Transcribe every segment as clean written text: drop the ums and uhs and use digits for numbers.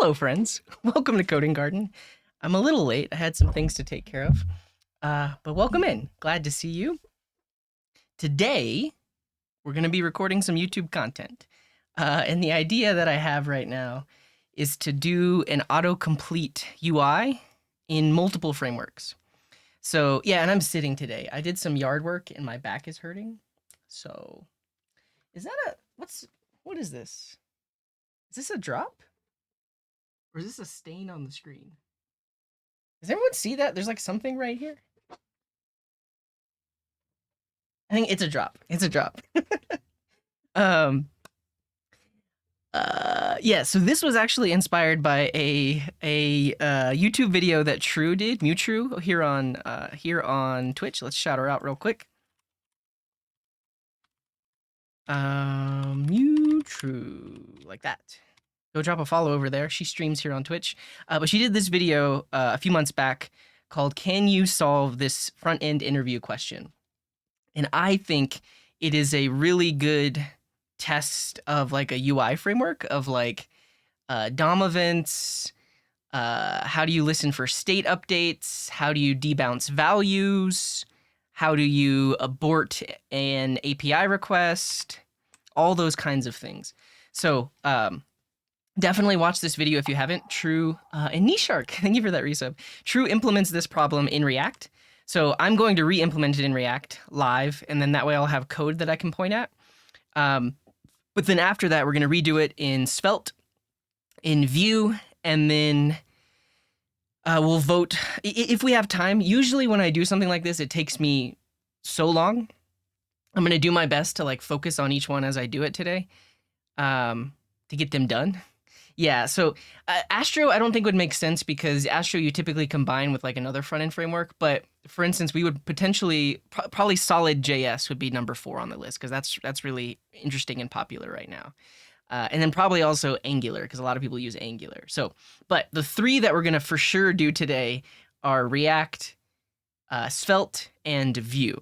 Hello, friends. Welcome to Coding Garden. I'm a little late. I had some things to take care of. But welcome in. Glad to see you. Today, we're going to be recording some YouTube content. And the idea that I have right now is to do an autocomplete UI in multiple frameworks. So, yeah, and I'm sitting today. I did some yard work and my back is hurting. So, is that what is this? Is this a drop? Or is this a stain on the screen? Does everyone see that? There's like something right here. I think it's a drop. It's a drop. Yeah, so this was actually inspired by a YouTube video that True did, Mewtrue, here on Twitch. Let's shout her out real quick. Mewtrue, like that. Go drop a follow over there. She streams here on Twitch. But she did this video a few months back called "Can You Solve This Front-End Interview Question?" And I think it is a really good test of like a UI framework of like DOM events, how do you listen for state updates, how do you debounce values, how do you abort an API request, all those kinds of things. So definitely watch this video if you haven't. True and Nishark, thank you for that resub. True implements this problem in React. So I'm going to re-implement it in React live, and then that way I'll have code that I can point at. But then after that, we're going to redo it in Svelte, in Vue, and then we'll vote if we have time. Usually when I do something like this, it takes me so long. I'm going to do my best to like focus on each one as I do it today to get them done. Yeah, so Astro I don't think would make sense because Astro you typically combine with like another front-end framework. But for instance, we would potentially, probably Solid.js would be number 4 on the list because that's really interesting and popular right now. And then probably also Angular because a lot of people use Angular. So, but the 3 that we're going to for sure do today are React, Svelte, and Vue.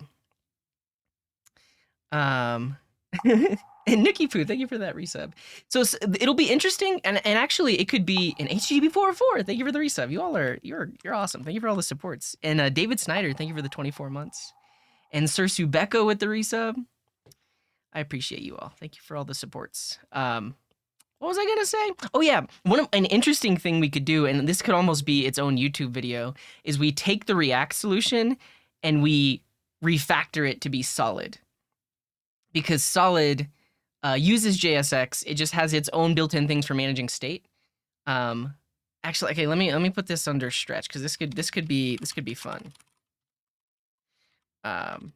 And Nikki Poo, thank you for that resub. So it'll be interesting, and actually it could be an HTTP404. Thank you for the resub. You all you're awesome. Thank you for all the supports. And David Snyder, thank you for the 24 months. And Sursu Beko with the resub. I appreciate you all. Thank you for all the supports. What was I gonna say? Oh yeah, an interesting thing we could do, and this could almost be its own YouTube video, is we take the React solution and we refactor it to be Solid. Because Solid uses JSX. It just has its own built-in things for managing state. Actually, okay, let me put this under stretch because this could be fun. And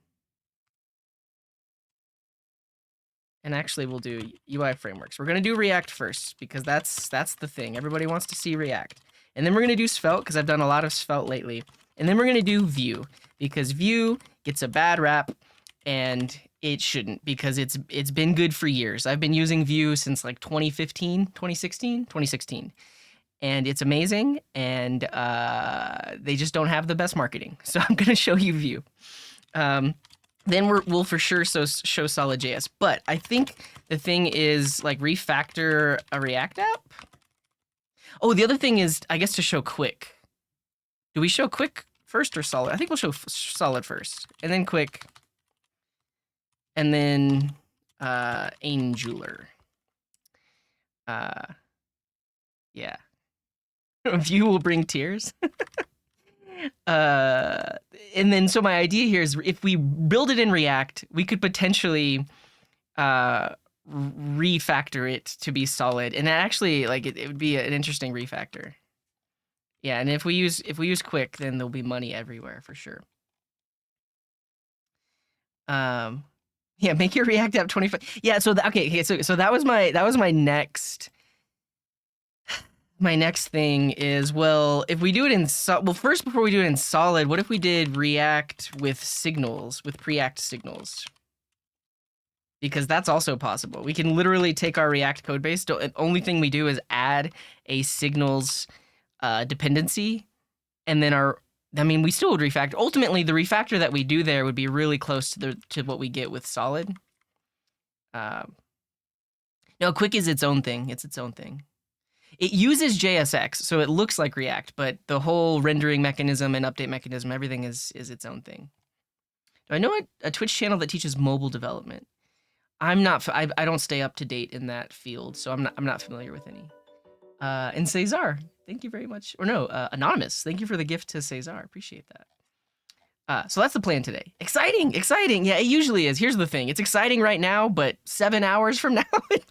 actually, we'll do UI frameworks. We're gonna do React first because that's the thing. Everybody wants to see React, and then we're gonna do Svelte because I've done a lot of Svelte lately, and then we're gonna do Vue because Vue gets a bad rap, and it shouldn't because it's been good for years. I've been using Vue since like 2016, and it's amazing. And they just don't have the best marketing. So I'm gonna show you Vue. Then we'll for sure show Solid.js. But I think the thing is like refactor a React app. Oh, the other thing is I guess to show Quick. Do we show Quick first or Solid? I think we'll show Solid first, and then Quick. And then Angular. Yeah. Vue will bring tears. And then so my idea here is if we build it in React, we could potentially refactor it to be Solid. And actually like it would be an interesting refactor. Yeah, and if we use Quick, then there'll be money everywhere for sure. Yeah, make your React app 25. Yeah, so okay, so that was my next thing is, well, if we do it in first before we do it in Solid, what if we did React with signals, with Preact signals? Because that's also possible. We can literally take our React code base. The only thing we do is add a signals dependency, and then we still would refactor. Ultimately, the refactor that we do there would be really close to what we get with Solid. No, Quick is its own thing. It's its own thing. It uses JSX, so it looks like React, but the whole rendering mechanism and update mechanism, everything is its own thing. Do I know a Twitch channel that teaches mobile development? I'm not. I don't stay up to date in that field, so I'm not familiar with any. And Cesar, thank you very much. Or no, Anonymous, thank you for the gift to Cesar. Appreciate that. So that's the plan today. Exciting, exciting. Yeah, it usually is. Here's the thing. It's exciting right now, but 7 hours from now, it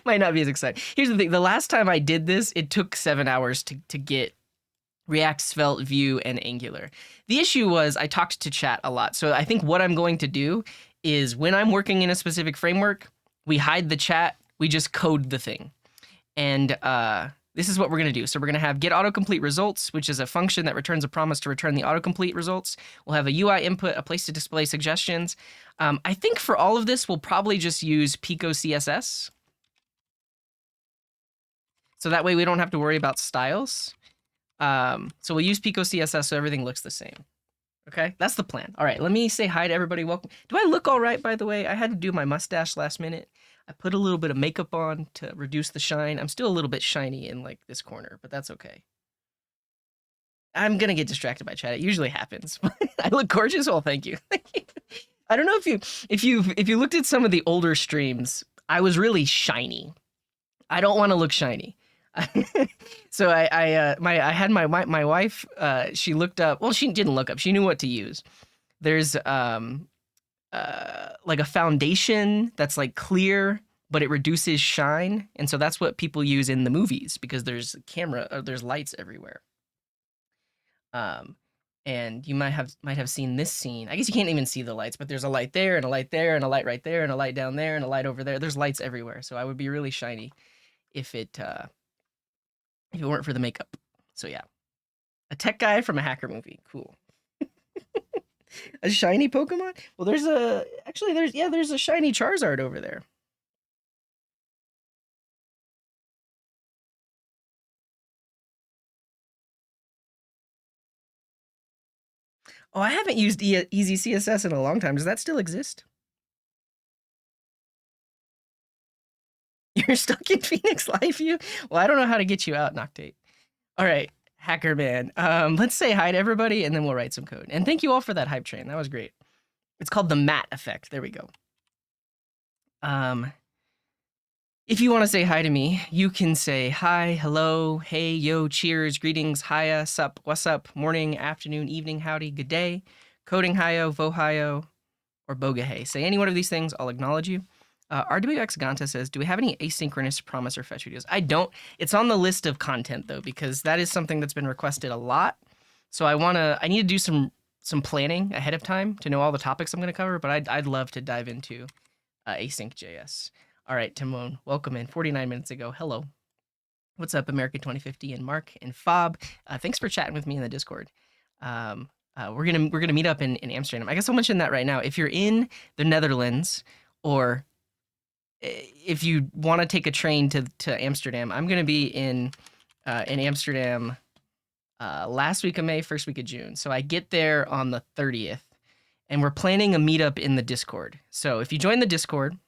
might not be as exciting. Here's the thing. The last time I did this, it took 7 hours to get React, Svelte, Vue, and Angular. The issue was I talked to chat a lot. So I think what I'm going to do is when I'm working in a specific framework, we hide the chat, we just code the thing. And this is what we're going to do. So we're going to have get autocomplete results, which is a function that returns a promise to return the autocomplete results. We'll have a UI input, a place to display suggestions. I think for all of this, we'll probably just use Pico CSS. So that way we don't have to worry about styles. So we'll use Pico CSS so everything looks the same. Okay, that's the plan. All right, let me say hi to everybody. Welcome. Do I look all right, by the way? I had to do my mustache last minute. I put a little bit of makeup on to reduce the shine. I'm still a little bit shiny in like this corner, but that's okay. I'm gonna get distracted by chat. It usually happens. I look gorgeous. Well, thank you. I don't know if you looked at some of the older streams. I was really shiny. I don't want to look shiny. So I had my wife. She looked up. Well, she didn't look up. She knew what to use. There's like a foundation that's like clear, but it reduces shine, and so that's what people use in the movies because there's there's lights everywhere. And you might have seen this scene. I guess you can't even see the lights, but there's a light there and a light there and a light right there and a light down there and a light over there. There's lights everywhere, so I would be really shiny if it weren't for the makeup. So yeah, a tech guy from a hacker movie. Cool. A shiny Pokemon? Well, there's a shiny Charizard over there. Oh, I haven't used Easy CSS in a long time. Does that still exist? You're stuck in Phoenix Life, you? Well, I don't know how to get you out, Noctate. All right, Hacker Man. Let's say hi to everybody, and then we'll write some code. And thank you all for that hype train. That was great. It's called the matte effect. There we go. If you want to say hi to me, you can say hi, hello, hey, yo, cheers, greetings, hiya, sup, what's up, morning, afternoon, evening, howdy, good day, coding hiyo, vohiyo, or bogahay. Say any one of these things, I'll acknowledge you. RWX Ganta says, do we have any asynchronous promise or fetch videos? I don't. It's on the list of content, though, because that is something that's been requested a lot. So I need to do some planning ahead of time to know all the topics I'm going to cover, but I'd love to dive into async.js. All right, Timon, welcome in 49 minutes ago. Hello. What's up, America 2050 and Mark and Fob? Thanks for chatting with me in the Discord. We're gonna meet up in Amsterdam. I guess I'll mention that right now. If you're in the Netherlands, or if you want to take a train to Amsterdam, I'm gonna be in Amsterdam last week of May, first week of June. So I get there on the 30th, and we're planning a meetup in the Discord. So if you join the Discord,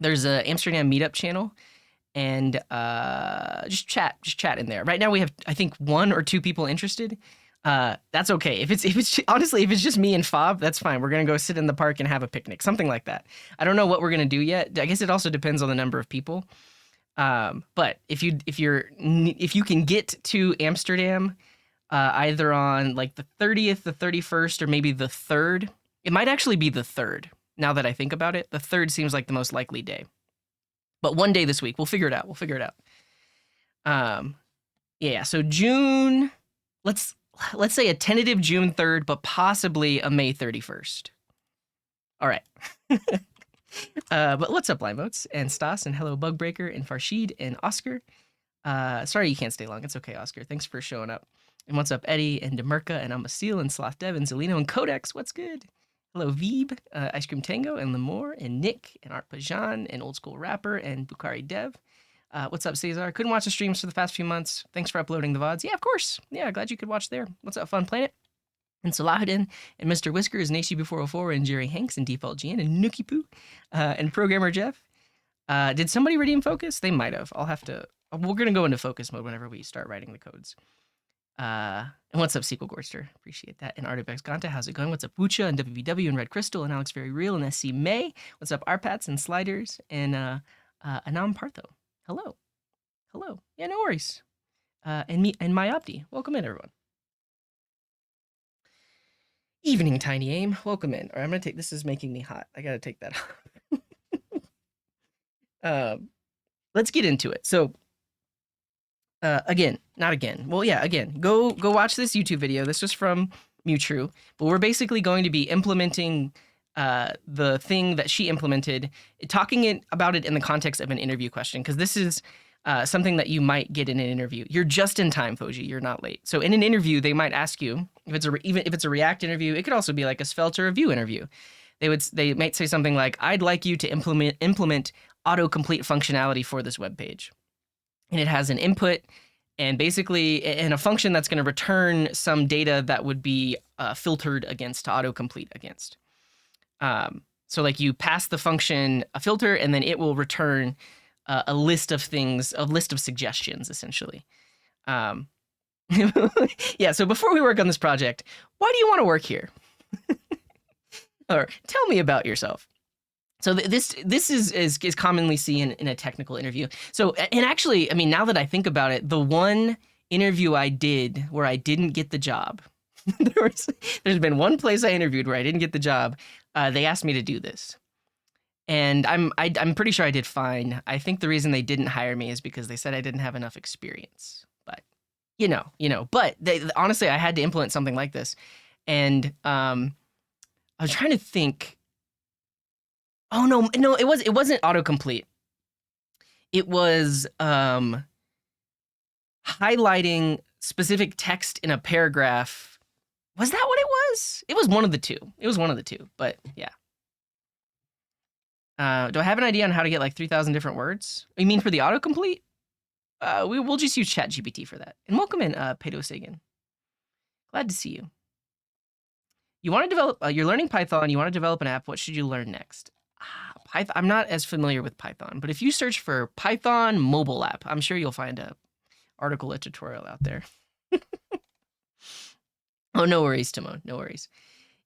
there's a Amsterdam meetup channel, and just chat in there. Right now we have, I think, 1 or 2 people interested. That's okay. If it's honestly, if it's just me and Fob, that's fine. We're gonna go sit in the park and have a picnic, something like that. I don't know what we're gonna do yet. I guess it also depends on the number of people. But if you can get to Amsterdam, either on like the 30th, the 31st, or maybe the 3rd, it might actually be the 3rd. Now that I think about it, the 3rd seems like the most likely day. But one day this week, we'll figure it out. Yeah, so June, let's say a tentative June 3rd, but possibly a May 31st. All right. But what's up, Limeoats and Stas, and hello, Bugbreaker and Farshid and Oscar. Sorry you can't stay long. It's okay, Oscar. Thanks for showing up. And what's up, Eddie and Demerka and Amasil and Sloth Dev and Zelino and Codex? What's good? Hello, Veeb, Ice Cream Tango, and Lemore, and Nick, and Art Pajan, and Old School Rapper, and Bukhari Dev. What's up, Cesar? Couldn't watch the streams for the past few months. Thanks for uploading the VODs. Yeah, of course. Yeah, glad you could watch there. What's up, Fun Planet? And Salahuddin, and Mr. Whiskers, and HC404, and Jerry Hanks, and Default GN, and Nookie Poo, and Programmer Jeff. Did somebody redeem Focus? They might have. I'll have to we're gonna go into focus mode whenever we start writing the codes. And what's up, Sequel Gorster? Appreciate that. And Artibex Ganta, how's it going? What's up, Bucha and WVW and Red Crystal and Alex Very Real and SC May? What's up, Arpats and Sliders and Anam Partho? Hello. Hello. Yeah, no worries. And me and Myopti. Welcome in, everyone. Evening, Tiny Aim. Welcome in. All right, I'm gonna take this. Is making me hot. I gotta take that off. Let's get into it. So, again, not again. Well, yeah, again. Go watch this YouTube video. This was from Mewtrue, but we're basically going to be implementing the thing that she implemented, talking about it in the context of an interview question, because this is something that you might get in an interview. You're just in time, Foji. You're not late. So in an interview, they might ask you, even if it's a React interview, it could also be like a Svelte or a Vue interview. They might say something like, "I'd like you to implement autocomplete functionality for this web page," and it has an input and basically in a function that's going to return some data that would be filtered against to autocomplete against. So like you pass the function a filter, and then it will return a list of things, a list of suggestions, essentially. Yeah, so before we work on this project, why do you want to work here? Or tell me about yourself. So this is commonly seen in a technical interview. So, and actually, I mean, now that I think about it, the one interview I did where I didn't get the job, there's been one place I interviewed where I didn't get the job. They asked me to do this. And I'm pretty sure I did fine. I think the reason they didn't hire me is because they said I didn't have enough experience. But but honestly, I had to implement something like this, and I was trying to think. Oh no, it wasn't autocomplete. It was highlighting specific text in a paragraph. Was that what it was? It was one of the two. But yeah. Do I have an idea on how to get like 3,000 different words? You mean for the autocomplete? We'll just use ChatGPT for that. And welcome in, Pedo Sagan. Glad to see you. You want to develop, you're learning Python, you want to develop an app, what should you learn next? Python. I'm not as familiar with Python, but if you search for Python mobile app, I'm sure you'll find a article, a tutorial out there. Oh, no worries, Timon, no worries.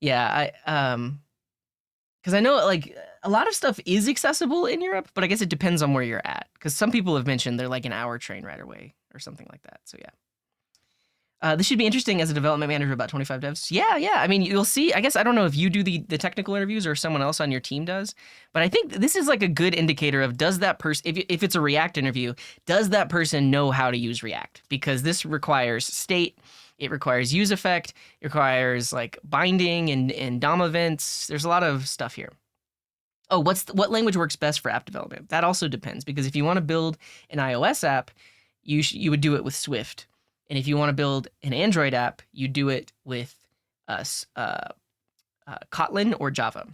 Yeah, because I know like a lot of stuff is accessible in Europe, but I guess it depends on where you're at. Because some people have mentioned they're like an hour train ride away or something like that. So yeah. This should be interesting as a development manager, about 25 devs. Yeah. I mean, you'll see. I guess I don't know if you do the technical interviews or someone else on your team does, but I think this is like a good indicator of does that person, if it's a React interview, does that person know how to use React? Because this requires state, it requires use effect, it requires like binding and DOM events. There's a lot of stuff here. Oh, what language works best for app development? That also depends, because if you want to build an iOS app, you would do it with Swift. And if you want to build an Android app, you do it with Kotlin or Java.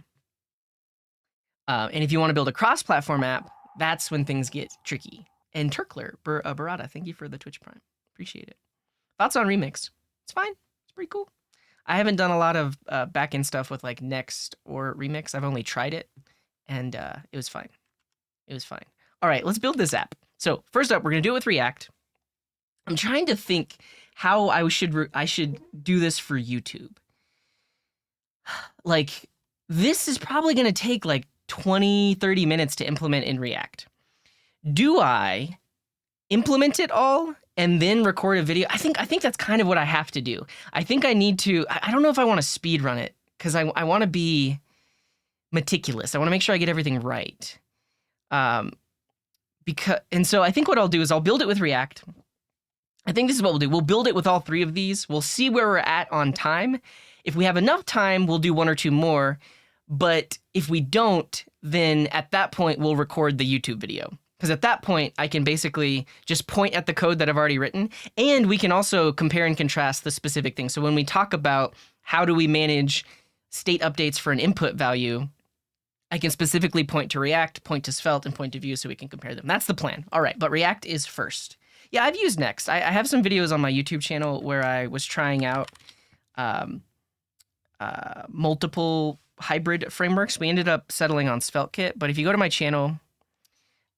And if you want to build a cross-platform app, that's when things get tricky. And Turkler, Barada, thank you for the Twitch Prime. Appreciate it. Thoughts on Remix? It's fine. It's pretty cool. I haven't done a lot of backend stuff with like Next or Remix. I've only tried it, and it was fine. It was fine. All right, let's build this app. So first up, we're going to do it with React. I'm trying to think how I should do this for YouTube. Like, this is probably going to take like 20, 30 minutes to implement in React. Do I implement it all and then record a video? I think that's kind of what I have to do. I think I need to, I don't know if I want to speed run it, because I want to be meticulous. I want to make sure I get everything right. And so I think what I'll do is I'll build it with React. I think this is what we'll do. We'll build it with all three of these. We'll see where we're at on time. If we have enough time, we'll do one or two more. But if we don't, then at that point, we'll record the YouTube video. Because at that point, I can basically just point at the code that I've already written. And we can also compare and contrast the specific things. So when we talk about how do we manage state updates for an input value, I can specifically point to React, point to Svelte, and point to Vue so we can compare them. That's the plan. All right, but React is first. Yeah, I've used Next. I have some videos on my YouTube channel where I was trying out multiple hybrid frameworks. We ended up settling on SvelteKit, but if you go to my channel,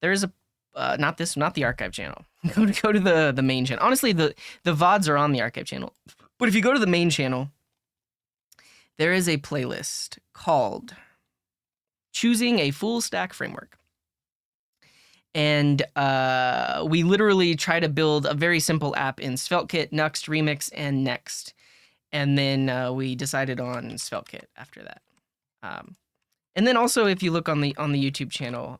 there's a not the archive channel. Go to the main channel. Honestly, the VODs are on the archive channel. But if you go to the main channel, there is a playlist called Choosing a Full Stack Framework. And we literally try to build a very simple app in SvelteKit, Nuxt, Remix, and Next. And then we decided on SvelteKit after that. And then also, if you look on the YouTube channel,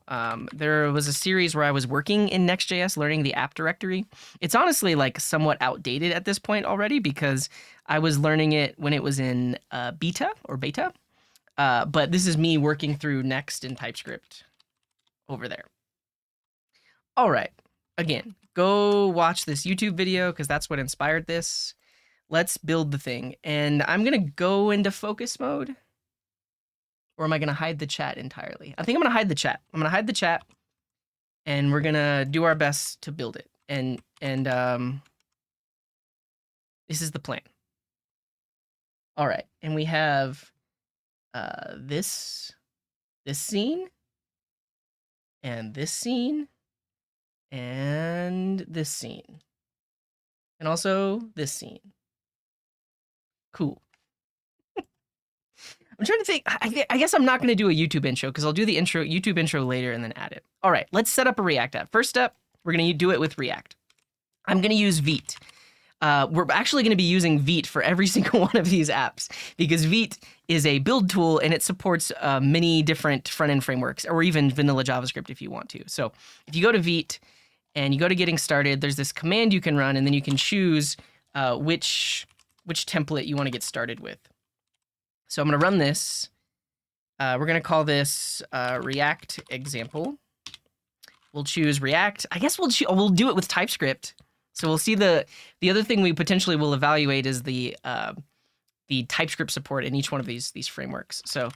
there was a series where I was working in Next.js, learning the app directory. It's honestly like somewhat outdated at this point already because I was learning it when it was in beta. But this is me working through Next in TypeScript over there. All right, again, go watch this YouTube video because that's what inspired this. Let's build the thing. And I'm gonna go into focus mode. Or am I gonna hide the chat entirely? I think I'm gonna hide the chat. I'm gonna hide the chat and we're gonna do our best to build it. And this is the plan. All right, and we have this scene, and this scene, and this scene, and also this scene. Cool. I'm trying to think. I guess I'm not going to do a YouTube intro because I'll do the YouTube intro later and then add it. All right, let's set up a React app. First step, we're going to do it with React. I'm going to use Vite. We're actually going to be using Vite for every single one of these apps because Vite is a build tool and it supports many different front-end frameworks or even vanilla JavaScript if you want to. So if you go to Vite and you go to getting started, there's this command you can run and then you can choose which template you want to get started with. So I'm going to run this. We're going to call this React example. We'll choose React. I guess we'll do it with TypeScript. So we'll see the other thing we potentially will evaluate is the TypeScript support in each one of these frameworks. So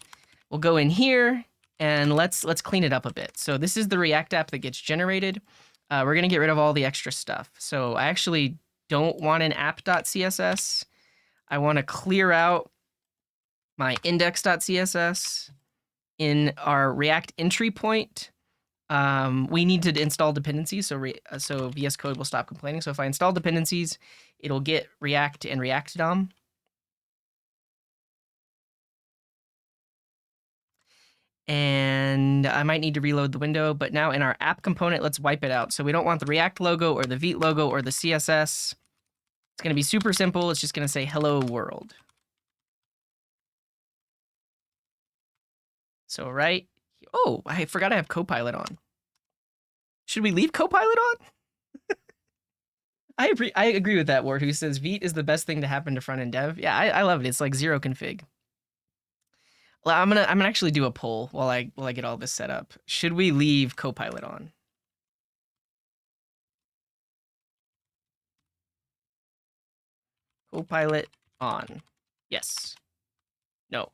we'll go in here and let's clean it up a bit. So this is the React app that gets generated. We're going to get rid of all the extra stuff. So I actually don't want an app.css. I want to clear out my index.css. In our React entry point, we need to install dependencies, so VS Code will stop complaining. So if I install dependencies, it'll get React and React DOM. And I might need to reload the window, but now in our app component, let's wipe it out. So we don't want the React logo or the Vite logo or the CSS. It's going to be super simple. It's just going to say hello world. So oh, I forgot I have Copilot on. Should we leave Copilot on? I agree with that, Ward, who says Vite is the best thing to happen to front-end dev. Yeah, I love it. It's like zero config. Well, I'm gonna actually do a poll while I get all this set up. Should we leave Copilot on? Copilot on. Yes. No.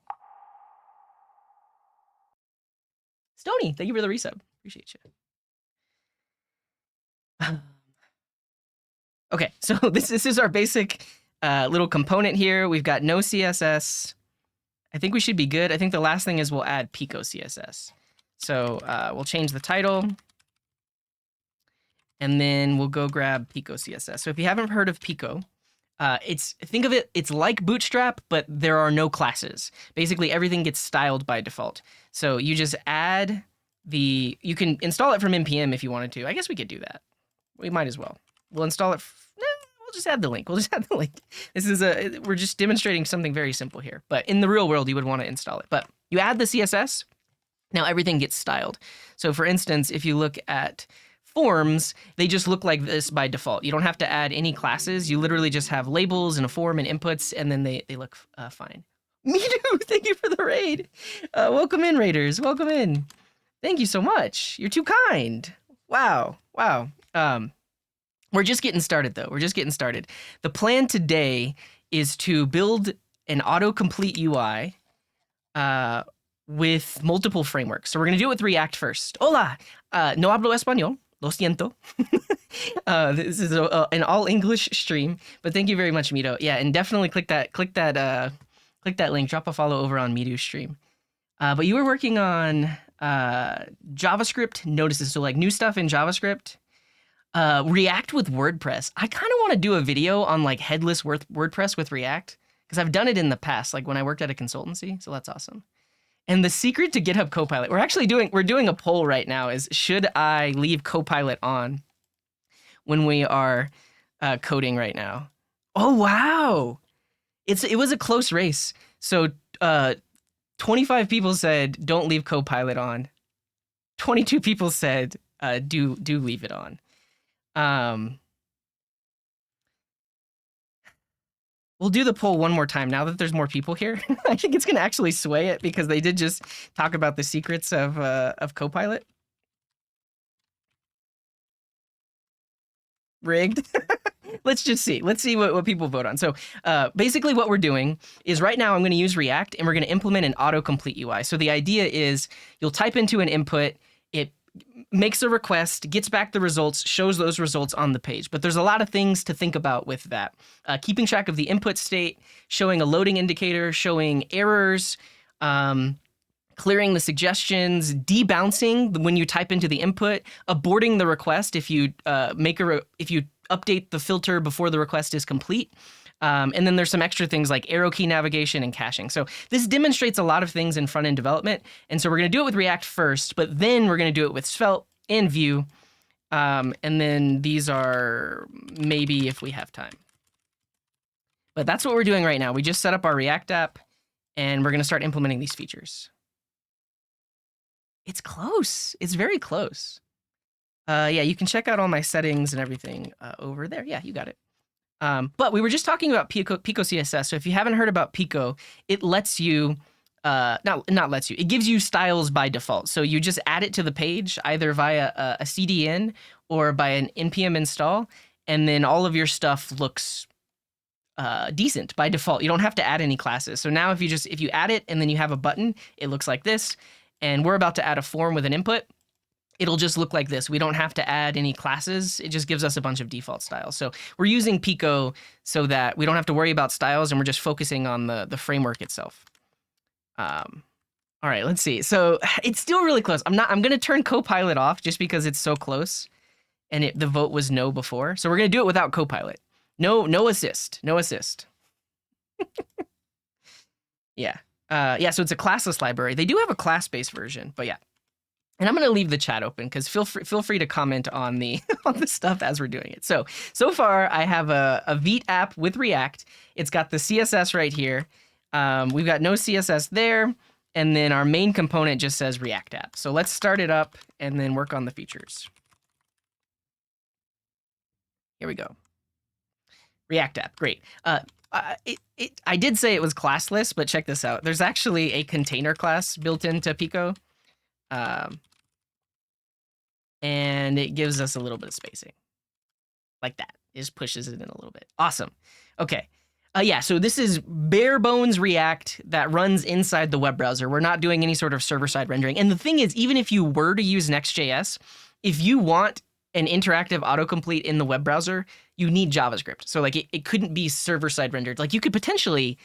Stony, thank you for the resub. Appreciate you. Okay, so this is our basic little component here. We've got no CSS. I think we should be good. I think the last thing is we'll add Pico CSS. So we'll change the title. And then we'll go grab Pico CSS. So if you haven't heard of Pico, think of it, it's like Bootstrap, but there are no classes. Basically, everything gets styled by default. So you just add you can install it from NPM if you wanted to. I guess we could do that. We might as well. We'll install it. We'll just add the link. This is we're just demonstrating something very simple here. But in the real world, you would want to install it. But you add the CSS. Now everything gets styled. So for instance, if you look at forms, they just look like this by default. You don't have to add any classes. You literally just have labels and a form and inputs, and then they look fine. Me too. Thank you for the raid. Welcome in, raiders. Welcome in. Thank you so much. You're too kind. Wow. We're just getting started, though. We're just getting started. The plan today is to build an autocomplete UI with multiple frameworks. So we're going to do it with React first. Hola. No hablo español. Lo siento. This is an all-English stream, but thank you very much, Mito. Yeah, and definitely click that link. Drop a follow over on Mito's stream. But you were working on JavaScript notices. So like new stuff in JavaScript. React with WordPress. I kind of want to do a video on like headless WordPress with React because I've done it in the past, like when I worked at a consultancy. So that's awesome. And the secret to GitHub Copilot, we're doing a poll right now is should I leave Copilot on when we are coding right now? Oh, wow. It was a close race. So 25 people said don't leave Copilot on. 22 people said do leave it on. We'll do the poll one more time now that there's more people here. I think it's going to actually sway it because they did just talk about the secrets of Copilot. Rigged. Let's just see. Let's see what people vote on. So basically what we're doing is right now I'm going to use React and we're going to implement an autocomplete UI. So the idea is you'll type into an input, it makes a request, gets back the results, shows those results on the page. But there's a lot of things to think about with that. Keeping track of the input state, showing a loading indicator, showing errors, clearing the suggestions, debouncing when you type into the input, aborting the request if you if you update the filter before the request is complete. And then there's some extra things like arrow key navigation and caching. So this demonstrates a lot of things in front-end development. And so we're going to do it with React first, but then we're going to do it with Svelte and Vue. And then these are maybe if we have time. But that's what we're doing right now. We just set up our React app, and we're going to start implementing these features. It's close. It's very close. Yeah, you can check out all my settings and everything over there. Yeah, you got it. But we were just talking about Pico CSS. So if you haven't heard about Pico, it lets you, not lets you, it gives you styles by default. So you just add it to the page either via a CDN or by an npm install, and then all of your stuff looks decent by default. You don't have to add any classes. So now if you add it and then you have a button, it looks like this. And we're about to add a form with an input. It'll just look like this. We don't have to add any classes. It just gives us a bunch of default styles. So we're using Pico so that we don't have to worry about styles and we're just focusing on the framework itself. All right, let's see. So it's still really close. I'm going to turn Copilot off just because it's so close and the vote was no before. So we're going to do it without Copilot. No assist. No assist. Yeah. Yeah, so it's a classless library. They do have a class-based version, but yeah. And I'm going to leave the chat open because feel free to comment on the on the stuff as we're doing it. So far I have a Vite app with React. It's got the CSS right here. We've got no CSS there, and then our main component just says React app. So let's start it up and then work on the features. Here we go. React app, great. I did say it was classless, but check this out. There's actually a container class built into Pico. And it gives us a little bit of spacing. Like that. It just pushes it in a little bit. Awesome. Okay. Yeah, so this is bare bones React that runs inside the web browser. We're not doing any sort of server-side rendering. And the thing is, even if you were to use Next.js, if you want an interactive autocomplete in the web browser, you need JavaScript. So like it couldn't be server-side rendered. Like you could potentially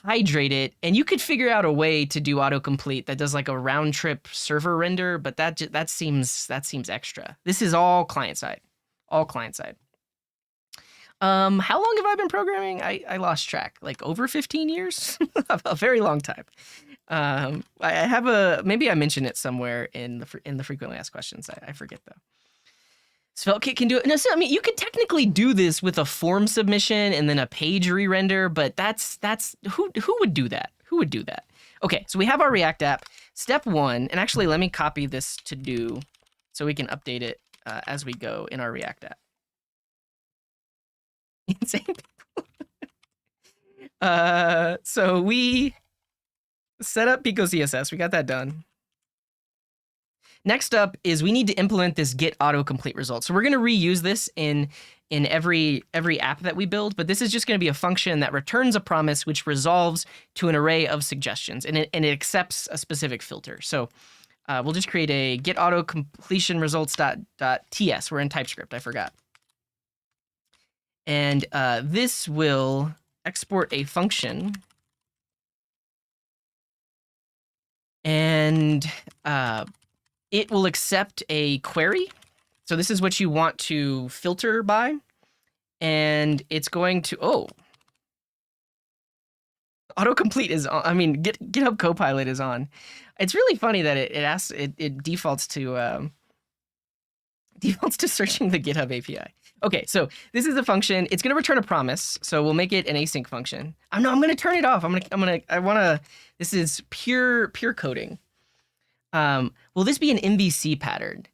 hydrate it, and you could figure out a way to do autocomplete that does like a round trip server render, but that seems extra. This is all client side, all client side. How long have I been programming? I lost track. Like over 15 years, a very long time. I have maybe I mentioned it somewhere in the frequently asked questions. I forget though. SvelteKit can do it. No, so, I mean, you could technically do this with a form submission and then a page re-render, but that's who would do that? Who would do that? Okay, so we have our React app. Step 1, and actually let me copy this to do so we can update it as we go in our React app. Insane people. So we set up Pico CSS. We got that done. Next up is we need to implement this get autocomplete result. So we're going to reuse this in every app that we build, but this is just going to be a function that returns a promise which resolves to an array of suggestions, and it accepts a specific filter. So we'll just create a get autocompletion results.ts. We're in TypeScript, I forgot. And this will export a function. and it will accept a query. So this is what you want to filter by, and it's going to, autocomplete is on. I mean, GitHub Copilot is on. It's really funny that it defaults to searching the GitHub API. Okay, so this is a function. It's going to return a promise, so we'll make it an async function. I'm going to turn it off. This is pure coding. Will this be an MVC pattern?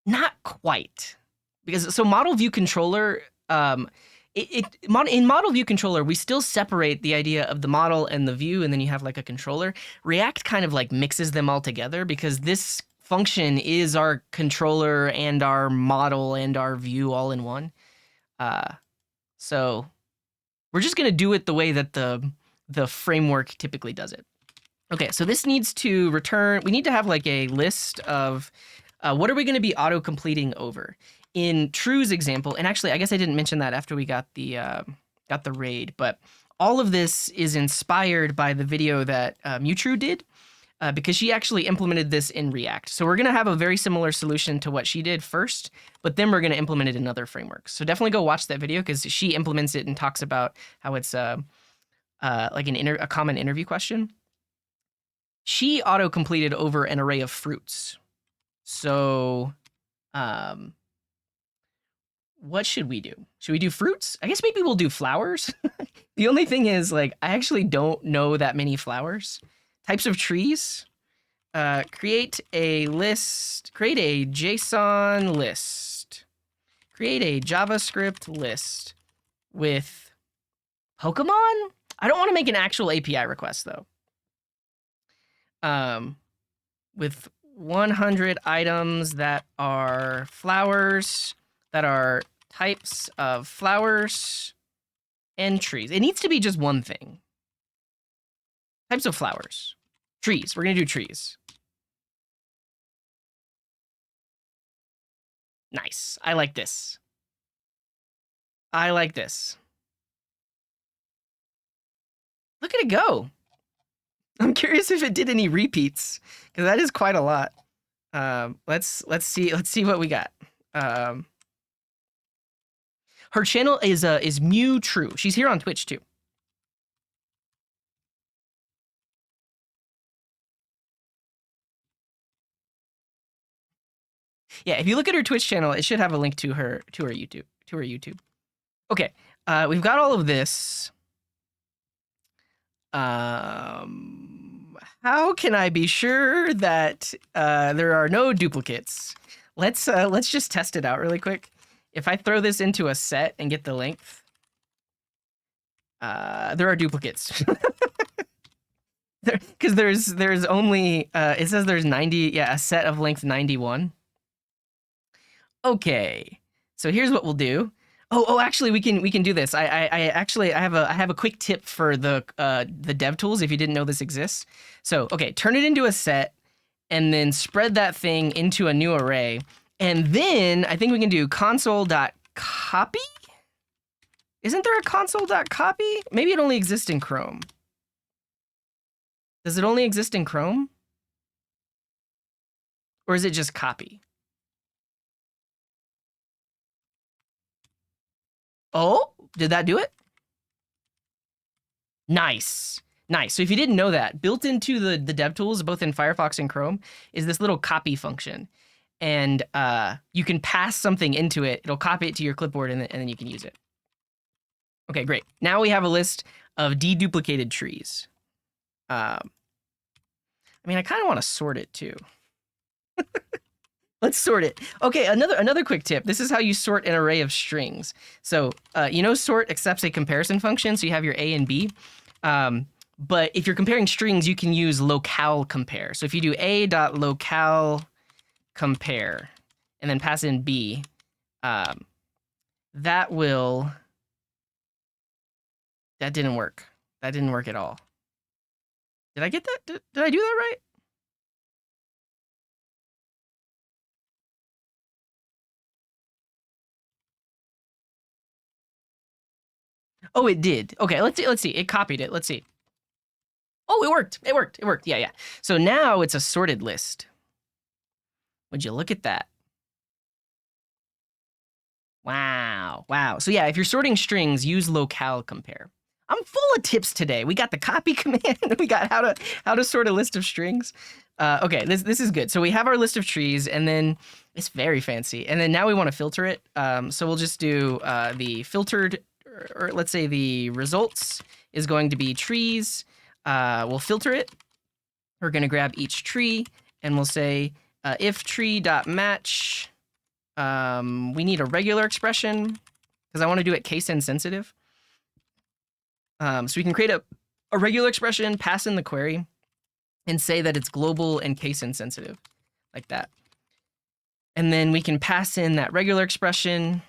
Not quite, because so model view controller. In model view controller, we still separate the idea of the model and the view, and then you have like a controller. React kind of like mixes them all together because this function is our controller and our model and our view all in one. So we're just gonna do it the way that the framework typically does it. Okay, so this needs to return. We need to have like a list of what are we gonna be auto completing over. In True's example, and actually, I guess I didn't mention that after we got the raid, but all of this is inspired by the video that Mutrue did, because she actually implemented this in React. So we're going to have a very similar solution to what she did first, but then we're going to implement it in other frameworks. So definitely go watch that video because she implements it and talks about how it's like a common interview question. She auto-completed over an array of fruits. So what should we do? Should we do fruits? I guess maybe we'll do flowers. The only thing is, like, I actually don't know that many flowers. Types of trees. Create a list. Create a JSON list. Create a JavaScript list with Pokemon? I don't want to make an actual API request, though. With 100 items that are flowers, that are types of flowers and trees. It needs to be just one thing. Types of flowers. Trees. We're going to do trees. Nice. I like this. I like this. Look at it go. I'm curious if it did any repeats, because that is quite a lot. Let's see what we got. Her channel is Mutrue. She's here on Twitch too. Yeah, if you look at her Twitch channel, it should have a link to her YouTube. Okay, we've got all of this. How can I be sure that there are no duplicates? Let's just test it out really quick. If I throw this into a set and get the length, there are duplicates. Because there's only it says there's 90, yeah, a set of length 91. Okay, so here's what we'll do. Oh, actually, we can do this. I have a quick tip for the dev tools if you didn't know this exists. So okay, turn it into a set, and then spread that thing into a new array, and then I think we can do console.copy. Isn't there a console.copy? Maybe it only exists in Chrome. Does it only exist in Chrome? Or is it just copy? Oh, did that do it? Nice. Nice. So if you didn't know that, built into the DevTools, both in Firefox and Chrome, is this little copy function. And you can pass something into it. It'll copy it to your clipboard, and then you can use it. Okay, great. Now we have a list of deduplicated trees. I mean, I kind of want to sort it too. Let's sort it. Okay, another quick tip. This is how you sort an array of strings. So, sort accepts a comparison function, so you have your A and B. But if you're comparing strings, you can use locale compare. So if you do a.locale compare and then pass in B, that didn't work. That didn't work at all. Did I get that? Did I do that right? Oh, it did. Okay, let's see. It copied it. Let's see. Oh, it worked. It worked. It worked. Yeah, yeah. So now it's a sorted list. Would you look at that? Wow. Wow. So yeah, if you're sorting strings, use locale compare. I'm full of tips today. We got the copy command. We got how to sort a list of strings. Okay, this is good. So we have our list of trees, and then it's very fancy. And then now we want to filter it. So we'll just do the filtered, or let's say the results is going to be trees. We'll filter it. We're going to grab each tree, and we'll say if tree.match. We need a regular expression because I want to do it case insensitive. So we can create a regular expression, pass in the query, and say that it's global and case insensitive, like that. And then we can pass in that regular expression,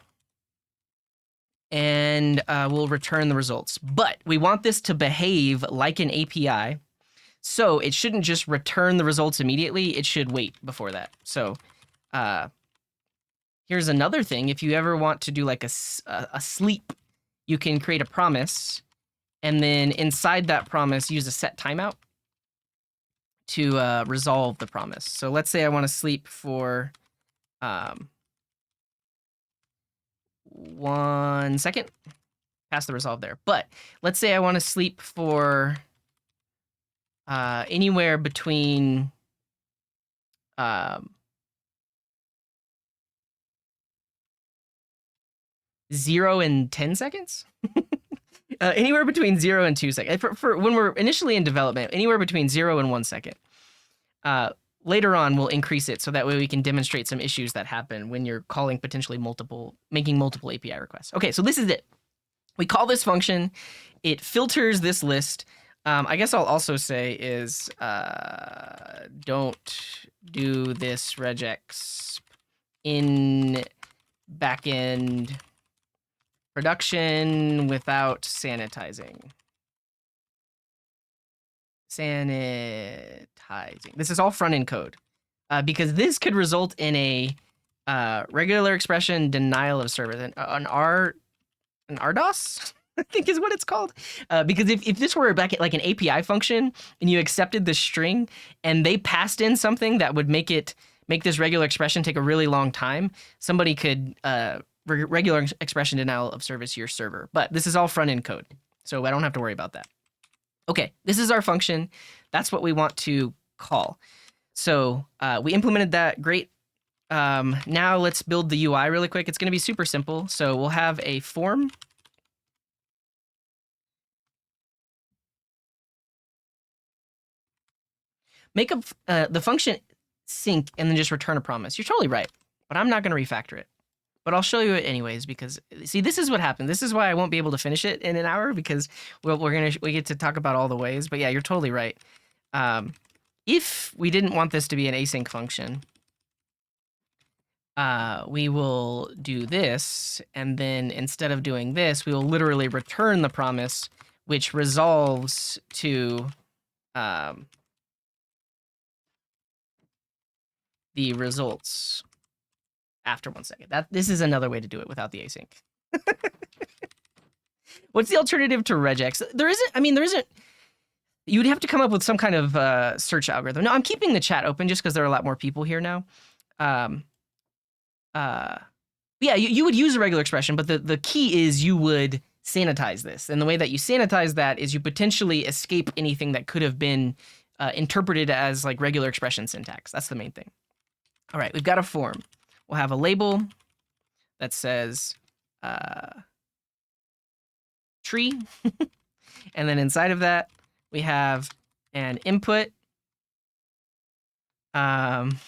and we'll return the results. But we want this to behave like an API, so it shouldn't just return the results immediately. It should wait before that. So here's another thing. If you ever want to do like a sleep, you can create a promise, and then inside that promise, use a set timeout to resolve the promise. So let's say I want to sleep for 1 second. Pass the resolve there. But let's say I want to sleep for anywhere between 0 and 10 seconds. Anywhere between 0 and 2 seconds. For when we're initially in development, anywhere between 0 and 1 second. Later on, we'll increase it so that way we can demonstrate some issues that happen when you're calling potentially making multiple API requests. Okay, so this is it. We call this function. It filters this list. I guess I'll also say is don't do this regex in backend production without sanitizing. This is all front-end code because this could result in a regular expression denial of service, an RDOS, I think is what it's called. Because if this were back at like an API function and you accepted the string and they passed in something that would make this regular expression take a really long time, somebody could regular expression denial of service your server. But this is all front-end code, so I don't have to worry about that. Okay, this is our function. That's what we want to call. So we implemented that. Great. Now let's build the UI really quick. It's going to be super simple. So we'll have a form. Make up the function sync and then just return a promise. You're totally right, but I'm not going to refactor it. But I'll show you it anyways because, see, this is what happened. This is why I won't be able to finish it in an hour because we get to talk about all the ways. But yeah, you're totally right. If we didn't want this to be an async function, we will do this, and then instead of doing this, we will literally return the promise, which resolves to the results after 1 second. This is another way to do it without the async. What's the alternative to regex? There isn't. You'd have to come up with some kind of search algorithm. No, I'm keeping the chat open just because there are a lot more people here now. Yeah, you would use a regular expression, but the key is you would sanitize this. And the way that you sanitize that is you potentially escape anything that could have been interpreted as like regular expression syntax. That's the main thing. All right, we've got a form. We'll have a label that says tree. And then inside of that, we have an input. And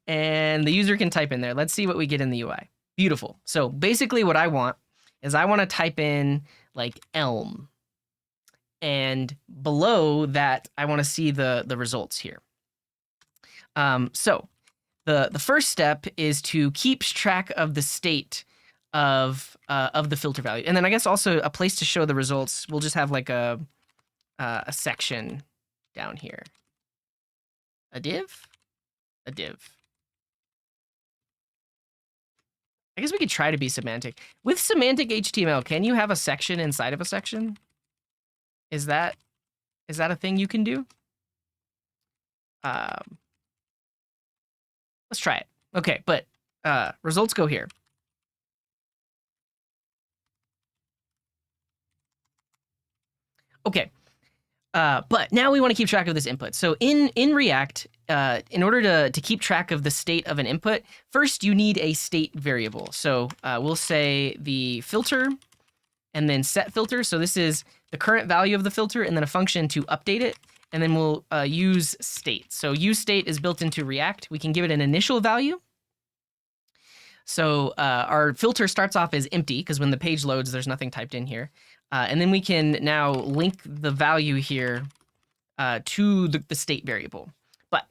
the user can type in there. Let's see what we get in the UI. Beautiful. So basically what I want is I want to type in like elm. And below that, I want to see the results here. So the first step is to keep track of the state of the filter value. And then I guess also a place to show the results. We'll just have like a section down here. A div? A div. I guess we could try to be semantic. With semantic HTML, can you have a section inside of a section? Is that a thing you can do? Let's try it. Okay, but results go here. Okay, but now we want to keep track of this input. So in React, in order to keep track of the state of an input, first you need a state variable. So we'll say the filter and then set filter. So this is the current value of the filter and then a function to update it. And then we'll use state. So use state is built into React. We can give it an initial value. So our filter starts off as empty because when the page loads, there's nothing typed in here. And then we can now link the value here to the state variable. But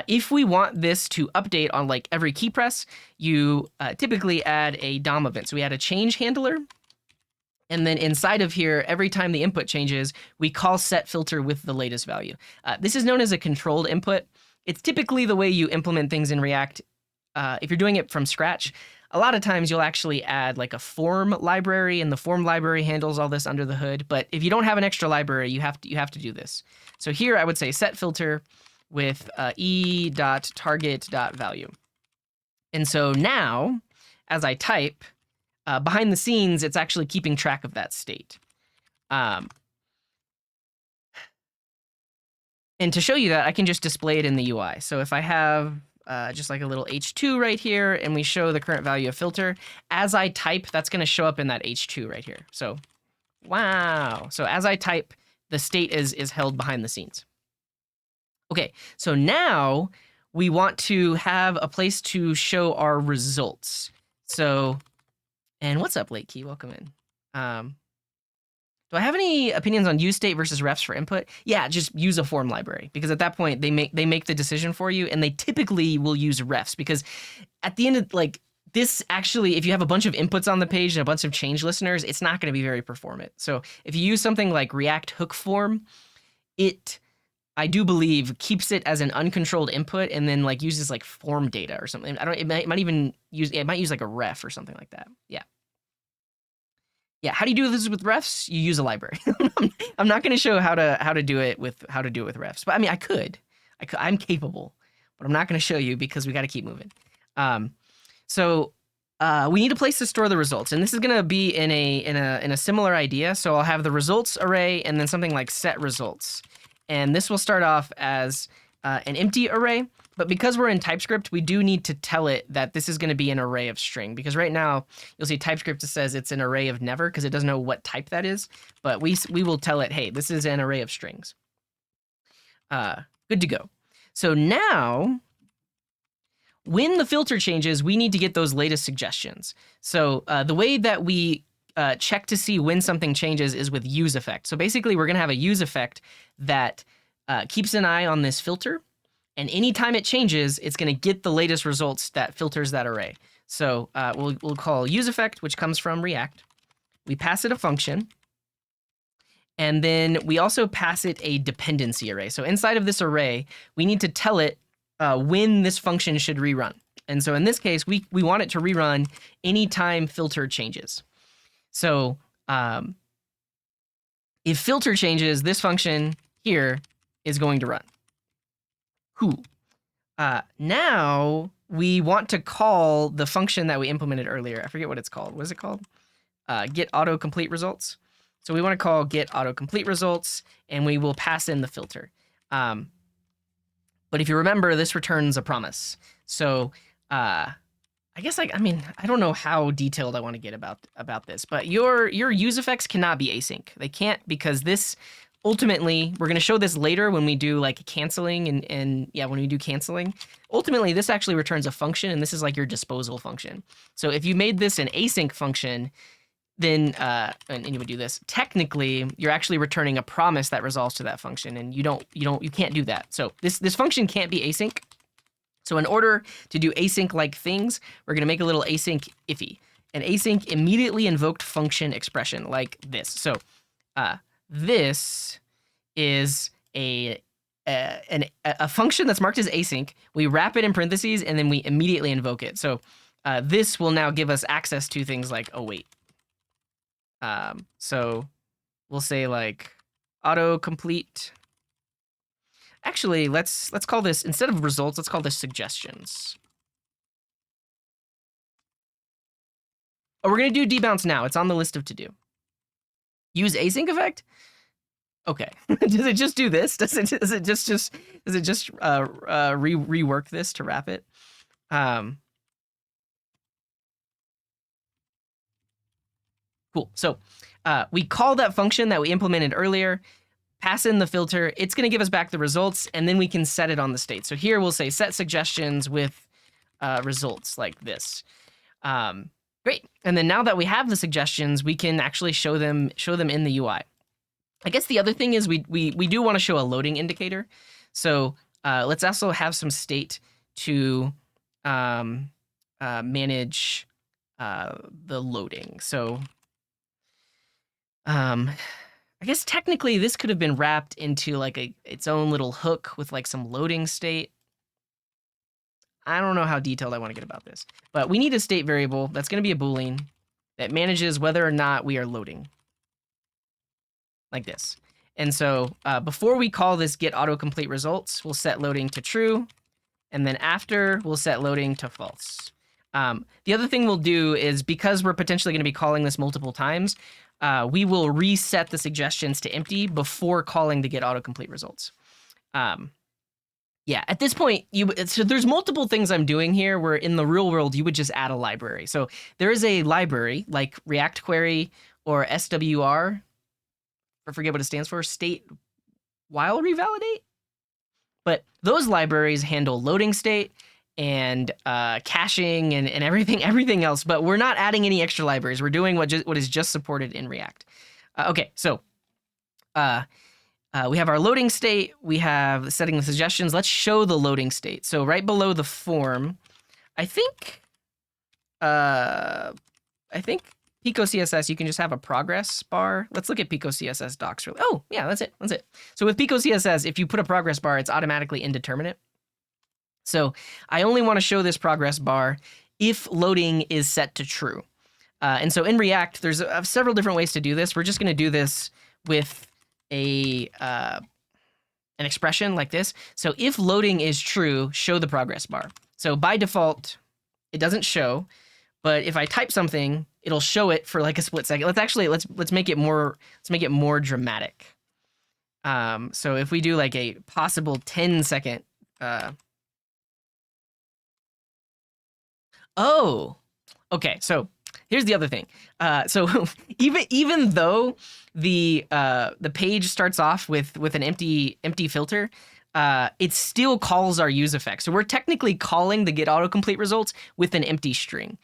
if we want this to update on like every key press, you typically add a DOM event. So we add a change handler. And then inside of here, every time the input changes, we call set filter with the latest value. This is known as a controlled input. It's typically the way you implement things in React. If you're doing it from scratch, a lot of times you'll actually add like a form library, and the form library handles all this under the hood. But if you don't have an extra library, you have to do this. So here I would say set filter with e.target.value. And so now, as I type, behind the scenes, it's actually keeping track of that state. And to show you that, I can just display it in the UI. So if I have just like a little H2 right here, and we show the current value of filter, as I type, that's going to show up in that H2 right here. So, wow. So as I type, the state is held behind the scenes. Okay, so now we want to have a place to show our results. So, and what's up, Late Key? Welcome in. Do I have any opinions on use state versus refs for input? Yeah, just use a form library, because at that point they make the decision for you, and they typically will use refs, because at the end of like this, actually, if you have a bunch of inputs on the page and a bunch of change listeners, it's not going to be very performant. So if you use something like React hook form, it, I do believe, keeps it as an uncontrolled input and then like uses like form data or something. I don't. It might even use. It might use like a ref or something like that. Yeah. Yeah. How do you do this with refs? You use a library. I'm not going to show how to do it with refs, but I mean I could. I'm capable, but I'm not going to show you because we got to keep moving. So we need a place to store the results, and this is going to be in a similar idea. So I'll have the results array and then something like set results. And this will start off as an empty array, but because we're in TypeScript, we do need to tell it that this is going to be an array of string, because right now you'll see TypeScript says it's an array of never because it doesn't know what type that is, but we will tell it, hey, this is an array of strings. Good to go. So now, when the filter changes, we need to get those latest suggestions. So the way that we check to see when something changes is with use effect. So basically, we're going to have a use effect that keeps an eye on this filter, and anytime it changes, it's going to get the latest results that filters that array. So we'll call use effect, which comes from React. We pass it a function, and then we also pass it a dependency array. So inside of this array, we need to tell it when this function should rerun. And so in this case, we want it to rerun anytime filter changes. So if filter changes, this function here is going to run. Now we want to call the function that we implemented earlier. I forget what it's called. What is it called? Get autocomplete results. So we want to call get autocomplete results, and we will pass in the filter. But if you remember, this returns a promise. So I guess I don't know how detailed I want to get about this, but your use effects cannot be async. They can't, because this ultimately, we're going to show this later when we do like canceling and yeah, when we do canceling. Ultimately, this actually returns a function, and this is like your disposal function. So if you made this an async function, then and you would do this, technically you're actually returning a promise that resolves to that function, and you can't do that. So this function can't be async. So in order to do async-like things, we're going to make a little async iffy, an async immediately invoked function expression like this. So this is a function that's marked as async. We wrap it in parentheses, and then we immediately invoke it. So this will now give us access to things like await. So we'll say like autocomplete. Actually, let's call this, instead of results, let's call this suggestions. Oh, we're gonna do debounce now. It's on the list of to do. Use async effect. Okay. Does it just do this? Does it just rework this to wrap it? Cool. So we call that function that we implemented earlier, pass in the filter. It's going to give us back the results, and then we can set it on the state. So here we'll say set suggestions with results like this. Great. And then now that we have the suggestions, we can actually show them in the UI. I guess the other thing is we do want to show a loading indicator. So let's also have some state to manage the loading. So I guess technically this could have been wrapped into like its own little hook with like some loading state. I don't know how detailed I want to get about this, but we need a state variable that's going to be a Boolean that manages whether or not we are loading. Like this. And so before we call this get autocomplete results, we'll set loading to true. And then after, we'll set loading to false. The other thing we'll do is, because we're potentially going to be calling this multiple times, we will reset the suggestions to empty before calling the get autocomplete results. Yeah, at this point, so there's multiple things I'm doing here where in the real world, you would just add a library. So there is a library like React Query or SWR, I forget what it stands for, state while revalidate. But those libraries handle loading state and caching and everything else. But we're not adding any extra libraries. We're doing what is just supported in React. Okay, so we have our loading state. We have setting the suggestions. Let's show the loading state. So right below the form, I think Pico CSS, you can just have a progress bar. Let's look at Pico CSS docs. Oh, yeah, that's it. So with Pico CSS, if you put a progress bar, it's automatically indeterminate. So I only want to show this progress bar if loading is set to true. And so in React, there's several different ways to do this. We're just going to do this with an expression like this. So if loading is true, show the progress bar. So by default, it doesn't show. But if I type something, it'll show it for like a split second. Let's make it more dramatic. So if we do like a possible 10-second. Oh, okay. So here's the other thing. So even though the page starts off with an empty filter, it still calls our use effect. So we're technically calling the get autocomplete results with an empty string.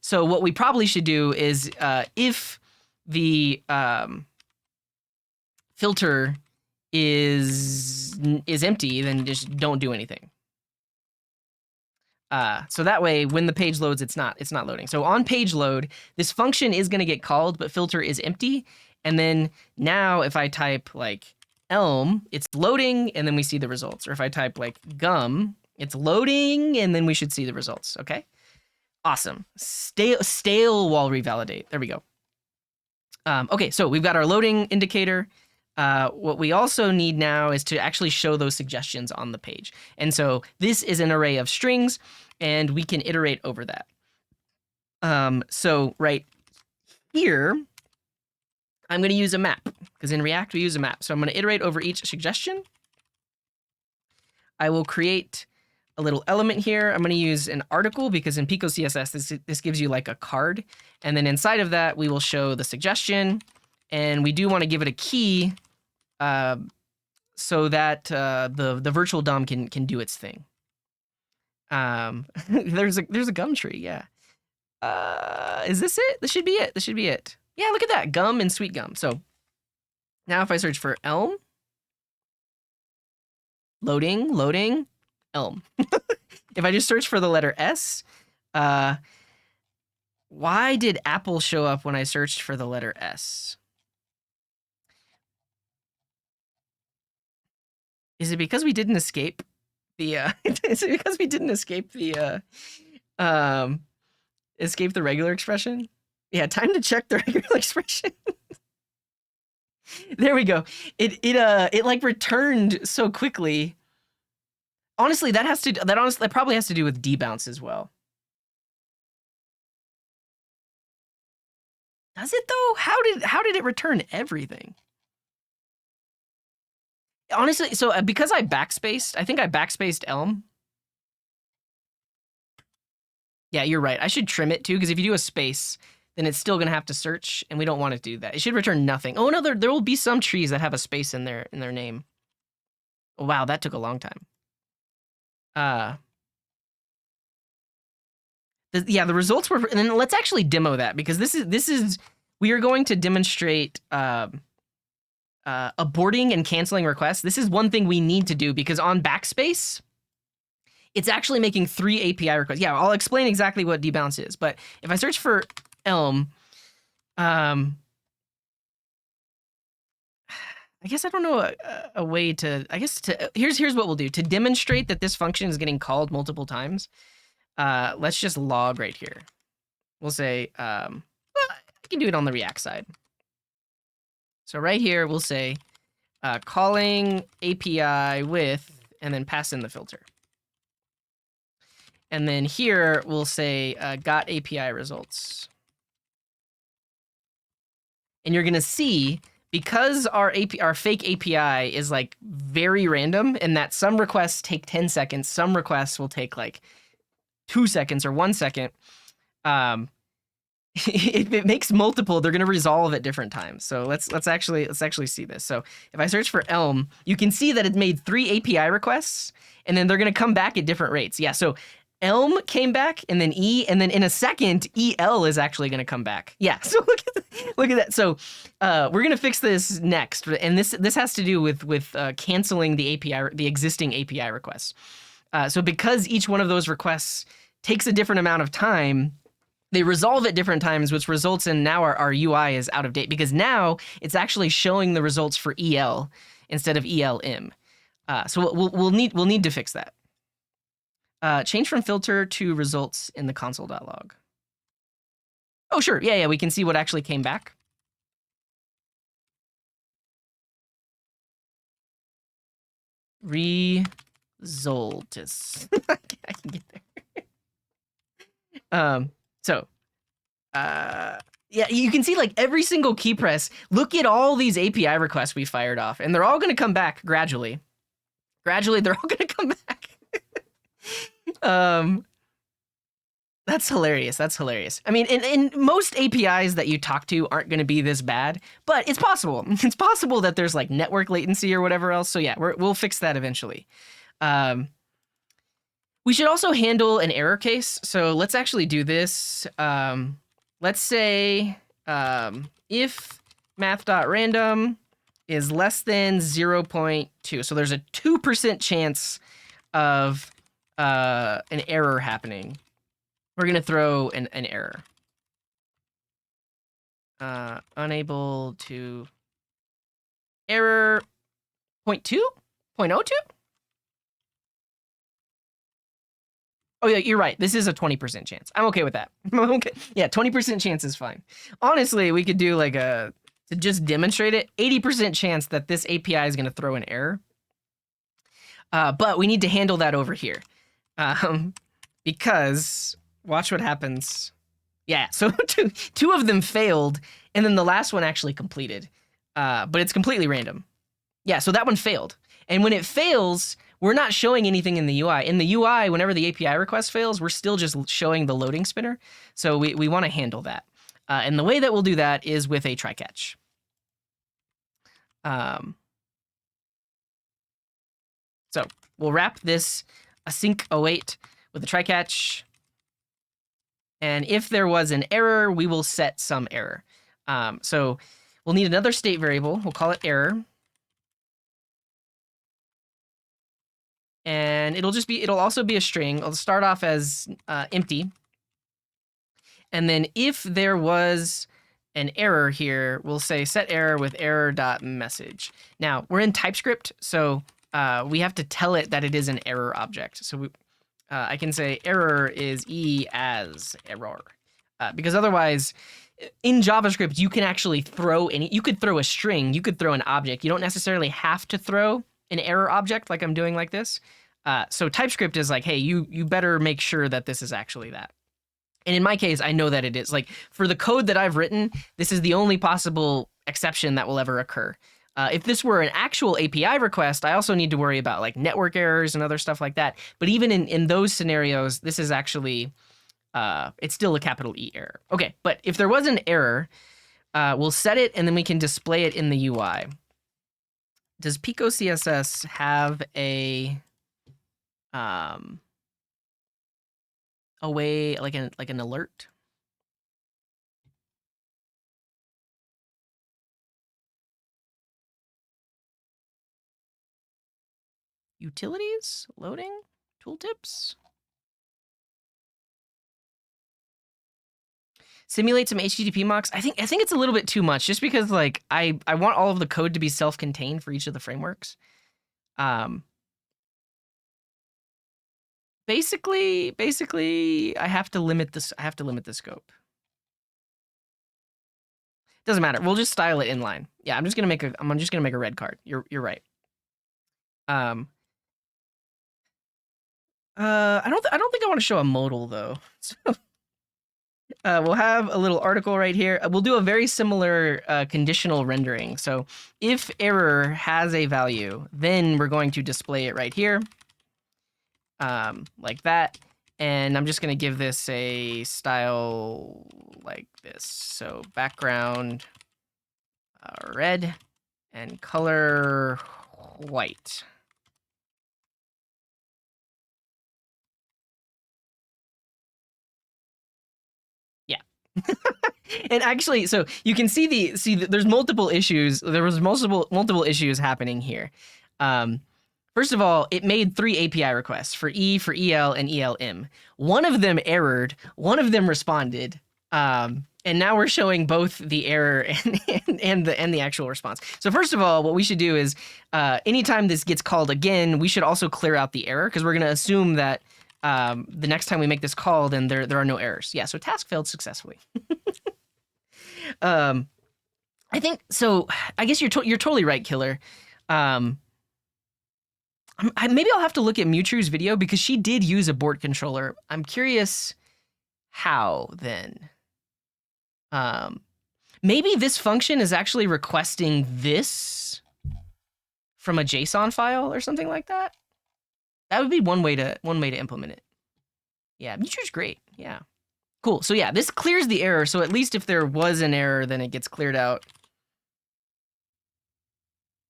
So what we probably should do is if the filter is empty, then just don't do anything. So that way, when the page loads, it's not loading. So on page load, this function is going to get called, but filter is empty. And then now if I type like Elm, it's loading, and then we see the results. Or if I type like gum, it's loading, and then we should see the results. Okay. Awesome. Stale while revalidate. There we go. Okay, so we've got our loading indicator. What we also need now is to actually show those suggestions on the page. And so this is an array of strings, and we can iterate over that. So right here, I'm going to use a map, because in React we use a map. So I'm going to iterate over each suggestion. I will create a little element here. I'm going to use an article because in Pico CSS, this gives you like a card. And then inside of that, we will show the suggestion. And we do want to give it a key so that the virtual DOM can do its thing. There's a gum tree, yeah. Is this it? This should be it. Yeah, look at that, gum and sweet gum. So now if I search for elm, loading, elm. If I just search for the letter S, why did apple show up when I searched for the letter S? Is it because we didn't escape the escape the regular expression? Yeah, time to check the regular expression. There we go. It like returned so quickly. Honestly, that probably has to do with debounce as well. Does it though? How did it return everything? Honestly, so because I backspaced, I think I backspaced Elm. Yeah, you're right. I should trim it too, because if you do a space, then it's still gonna have to search, and we don't want to do that. It should return nothing. Oh no, there will be some trees that have a space in their name. Oh, wow, that took a long time. Yeah, the results were, and then let's actually demo that, because this is we are going to demonstrate aborting and canceling requests. This is one thing we need to do, because on backspace, it's actually making 3 API requests. Yeah, I'll explain exactly what debounce is, but if I search for Elm, I guess I don't know a way to, here's what we'll do. To demonstrate that this function is getting called multiple times, let's just log right here. We'll say, well, I can do it on the React side. So right here, we'll say calling API with, and then pass in the filter. And then here, we'll say got API results. And you're going to see, because our fake API is like very random, and that some requests take 10 seconds, some requests will take like 2 seconds or 1 second. If it makes multiple, they're going to resolve at different times. So let's actually see this. So if I search for Elm, you can see that it made 3 API requests, and then they're going to come back at different rates. Yeah, so Elm came back, and then E, and then in a second, EL is actually going to come back. Yeah, so look at that. So we're going to fix this next, and this has to do with canceling the API, the existing API requests. So because each one of those requests takes a different amount of time, they resolve at different times, which results in now our UI is out of date, because now it's actually showing the results for EL instead of ELM. So we'll need to fix that. Change from filter to results in the console.log. Oh, sure. Yeah, we can see what actually came back. Results. I can get there. Yeah, you can see like every single key press. Look at all these API requests we fired off, and they're all going to come back gradually. Gradually, they're all going to come back. That's hilarious. That's hilarious. I mean, in most APIs that you talk to aren't going to be this bad, but it's possible. It's possible that there's like network latency or whatever else. So yeah, we'll fix that eventually. We should also handle an error case. So let's actually do this. Let's say if math.random is less than 0.2. So there's a 2% chance of an error happening. We're going to throw an error. Unable to error 0.2? 0.02? Oh, yeah, you're right. This is a 20% chance. I'm okay with that. Okay. Yeah, 20% chance is fine. Honestly, we could do like to just demonstrate it, 80% chance that this API is going to throw an error. But we need to handle that over here. Because watch what happens. Yeah, so two of them failed, and then the last one actually completed. But it's completely random. Yeah, so that one failed. And when it fails, we're not showing anything in the UI. In the UI, whenever the API request fails, we're still just showing the loading spinner. So we want to handle that. And the way that we'll do that is with a try catch. So we'll wrap this async await with a try catch. And if there was an error, we will set some error. So we'll need another state variable. We'll call it error. And it'll also be a string. It'll start off as empty. And then if there was an error here, we'll say set error with error.message. Now, we're in TypeScript, so we have to tell it that it is an error object. So I can say error is E as error. Because otherwise, in JavaScript, you can actually throw you could throw a string, you could throw an object. You don't necessarily have to throw an error object like I'm doing like this. So TypeScript is like, hey, you better make sure that this is actually that. And in my case, I know that it is. Like, for the code that I've written, this is the only possible exception that will ever occur. If this were an actual API request, I also need to worry about like network errors and other stuff like that. But even in those scenarios, this is actually, it's still a capital E error. Okay, but if there was an error, we'll set it and then we can display it in the UI. Does Pico CSS have a way, like an alert? Utilities? Loading? Tooltips? Simulate some HTTP mocks. I think it's a little bit too much, just because like I want all of the code to be self-contained for each of the frameworks. Basically, I have to limit this. I have to limit the scope. Doesn't matter. We'll just style it inline. Yeah, I'm just gonna make a red card. You're right. I don't think I want to show a modal though. So we'll have a little article right here. We'll do a very similar conditional rendering. So if error has a value, then we're going to display it right here, like that. And I'm just going to give this a style like this. So background red and color white. Yeah. And actually, so you can see there's multiple issues. There was multiple issues happening here. First of all, it made 3 API requests for E, for EL, and ELM. One of them errored, one of them responded, and now we're showing both the error and the actual response. So first of all, what we should do is, anytime this gets called again, we should also clear out the error, because we're going to assume that the next time we make this call, then there are no errors. Yeah, so task failed successfully. I think so. I guess you're totally right, Killer. Maybe I'll have to look at Mewtrue's video, because she did use abort controller. I'm curious how then. Maybe this function is actually requesting this from a JSON file or something like that. That would be one way to implement it. Yeah, Mewtrue's great. Yeah, cool. So yeah, this clears the error. So at least if there was an error, then it gets cleared out.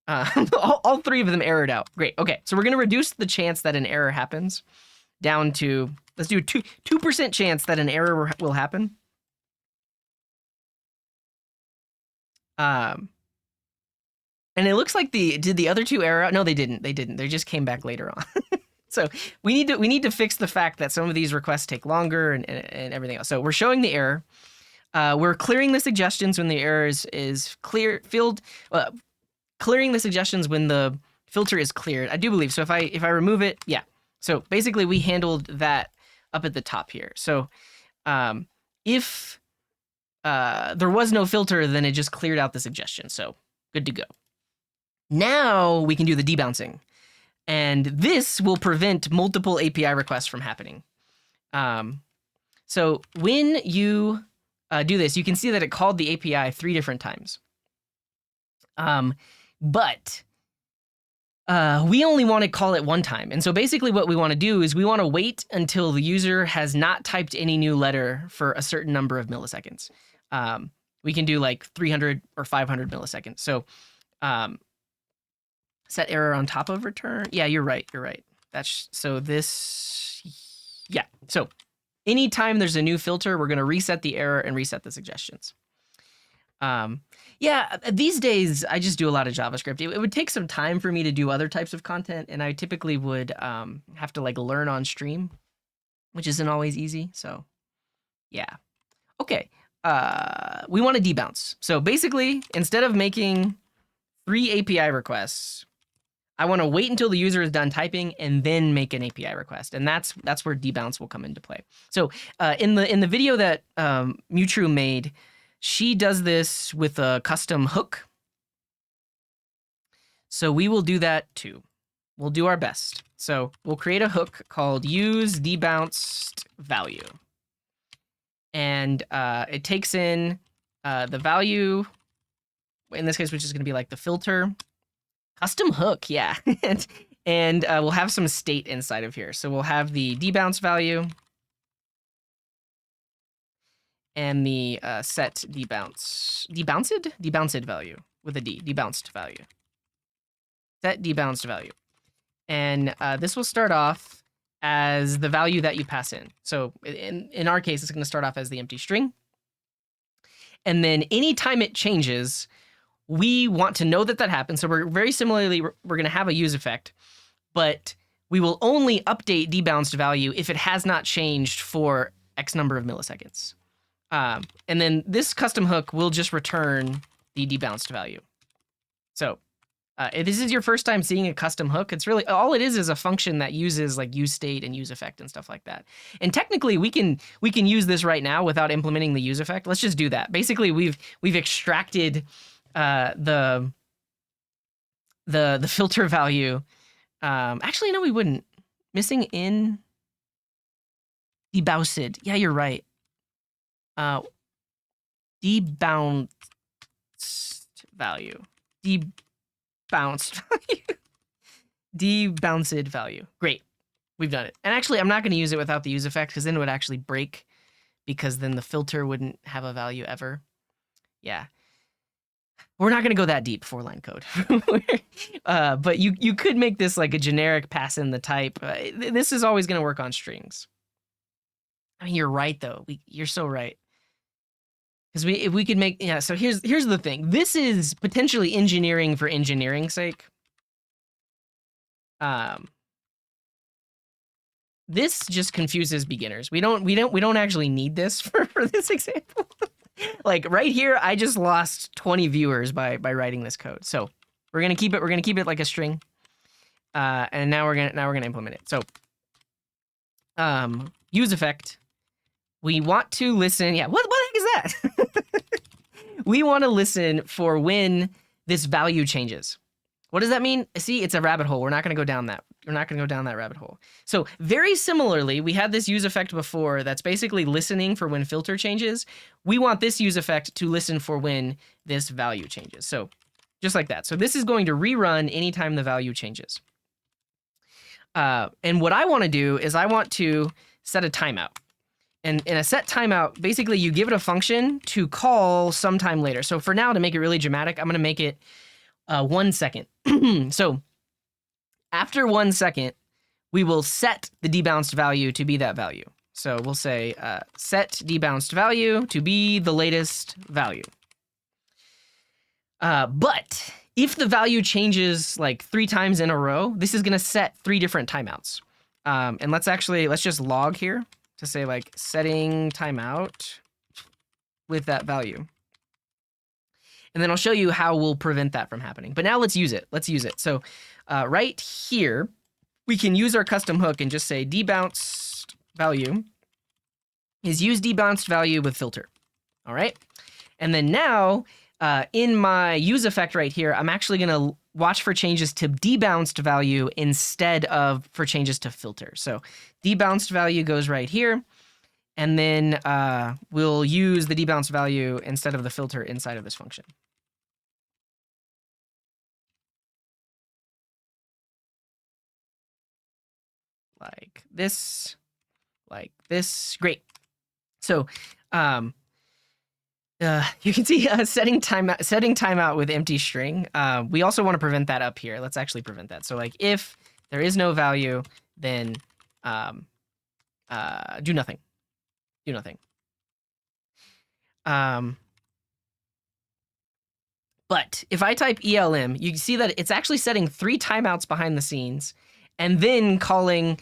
All 3 of them errored out. Great. Okay, so we're going to reduce the chance that an error happens down to, let's do 2% chance that an error will happen. And it looks like did the other 2 error out? No, they didn't. They just came back later on. So we need to fix the fact that some of these requests take longer and everything else. So we're showing the error. We're clearing the suggestions when the error is filled. Clearing the suggestions when the filter is cleared. I do believe. So if I remove it, yeah. So basically we handled that up at the top here. So if there was no filter, then it just cleared out the suggestion. So good to go. Now we can do the debouncing. And this will prevent multiple API requests from happening. So when you do this, you can see that it called the API 3 different times. But we only want to call it 1 time. And so basically what we want to do is we want to wait until the user has not typed any new letter for a certain number of milliseconds. We can do like 300 or 500 milliseconds. So set error on top of return. Yeah, you're right. That's so this. Yeah. So anytime there's a new filter, we're going to reset the error and reset the suggestions. Yeah, these days I just do a lot of JavaScript. It would take some time for me to do other types of content, and I typically would have to like learn on stream, which isn't always easy. So yeah. Okay. We want to debounce. So basically, instead of making 3 API requests, I want to wait until the user is done typing and then make an API request, and that's where debounce will come into play. So in the video that Mewtrue made, She does this with a custom hook. So we will do that too. We'll do our best. So we'll create a hook called use debounced value. And it takes in the value, in this case, which is going to be like the filter. Custom hook, yeah. and we'll have some state inside of here. So we'll have the debounce value and the set debounced value with a D, debounced value. Set debounced value. And this will start off as the value that you pass in. So in our case, it's going to start off as the empty string. And then anytime it changes, we want to know that that happens. So we're very similarly, we're going to have a use effect, but we will only update debounced value if it has not changed for X number of milliseconds. And then this custom hook will just return the debounced value. So if this is your first time seeing a custom hook, it's really all it is a function that uses like use state and use effect and stuff like that. And technically we can use this right now without implementing the use effect. Let's just do that. Basically we've extracted the filter value. Actually, no, we wouldn't. Missing in debounced. Yeah, you're right. Debounced value. Debounced value. Debounced value. Great. We've done it. And actually, I'm not going to use it without the use effect because then it would actually break because then the filter wouldn't have a value ever. Yeah. We're not going to go that deep, 4-line code. But you could make this like a generic pass in the type. This is always going to work on strings. I mean, you're right, though. You're so right. Because if we could make, yeah, so here's the thing. This is potentially engineering for engineering's sake. This just confuses beginners. We don't actually need this for this example. Like right here, I just lost 20 viewers by writing this code. So we're gonna keep it like a string. And now we're gonna implement it. So use effect. We want to listen. Yeah, what the heck is that? We want to listen for when this value changes. What does that mean? See, it's a rabbit hole. We're not going to go down that. We're not going to go down that rabbit hole. So very similarly, we had this use effect before that's basically listening for when filter changes. We want this use effect to listen for when this value changes. So just like that. So this is going to rerun anytime the value changes. And what I want to do is I want to set a timeout. And in a set timeout, basically you give it a function to call sometime later. So for now, to make it really dramatic, I'm going to make it 1 second. So after 1 second, we will set the debounced value to be that value. So we'll say set debounced value to be the latest value. But if the value changes like 3 times in a row, this is going to set 3 different timeouts. And let's just log here to say like setting timeout with that value. And then I'll show you how we'll prevent that from happening. But now let's use it. So right here, we can use our custom hook and just say debounced value is use debounced value with filter. All right. And then now in my use effect right here, I'm actually going to watch for changes to debounced value instead of for changes to filter. So debounced value goes right here. And then we'll use the debounced value instead of the filter inside of this function. Like this. Great. So you can see setting timeout with empty string. We also want to prevent that up here. Let's actually prevent that. So like if there is no value, then do nothing. Do nothing. But if I type ELM, you can see that it's actually setting 3 timeouts behind the scenes and then calling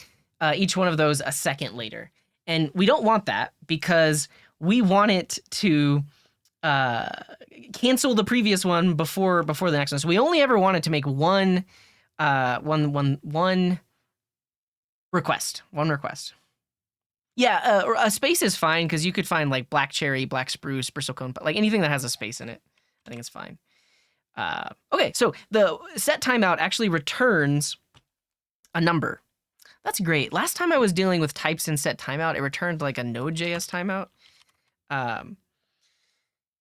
each one of those a second later. And we don't want that because we want it to cancel the previous one before the next one. So we only ever want it to make one request. Yeah, a space is fine because you could find like black cherry, black spruce, bristlecone, but like anything that has a space in it, I think it's fine. Okay, so the set timeout actually returns a number. That's great. Last time I was dealing with types in set timeout, it returned like a Node.js timeout.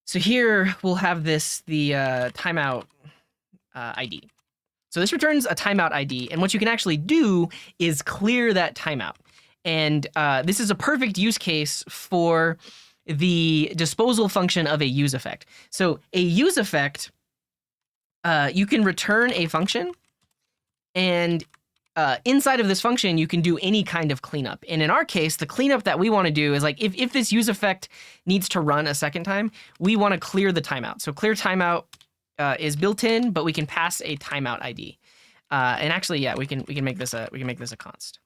So here we'll have the timeout ID. So this returns a timeout ID, and what you can actually do is clear that timeout. And this is a perfect use case for the disposal function of a use effect. So a use effect, you can return a function, and inside of this function, you can do any kind of cleanup. And in our case, the cleanup that we want to do is like, if this use effect needs to run a second time, we want to clear the timeout. So clear timeout is built in, but we can pass a timeout ID. And actually, yeah, we can make this a const.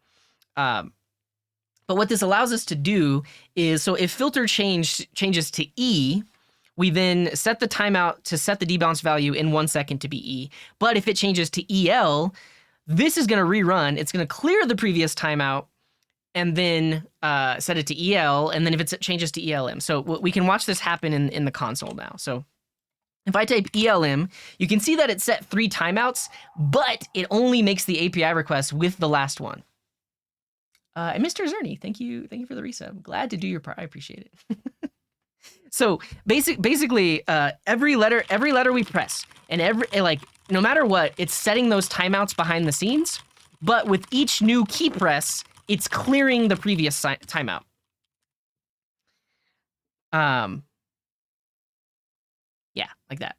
But what this allows us to do is, so if filter changes to E, we then set the timeout to set the debounce value in 1 second to be E. But if it changes to EL, this is going to rerun. It's going to clear the previous timeout and then set it to EL. And then if it changes to ELM. So we can watch this happen in the console now. So if I type ELM, you can see that it set 3 timeouts, but it only makes the API request with the last one. And Mr. Zerny, thank you for the resub. Glad to do your part. I appreciate it. So basically, every letter we press, and no matter what, it's setting those timeouts behind the scenes. But with each new key press, it's clearing the previous timeout. Yeah, like that.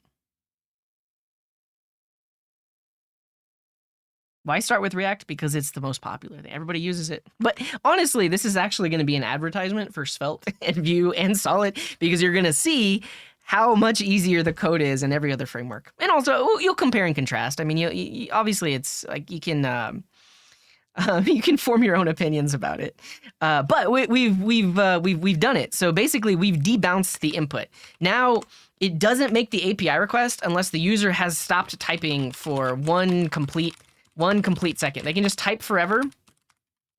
Why start with React? Because it's the most popular thing. Everybody uses it. But honestly, this is actually going to be an advertisement for Svelte and Vue and Solid, because you're going to see how much easier the code is in every other framework. And also, you'll compare and contrast. I mean, you obviously, it's like you can form your own opinions about it. But we've done it. So basically, we've debounced the input. Now, it doesn't make the API request unless the user has stopped typing for one complete second. They can just type forever,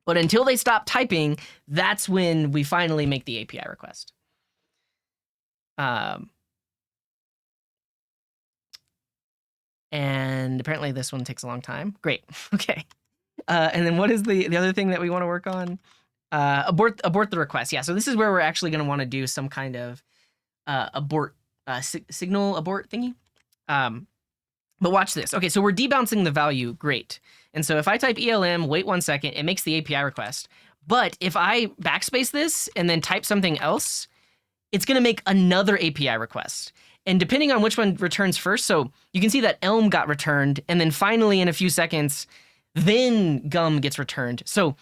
but until they stop typing, that's when we finally make the API request. And apparently this one takes a long time. Great. Okay. And then what is the other thing that we want to work on? Abort the request. Yeah. So this is where we're actually going to want to do some kind of signal abort thingy. But watch this. Okay, so we're debouncing the value. Great. And so if I type ELM, wait 1 second, it makes the API request. But if I backspace this and then type something else, it's going to make another API request. And depending on which one returns first, so you can see that Elm got returned, and then finally in a few seconds, then Gum gets returned. So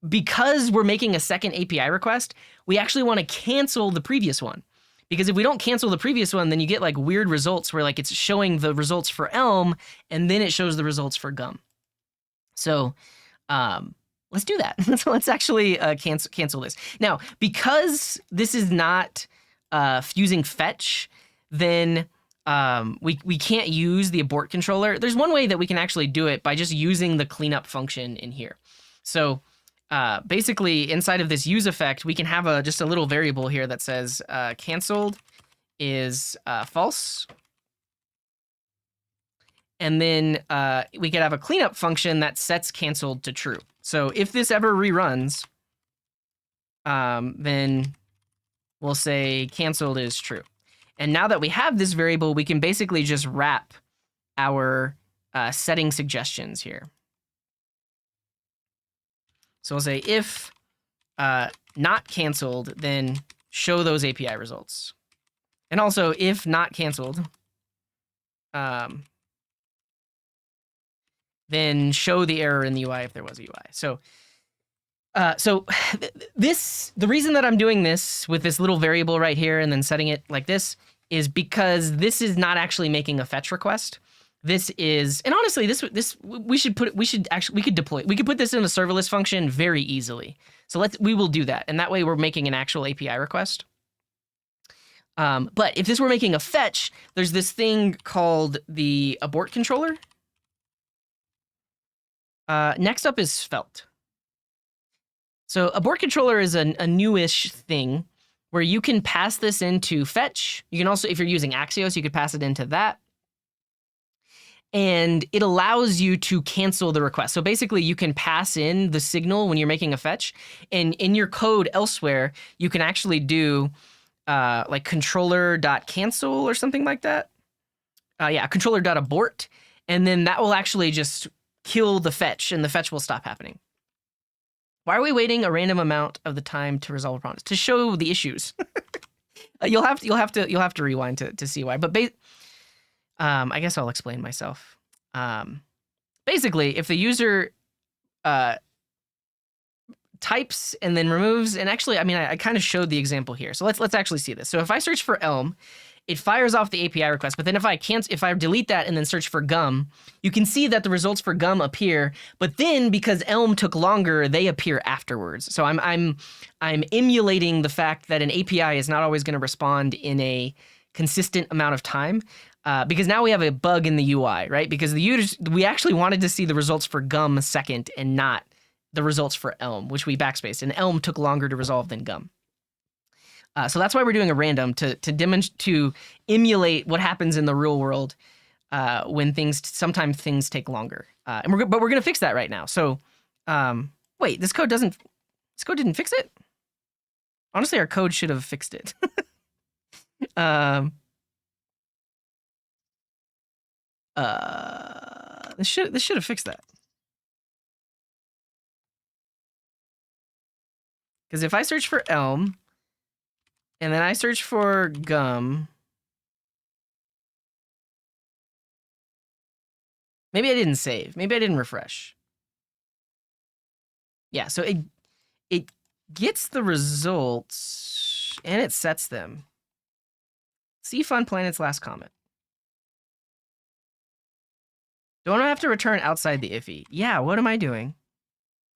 because we're making a second API request, we actually want to cancel the previous one. Because if we don't cancel the previous one, then you get like weird results where like it's showing the results for Elm and then it shows the results for Gum. So let's do that. Let's actually cancel this. Now, because this is not using fetch, then we can't use the abort controller. There's one way that we can actually do it by just using the cleanup function in here. So basically, inside of this use effect, we can have just a little variable here that says canceled is false. And then we could have a cleanup function that sets canceled to true. So if this ever reruns, then we'll say canceled is true. And now that we have this variable, we can basically just wrap our setting suggestions here. So we'll say if not canceled, then show those API results. And also if not canceled, then show the error in the UI if there was a UI. So the reason that I'm doing this with this little variable right here and then setting it like this is because this is not actually making a fetch request. This is, and honestly, we could deploy, we could put this in a serverless function very easily. So we will do that. And that way we're making an actual API request. But if this were making a fetch, there's this thing called the abort controller. Next up is Svelte. So abort controller is a newish thing where you can pass this into fetch. You can also, if you're using Axios, you could pass it into that. And it allows you to cancel the request. So basically you can pass in the signal when you're making a fetch, and in your code elsewhere, you can actually do like controller.cancel or something like that. Yeah, controller.abort, and then that will actually just kill the fetch, and the fetch will stop happening. Why are we waiting a random amount of the time to resolve a problem? To show the issues. You'll have to rewind to see why. But I guess I'll explain myself. Basically, if the user types and then removes, and actually, I mean, I kind of showed the example here. So let's actually see this. So if I search for Elm, it fires off the API request. But then if I delete that and then search for Gum, you can see that the results for Gum appear. But then because Elm took longer, they appear afterwards. So I'm emulating the fact that an API is not always going to respond in a consistent amount of time. Because now we have a bug in the UI, right? Because we actually wanted to see the results for Gum second and not the results for Elm, which we backspaced, and Elm took longer to resolve than Gum. So that's why we're doing a random to emulate what happens in the real world when sometimes things take longer. But we're gonna fix that right now. So wait, this code didn't fix it? Honestly, our code should have fixed it. This should have fixed that. Because if I search for Elm, and then I search for Gum, maybe I didn't save. Maybe I didn't refresh. Yeah, so it gets the results, and it sets them. See Fun Planet's last comment. Don't I have to return outside the iffy? Yeah, what am I doing?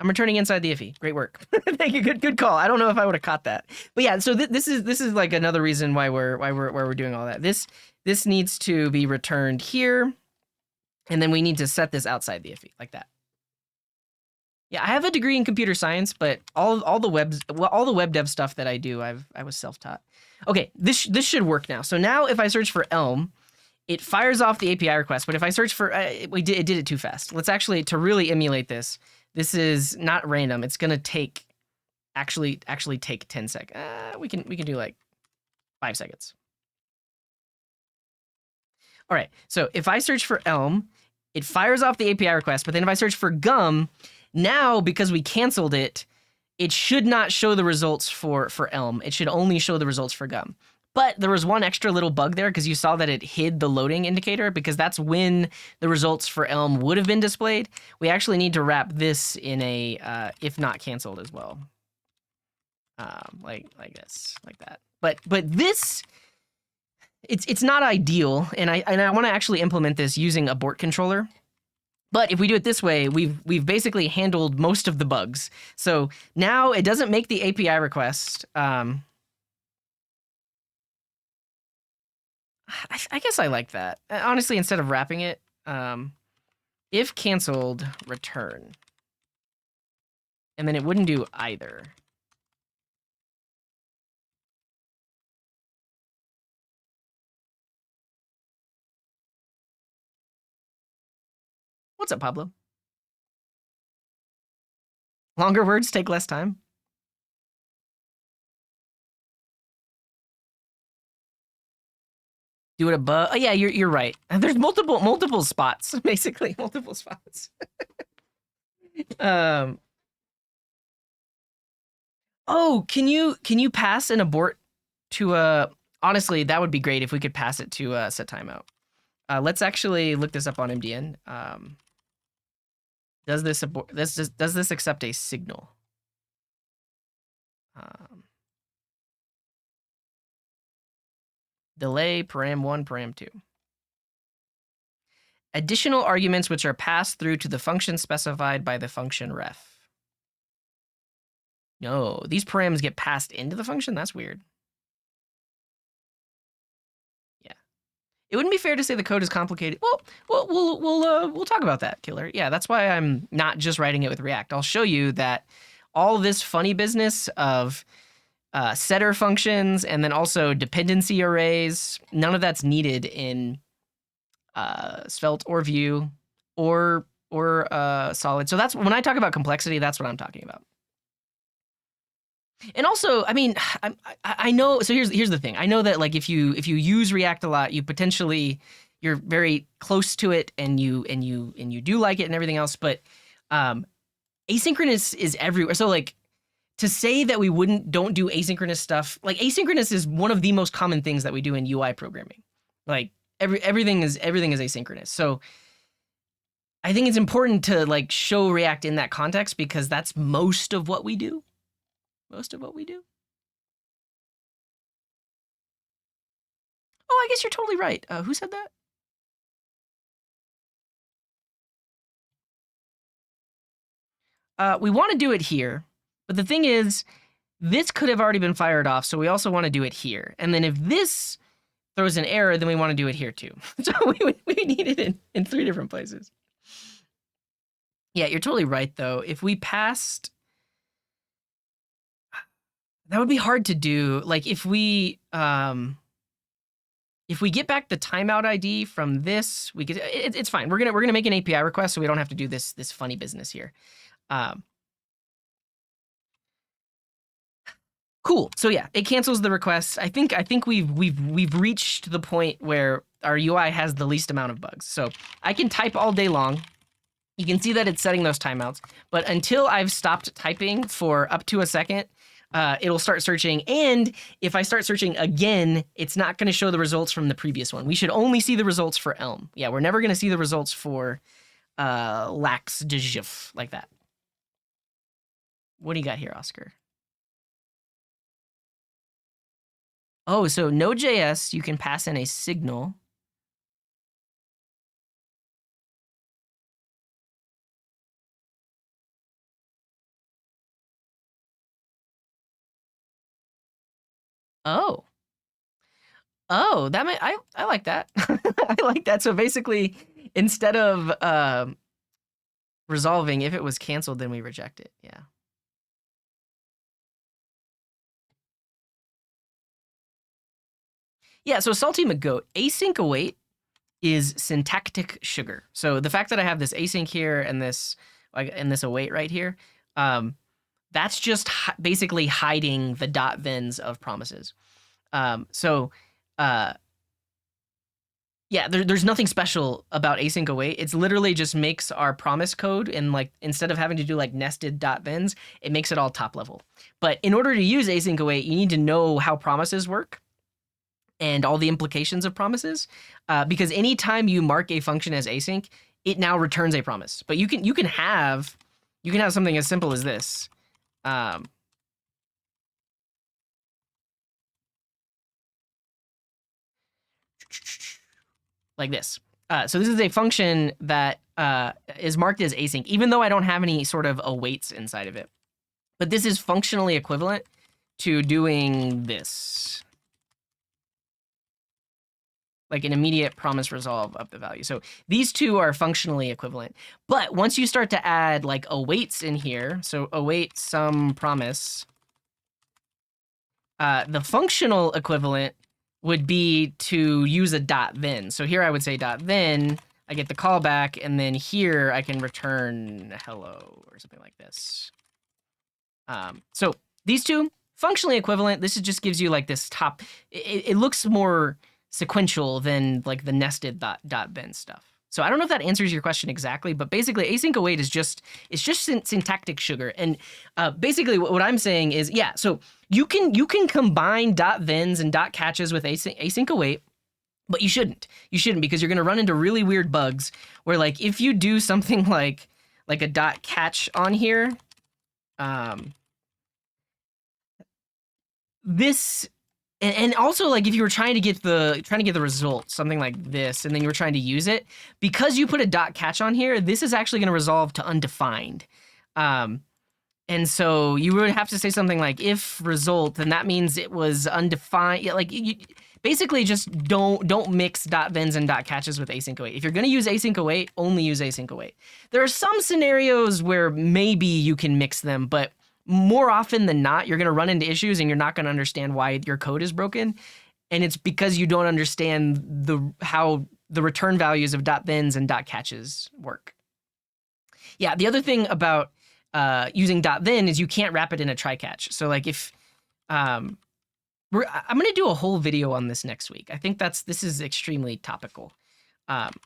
I'm returning inside the iffy. Great work. Thank you. Good call. I don't know if I would have caught that. But yeah, so this is like another reason why we're doing all that. This needs to be returned here, and then we need to set this outside the iffy like that. Yeah, I have a degree in computer science, but all the web dev stuff that I do, I was self-taught. Okay, this should work now. So now if I search for Elm, it fires off the API request. But if I search for it did it too fast. Let's actually, to really emulate this. This is not random. It's gonna take actually take 10 seconds. We can do like 5 seconds. All right. So if I search for Elm, it fires off the API request. But then if I search for Gum, now because we canceled it, it should not show the results for Elm. It should only show the results for Gum. But there was one extra little bug there because you saw that it hid the loading indicator, because that's when the results for Elm would have been displayed. We actually need to wrap this in a if not canceled as well. Like this, like that. But this, it's not ideal, and I want to actually implement this using abort controller. But if we do it this way, we've basically handled most of the bugs. So now it doesn't make the API request. I guess I like that. Honestly, instead of wrapping it, if canceled, return. And then it wouldn't do either. What's up, Pablo? Longer words take less time. Do it above. Oh yeah, you're right. There's multiple spots, basically multiple spots. Oh, can you pass an abort to a? Honestly, that would be great if we could pass it to set timeout. Let's actually look this up on MDN. Does this accept a signal? Delay param1, param2. Additional arguments which are passed through to the function specified by the function ref. No, these params get passed into the function? That's weird. Yeah. It wouldn't be fair to say the code is complicated. Well, we'll talk about that, Killer. Yeah, that's why I'm not just writing it with React. I'll show you that all this funny business of setter functions and then also dependency arrays, none of that's needed in Svelte or Vue or Solid. So that's when I talk about complexity, that's what I'm talking about. And also, I mean, I know. So here's the thing. I know that like if you use React a lot, you're very close to it, and you do like it and everything else. But asynchronous is everywhere. So like to say that we don't do asynchronous stuff, like asynchronous is one of the most common things that we do in UI programming. Like everything is asynchronous. So I think it's important to like show React in that context because that's most of what we do. Most of what we do. Oh, I guess you're totally right. Who said that? We want to do it here, but the thing is, this could have already been fired off, so we also want to do it here. And then if this throws an error, then we want to do it here too. So we need it in 3 different places. Yeah, you're totally right, though. If we passed... That would be hard to do. Like if we get back the timeout ID from this, we could. It's fine. We're gonna make an API request, so we don't have to do this funny business here. Cool. So yeah, it cancels the request. I think we've reached the point where our UI has the least amount of bugs. So I can type all day long. You can see that it's setting those timeouts. But until I've stopped typing for up to a second, it'll start searching. And if I start searching again, it's not going to show the results from the previous one. We should only see the results for Elm. Yeah, we're never going to see the results for Lax de Jif like that. What do you got here, Oscar? Oh, so Node.js, you can pass in a signal. Oh. Oh, that I like that. I like that. So basically, instead of resolving, if it was canceled, then we reject it. Yeah. Yeah, so Salty McGoat, async await is syntactic sugar. So the fact that I have this async here and this await right here, that's just basically hiding the .thens of promises. Yeah, there's nothing special about async await. It's literally just makes our promise code, and like instead of having to do like nested .thens, it makes it all top level. But in order to use async await, you need to know how promises work and all the implications of promises, because anytime you mark a function as async, it now returns a promise. But you can have something as simple as this. Like this. So this is a function that is marked as async, even though I don't have any sort of awaits inside of it. But this is functionally equivalent to doing this. Like an immediate promise resolve of the value. So these two are functionally equivalent. But once you start to add like awaits in here, so await some promise, the functional equivalent would be to use a .then. So here I would say .then, I get the callback, and then here I can return hello or something like this. So these two, functionally equivalent. This just gives you like this top, it looks more sequential than like the nested .then stuff. So I don't know if that answers your question exactly, but basically async await is just syntactic sugar. And basically what I'm saying is, yeah, so you can combine .thens and .catches with async await, but you shouldn't. You shouldn't, because you're going to run into really weird bugs where like if you do something like a .catch on here, this. And also, like, if you were trying to get the result, something like this, and then you were trying to use it, because you put a .catch on here, this is actually going to resolve to undefined. And so you would have to say something like if result, and that means it was undefined. Yeah, like you basically just don't mix .thens and .catches with async await. If you're going to use async await, only use async await. There are some scenarios where maybe you can mix them, but more often than not, you're going to run into issues and you're not going to understand why your code is broken. And it's because you don't understand how the return values of .thens and .catches work. Yeah, the other thing about using .then is you can't wrap it in a try-catch. So like if I'm going to do a whole video on this next week. I think this is extremely topical.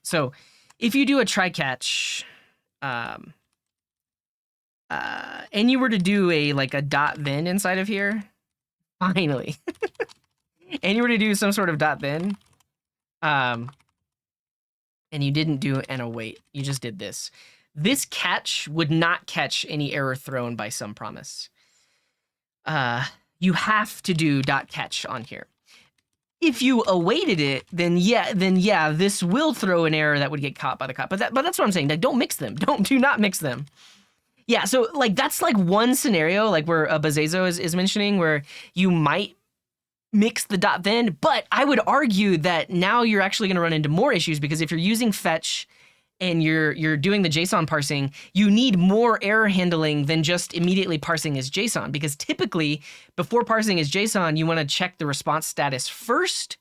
So if you do a try-catch, and you were to do a .then inside of here, finally, and you were to do some sort of .then, and you didn't do an await, you just did this. This catch would not catch any error thrown by some promise. You have to do .catch on here. If you awaited it, then yeah, this will throw an error that would get caught by the cop. But that's what I'm saying. Like, don't mix them. Do not mix them. Yeah, so like that's like one scenario, like where Bazezo is mentioning, where you might mix the .then, but I would argue that now you're actually going to run into more issues, because if you're using fetch and you're doing the JSON parsing, you need more error handling than just immediately parsing as JSON, because typically before parsing as JSON, you want to check the response status first.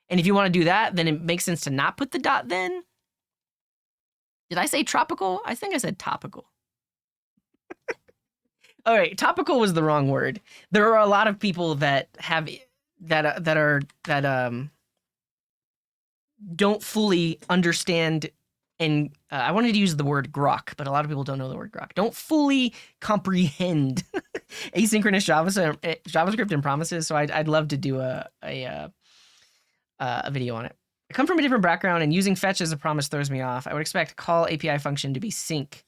And if you want to do that, then it makes sense to not put the .then. Did I say tropical? I think I said topical. All right, topical was the wrong word. There are a lot of people that have don't fully understand. And I wanted to use the word grok, but a lot of people don't know the word grok. Don't fully comprehend asynchronous JavaScript and promises. So I'd love to do a video on it. I come from a different background, and using fetch as a promise throws me off. I would expect call API function to be sync.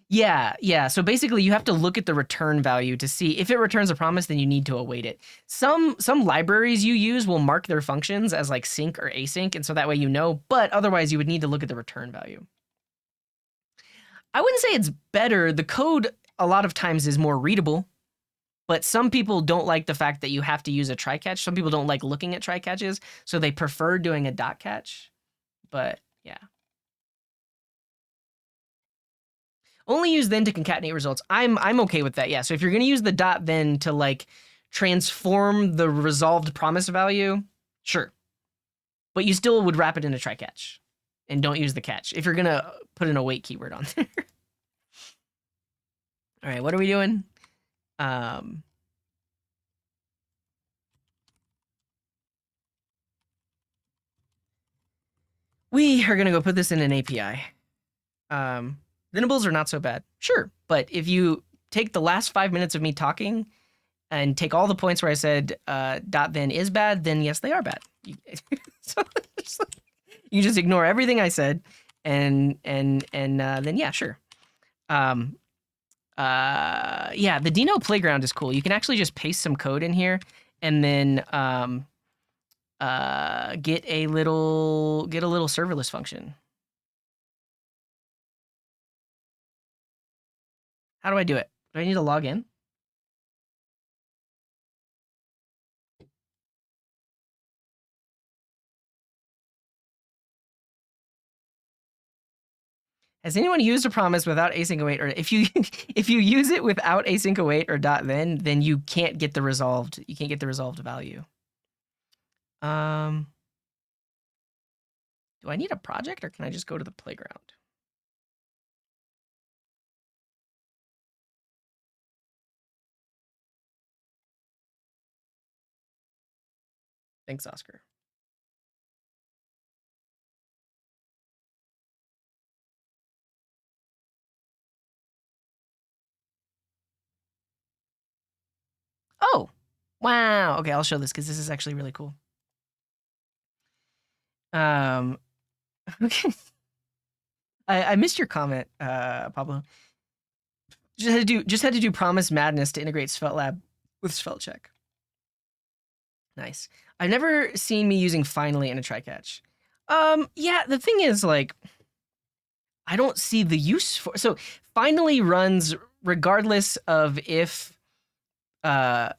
Yeah. So basically, you have to look at the return value to see if it returns a promise. Then you need to await it. Some libraries you use will mark their functions as like sync or async, and so that way you know. But otherwise, you would need to look at the return value. I wouldn't say it's better. The code a lot of times is more readable, but some people don't like the fact that you have to use a try catch. Some people don't like looking at try catches, so they prefer doing a .catch. But yeah. Only use then to concatenate results. I'm okay with that. Yeah. So if you're going to use the then to like transform the resolved promise value, sure. But you still would wrap it in a try catch, and don't use the catch if you're going to put an await keyword on there. All right. What are we doing? We are going to go put this in an API. Venables are not so bad. Sure. But if you take the last 5 minutes of me talking and take all the points where I said .then is bad, then yes, they are bad. So you just ignore everything I said, and then yeah, sure. Yeah, the Dino playground is cool. You can actually just paste some code in here and then get a little serverless function. How do I do it? Do I need to log in? Has anyone used a promise without async await? Or if you use it without async await or then you can't get the resolved. You can't get the resolved value. Do I need a project, or can I just go to the playground? Thanks, Oscar. Oh, wow. Okay, I'll show this because this is actually really cool. Okay. I missed your comment, Pablo. Just had to do Promise Madness to integrate Svelte Lab with Svelte check. Nice. I've never seen me using finally in a try catch. Yeah, the thing is, like, I don't see the use for. So finally runs regardless of if the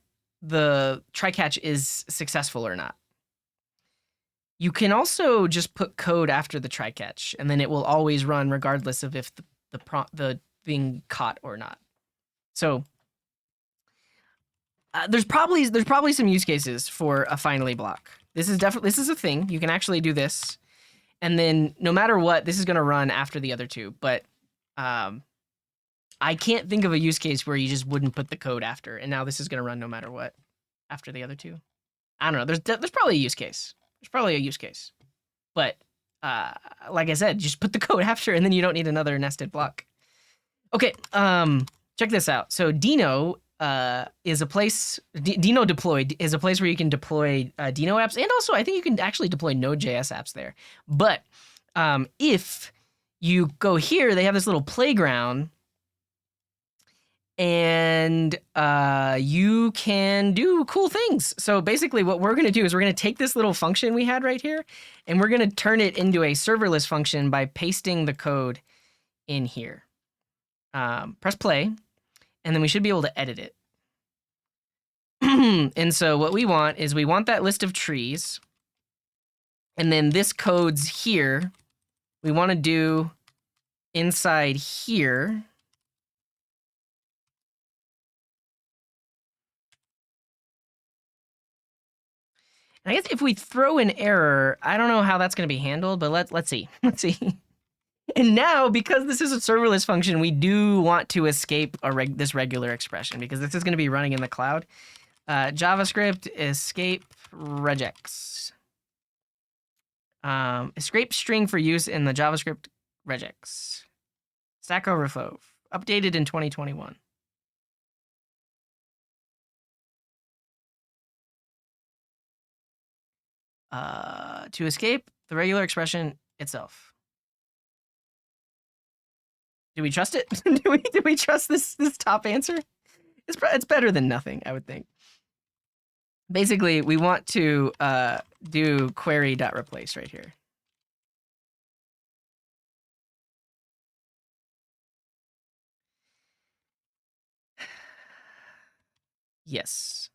try catch is successful or not. You can also just put code after the try catch, and then it will always run regardless of if the being caught or not. So There's probably some use cases for a finally block. This is a thing. You can actually do this, and then no matter what, this is going to run after the other two. But I can't think of a use case where you just wouldn't put the code after, and now this is going to run no matter what after the other two. I don't know. There's probably a use case. There's probably a use case, but like I said, just put the code after, and then you don't need another nested block. Okay. Check this out. So Dino is a place. Dino deployed is a place where you can deploy Dino apps, and also I think you can actually deploy Node.js apps there. But if you go here, they have this little playground, and you can do cool things. So basically what we're going to do is we're going to take this little function we had right here, and we're going to turn it into a serverless function by pasting the code in here. Press play, and then we should be able to edit it. And so what we want is we want that list of trees, and then this code's here. We want to do inside here. And I guess if we throw an error, I don't know how that's going to be handled, but let's see. Let's see. And now, because this is a serverless function, we do want to escape this regular expression because this is going to be running in the cloud. JavaScript escape regex. Escape string for use in the JavaScript regex. Stack Overflow, updated in 2021. To escape the regular expression itself. Do we trust it? do we trust this top answer? It's better than nothing, I would think. Basically, we want to do query.replace right here. Yes.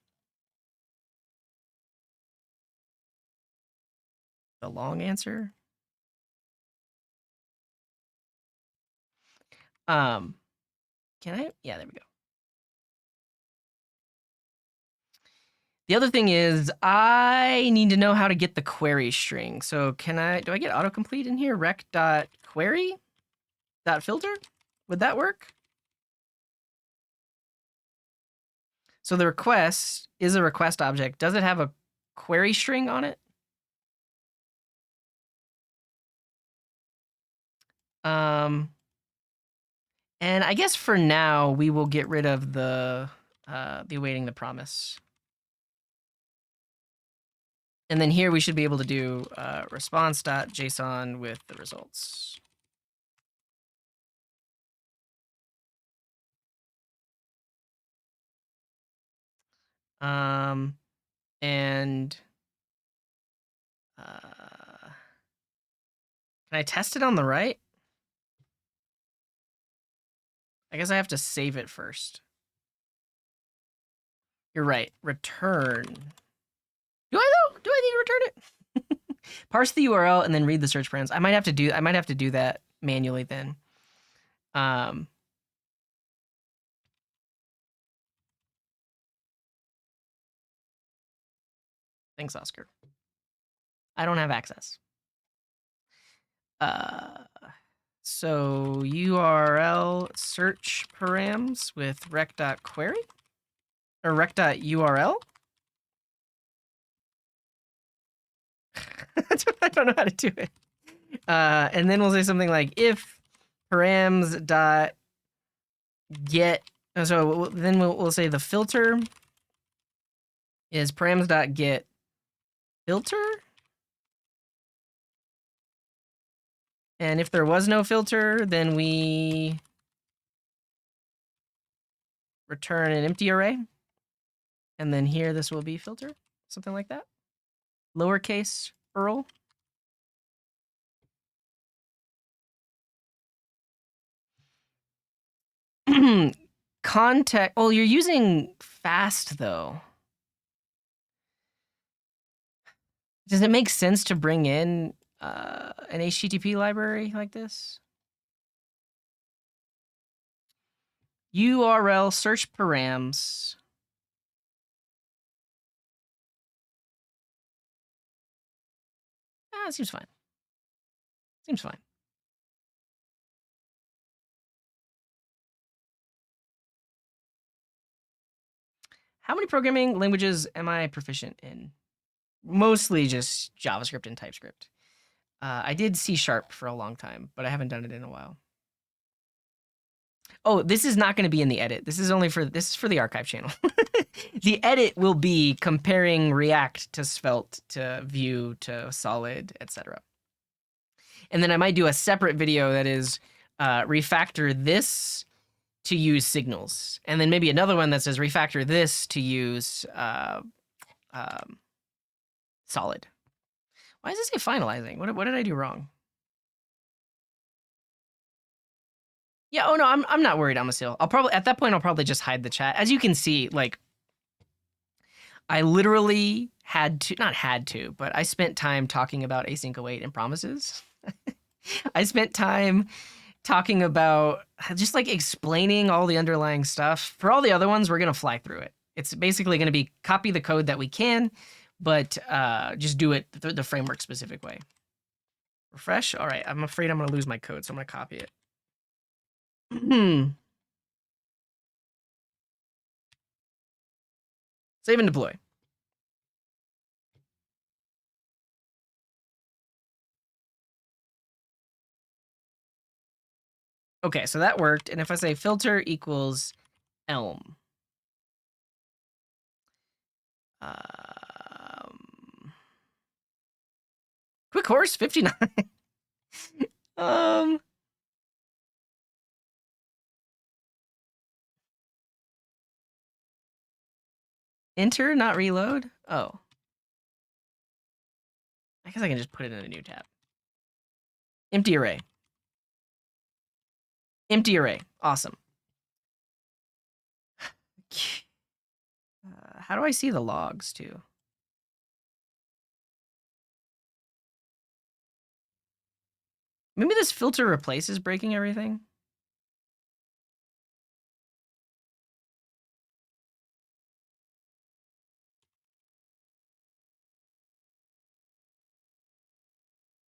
The long answer. Can I? Yeah, there we go. The other thing is I need to know how to get the query string. So do I get autocomplete in here? Rec.query.filter? Would that work? So the request is a request object. Does it have a query string on it? And I guess for now we will get rid of the awaiting the promise. And then here we should be able to do response.json with the results. And can I test it on the right? I guess I have to save it first. You're right. Return. Do I though? Do I need to return it? Parse the URL and then read the search params. I might have to do that manually then. Thanks, Oscar. I don't have access. So URL search params with rec.query or rec.url. I don't know how to do it. And then we'll say something like if params dot get. So then we'll say the filter is params dot get filter. And if there was no filter, then we return an empty array. And then here, this will be filter, something like that. Lowercase Earl. Context. Oh, you're using fast though. Does it make sense to bring in an HTTP library like this? URL search params That seems fine. Seems fine. How many programming languages am I proficient in? Mostly just JavaScript and TypeScript. I did C# for a long time, but I haven't done it in a while. Oh, this is not going to be in the edit. This is for the archive channel. The edit will be comparing React to Svelte to Vue to Solid, etc. And then I might do a separate video that is refactor this to use signals, and then maybe another one that says refactor this to use Solid. Why does this say finalizing? What did I do wrong? Yeah, oh no, I'm not worried, Amasil. I'll probably, at that point, I'll probably just hide the chat. As you can see, like, I literally not had to, but I spent time talking about async await and promises. I spent time talking about just like explaining all the underlying stuff. For all the other ones, we're gonna fly through it. It's basically gonna be copy the code that we can, but just do it the framework specific way. Refresh, all right, I'm afraid I'm gonna lose my code, so I'm gonna copy it. Save and deploy. Okay, so that worked. And if I say filter equals Elm, quick horse 59. Enter, not reload. Oh, I guess I can just put it in a new tab. Empty array. Empty array. Awesome. How do I see the logs too? Maybe this filter replace is breaking everything.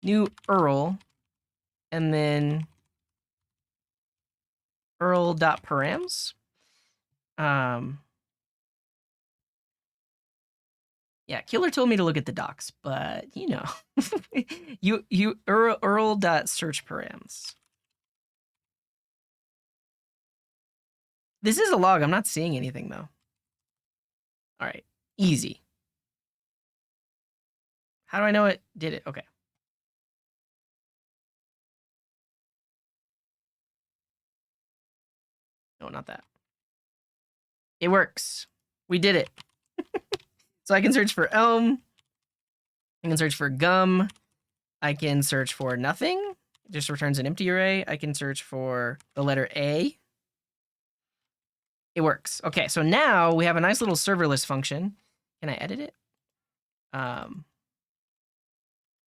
New URL, and then URL.params. Yeah, Killer told me to look at the docs, but you know, you URL.search params. This is a log. I'm not seeing anything though. All right, easy. How do I know it did it? Okay. No, not that. It works. We did it. So I can search for Elm. I can search for gum. I can search for nothing. It just returns an empty array. I can search for the letter A. It works. Okay, so now we have a nice little serverless function. Can I edit it?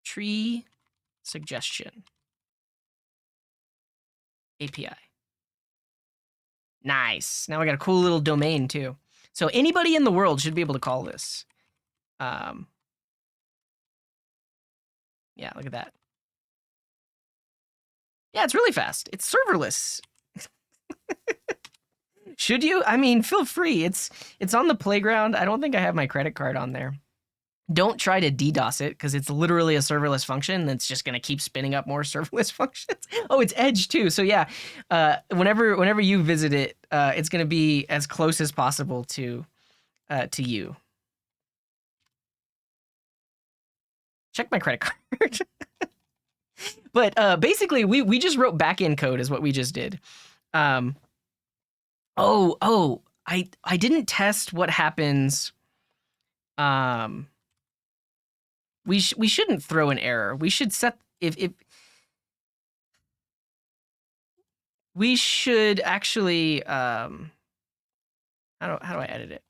Tree suggestion API. Nice. Now we got a cool little domain too. So anybody in the world should be able to call this. Yeah, look at that. Yeah, it's really fast. It's serverless. Should you? I mean, feel free. It's on the playground. I don't think I have my credit card on there. Don't try to DDoS it because it's literally a serverless function that's just going to keep spinning up more serverless functions. Oh, it's Edge too. So yeah, whenever you visit it, it's going to be as close as possible to you. Check my credit card. But basically, we just wrote backend code is what we just did. I didn't test what happens. We shouldn't throw an error. We should set if we should actually how do I edit it?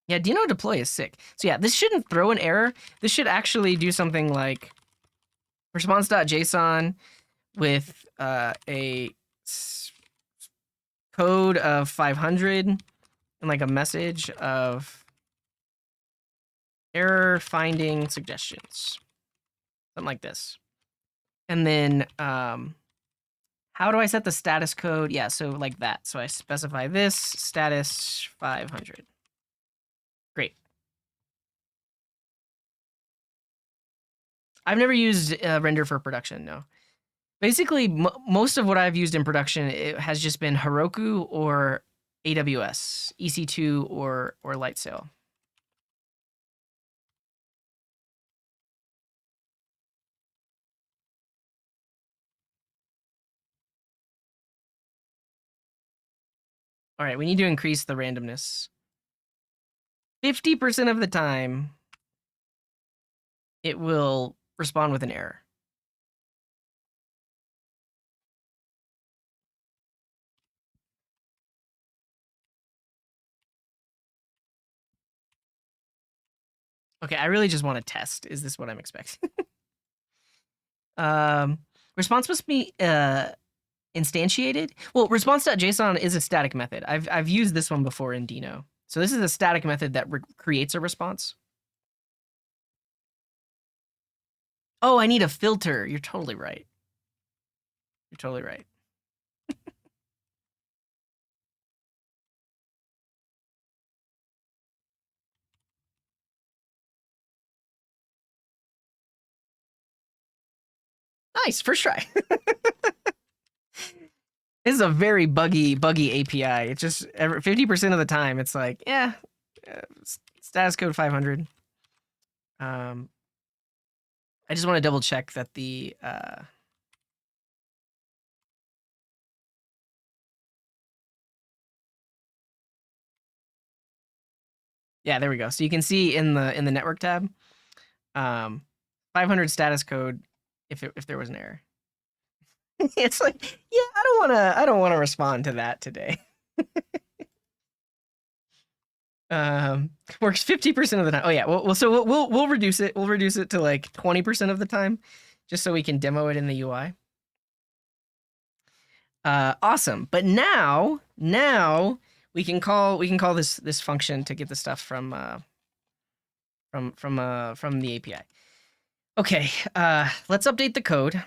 Yeah, Dino deploy is sick. So yeah, this shouldn't throw an error. This should actually do something like response.json with a code of 500 and like a message of error finding suggestions. something like this. And then how do I set the status code? Yeah, so like that. So I specify this status 500. Great. I've never used render for production, no. Basically, most of what I've used in production, it has just been Heroku or AWS, EC2 or Lightsail. All right, we need to increase the randomness. 50% of the time, it will respond with an error. Okay, I really just want to test. Is this what I'm expecting? Response must be instantiated. Well, response.json is a static method. I've used this one before in Dino. So this is a static method that creates a response. Oh, I need a filter. You're totally right. You're totally right. Nice, first try. This is a very buggy API. It's just 50% of the time, it's like, yeah, status code 500. I just want to double check that the yeah, there we go. So you can see in the network tab, 500 status code if there was an error. It's like, yeah, I don't wanna respond to that today. Works 50% of the time. Oh yeah, so we'll reduce it. We'll reduce it to like 20% of the time, just so we can demo it in the UI. Awesome. But now we can call this function to get the stuff from the API. Okay, let's update the code.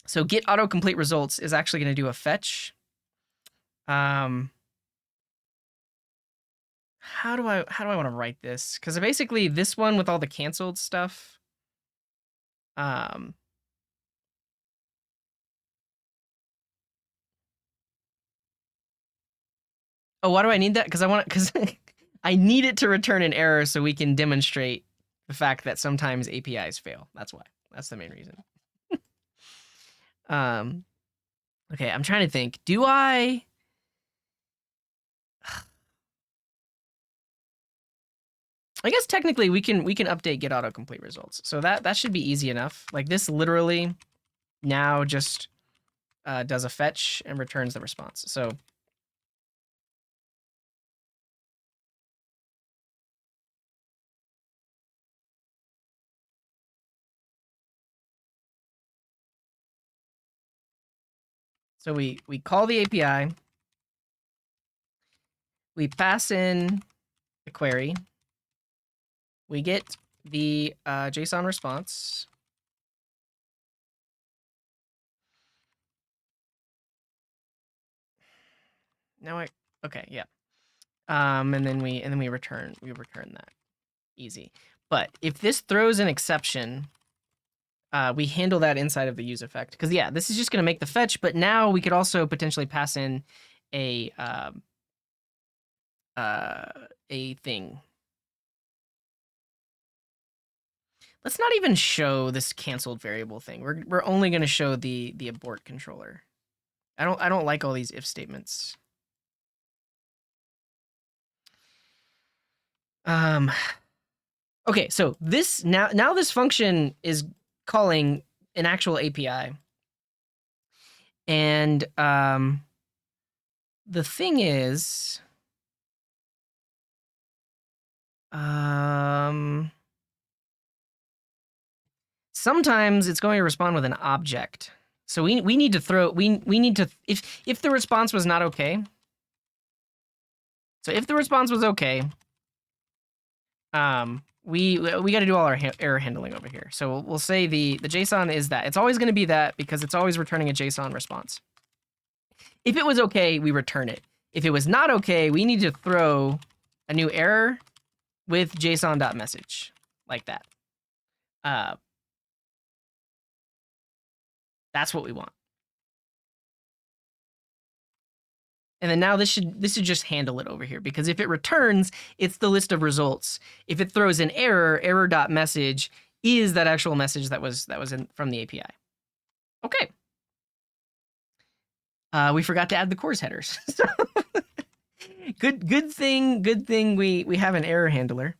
So get autocomplete results is actually going to do a fetch. How do I want to write this? Because basically this one with all the canceled stuff. Oh, why do I need that? Because I need it to return an error so we can demonstrate the fact that sometimes APIs fail. That's why. That's the main reason. Okay, I'm trying to think. Do I? I guess technically we can update get autocomplete results. So that should be easy enough. Like this literally now just does a fetch and returns the response. So we call the API, we pass in the query, we get the JSON response. Now okay, yeah. And then we return that. Easy. But if this throws an exception, we handle that inside of the use effect. Because yeah, this is just gonna make the fetch, but now we could also potentially pass in a thing. Let's not even show this canceled variable thing. We're only gonna show the abort controller. I don't like all these if statements. Okay, so this now this function is calling an actual API. And the thing is sometimes it's going to respond with an object. So we need to throw we need to if the response was not okay. So if the response was okay, we got to do all our error handling over here. So we'll say the JSON is that. It's always going to be that because it's always returning a JSON response. If it was okay, we return it. If it was not okay, we need to throw a new error with JSON.message like that. That's what we want. And then now this should just handle it over here, because if it returns, it's the list of results. If it throws an error, error.message is that actual message that was in from the API. Okay. We forgot to add the course headers. good thing we have an error handler.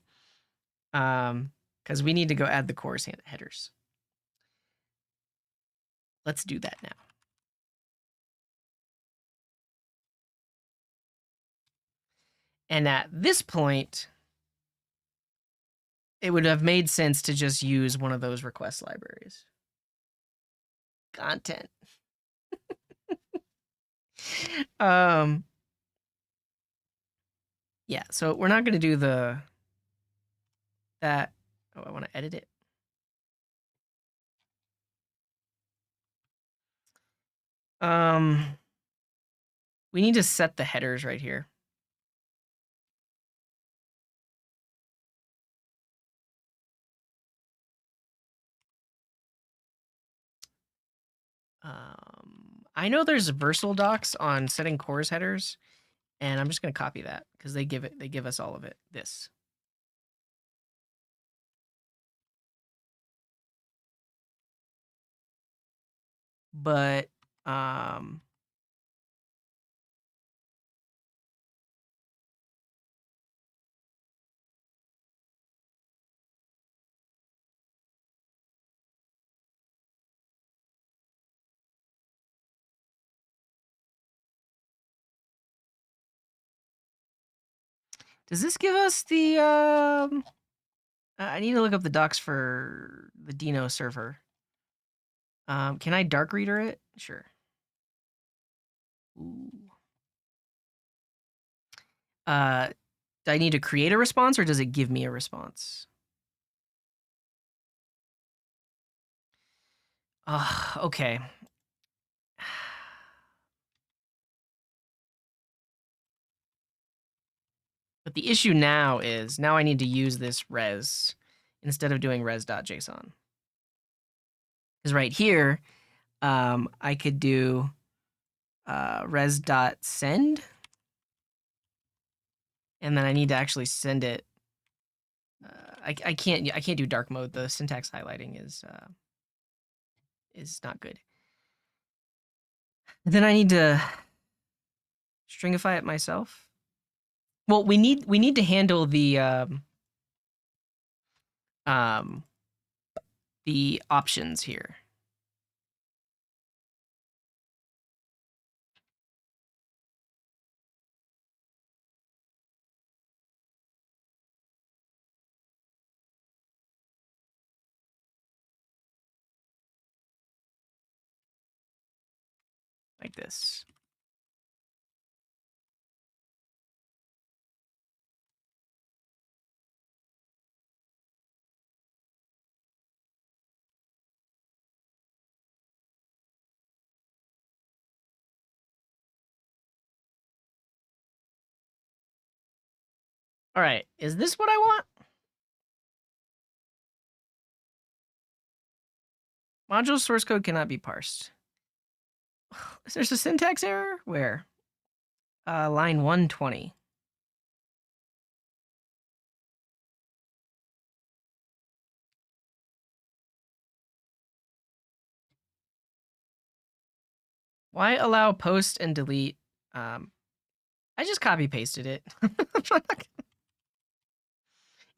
Because we need to go add the course headers. Let's do that now. And at this point, it would have made sense to just use one of those request libraries. Content. Yeah, so we're not going to do that. Oh, I want to edit it. We need to set the headers right here. I know there's Versal docs on setting course headers, and I'm just going to copy that because they give us all of it. This. But does this give us the I need to look up the docs for the Dino server. Can I dark reader it? Sure. Ooh. Do I need to create a response, or does it give me a response? Okay. But the issue now is, now I need to use this res instead of doing res.json. Because right here, I could do res.send, and then I need to actually send it. I can't do dark mode. The syntax highlighting is not good. Then I need to stringify it myself. Well, we need to handle the options here. Like this. All right, is this what I want? Module source code cannot be parsed. There's a syntax error? Where? Line 120. Why allow post and delete? I just copy pasted it.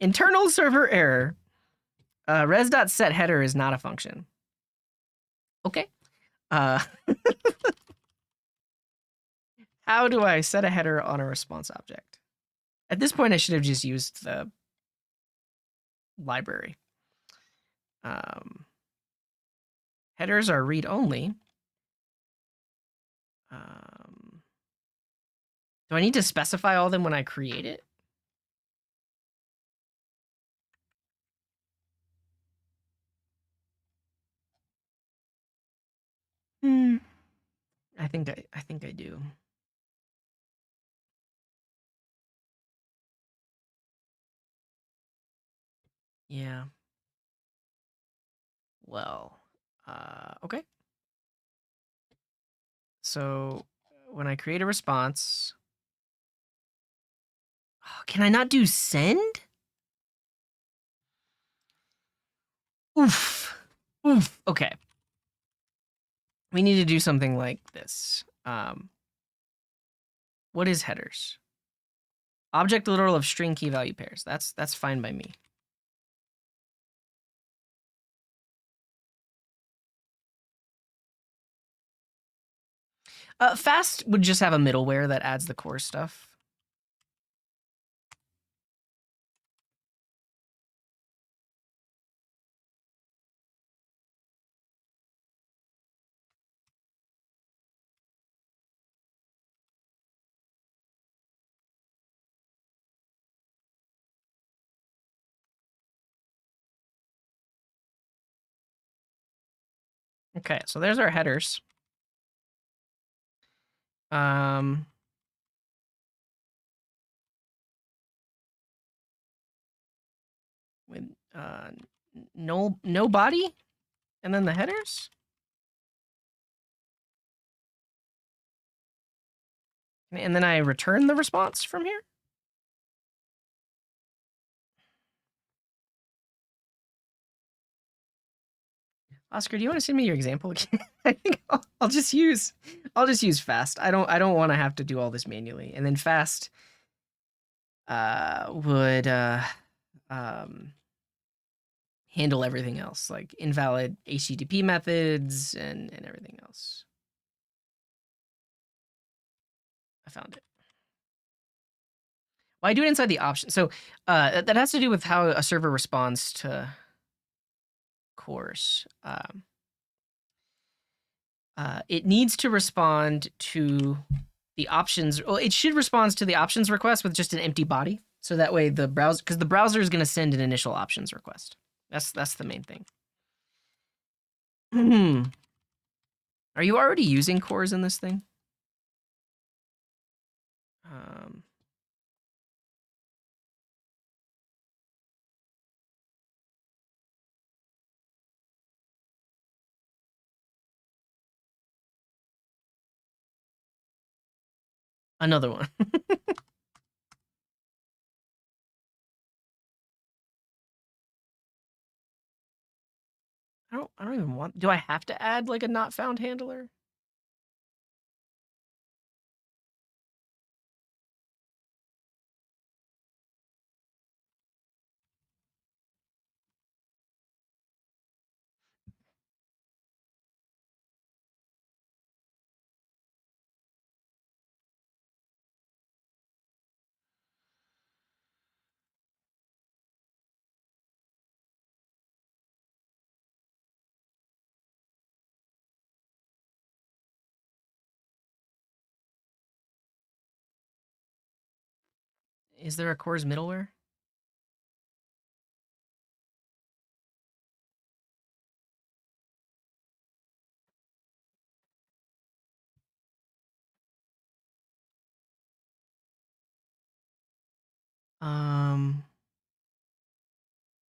Internal server error. Res.set header is not a function. Okay. How do I set a header on a response object? At this point, I should have just used the library. Headers are read only. Do I need to specify all of them when I create it? I think I do. Yeah. Well, okay. So when I create a response, can I not do send? Oof. Oof. Okay. We need to do something like this. What is headers? Object literal of string key value pairs. That's fine by me. Fast would just have a middleware that adds the core stuff. Okay, so there's our headers. With no body, and then the headers. And then I return the response from here. Oscar, do you want to send me your example again? I think I'll just use fast. I don't want to have to do all this manually. And then fast would handle everything else, like invalid HTTP methods and everything else. I found it. Well, I do it inside the option. So that has to do with how a server responds to cores. It needs to respond to the options. Well, it should respond to the options request with just an empty body. So that way the browser, because the browser is going to send an initial options request. That's the main thing. Are you already using cores in this thing? Another one. I don't even want. Do I have to add like a not found handler? Is there a cores middleware?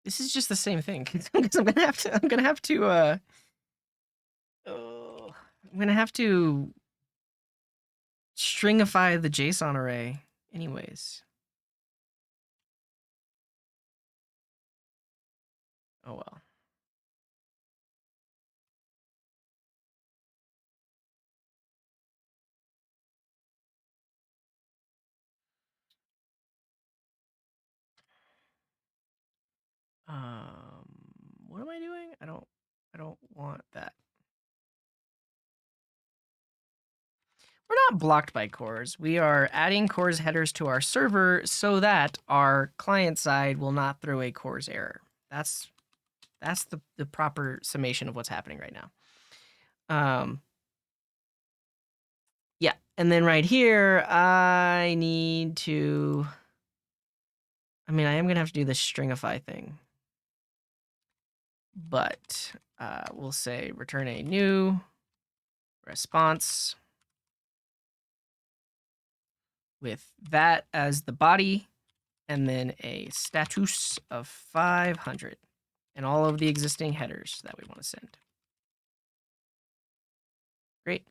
This is just the same thing because I'm gonna have to oh, I'm gonna have to stringify the JSON array anyways. Oh well. What am I doing? I don't want that. We're not blocked by cores. We are adding cores headers to our server so that our client side will not throw a cores error. That's the proper summation of what's happening right now. Yeah, and then right here, I need to. I mean, I am gonna have to do this stringify thing, but we'll say return a new response with that as the body, and then a status of 500, and all of the existing headers that we want to send. Great.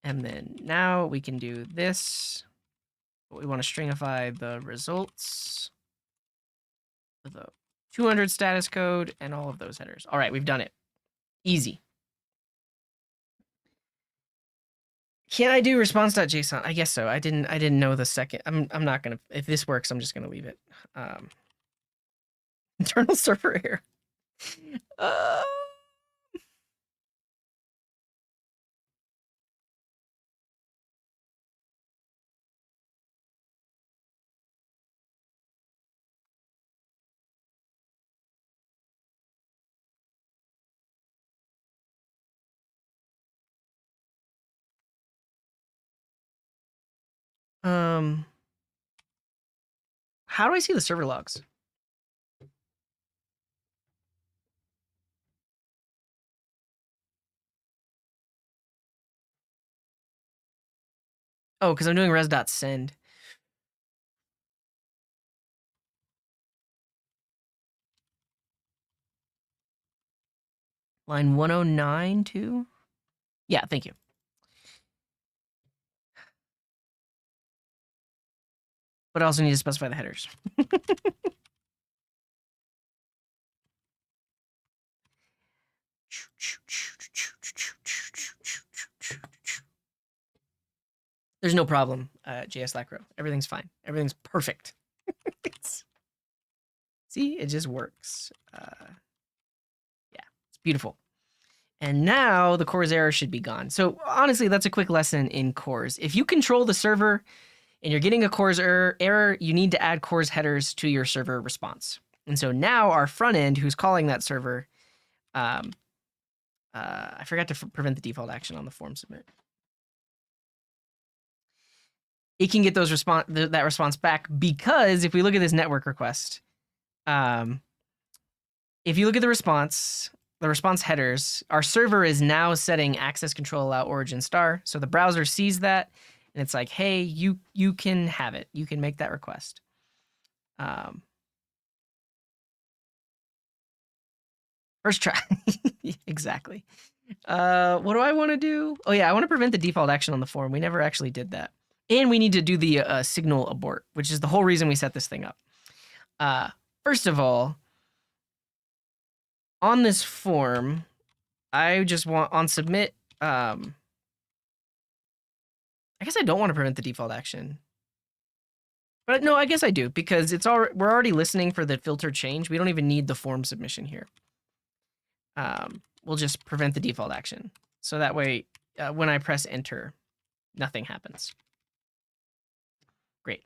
And then now we can do this. We want to stringify the results with a 200 status code and all of those headers. All right, we've done it. Easy. Can I do response.json? I guess so. I didn't know the second. I'm not gonna. If this works, I'm just gonna leave it. Internal server error. How do I see the server logs? Oh, because I'm doing res.send. Line 109 too? Yeah, thank you. But I also need to specify the headers. There's no problem, JS Lacro. Everything's fine. Everything's perfect. See, it just works. Yeah, it's beautiful. And now the CORS error should be gone. So honestly, that's a quick lesson in CORS. If you control the server and you're getting a CORS error, you need to add CORS headers to your server response. And so now our front end, who's calling that server, I forgot to prevent the default action on the form submit. It can get those that response back because if we look at this network request, if you look at the response headers, our server is now setting access control allow origin star. So the browser sees that and it's like, hey, you can have it. You can make that request. First try. Exactly. What do I want to do? Oh yeah, I want to prevent the default action on the form. We never actually did that. And we need to do the signal abort, which is the whole reason we set this thing up. First of all, on this form, I just want on submit. I guess I don't want to prevent the default action. But no, I guess I do because we're already listening for the filter change. We don't even need the form submission here. We'll just prevent the default action. So that way, when I press enter, nothing happens. Great.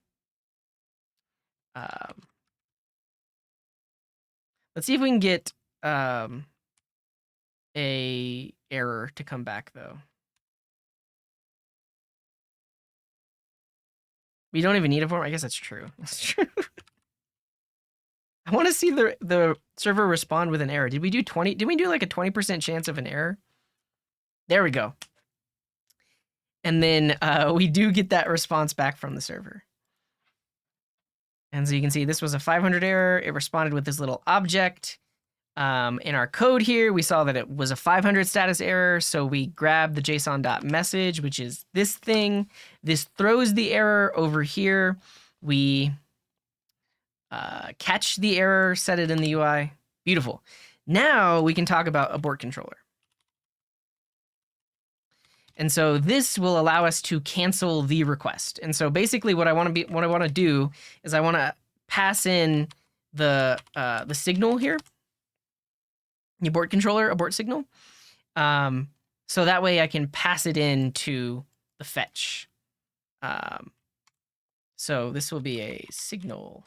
Let's see if we can get a error to come back though. We don't even need a form. I guess that's true. That's true. I want to see the server respond with an error. Did we do 20? Did we do like a 20% chance of an error? There we go. And then we do get that response back from the server. And so you can see this was a 500 error. It responded with this little object. In our code here, we saw that it was a 500 status error. So we grabbed the JSON.message, which is this thing. This throws the error over here. We catch the error, set it in the UI. Beautiful. Now we can talk about abort controller. And so this will allow us to cancel the request. And so basically what I want to do is I want to pass in the signal here, the abort controller, abort signal. So that way I can pass it in to the fetch. So this will be a signal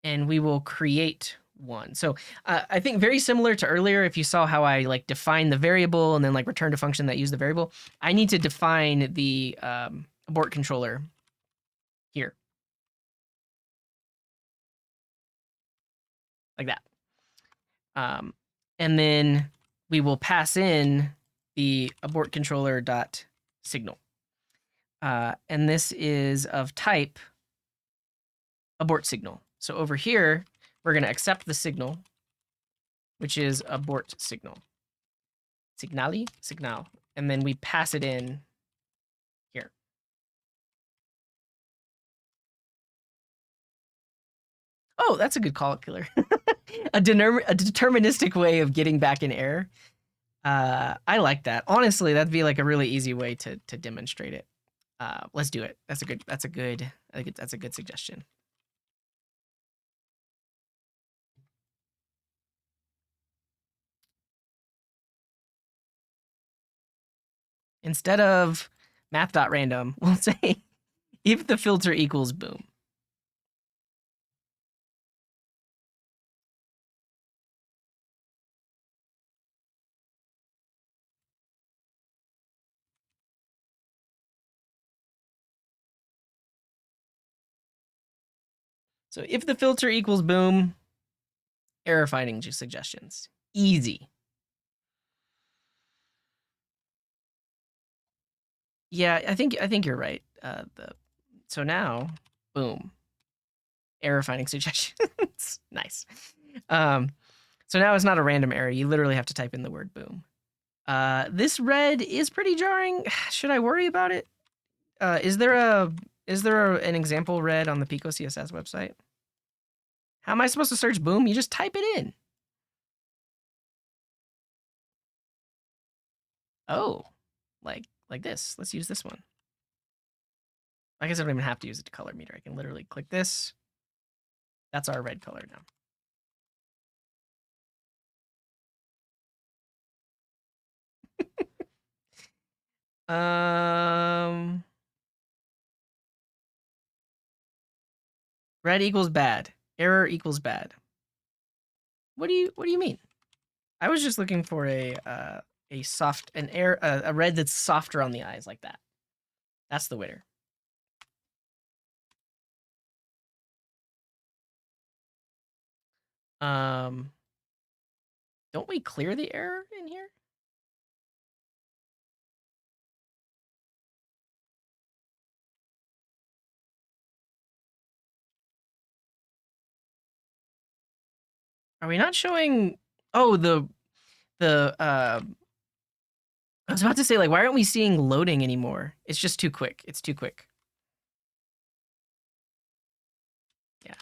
and we will create one. So I think very similar to earlier, if you saw how I like define the variable and then like returned a function that used the variable, I need to define the abort controller here. Like that. And then we will pass in the abort controller dot signal. And this is of type abort signal. So over here, we're going to accept the signal, which is abort signal. Signal. And then we pass it in here. Oh, that's a good call killer. a deterministic way of getting back an error. I like that. Honestly, that'd be like a really easy way to demonstrate it. Let's do it. I think that's a good suggestion. Instead of math.random, we'll say if the filter equals boom. So if the filter equals boom, error finding suggestions. Easy. Yeah, I think you're right. So now, boom, error finding suggestions. Nice. So now it's not a random error. You literally have to type in the word boom. This red is pretty jarring. Should I worry about it? Is there an example red on the Pico CSS website? How am I supposed to search boom? You just type it in. Oh, like this. Let's use this one. I guess I don't even have to use it to color meter. I can literally click this. That's our red color now. Red equals bad. Error equals bad. What do you mean? I was just looking for a red that's softer on the eyes like that. That's the winner. Don't we clear the error in here? Are we not showing? Oh, I was about to say, like, why aren't we seeing loading anymore? It's just too quick. It's too quick. Yeah.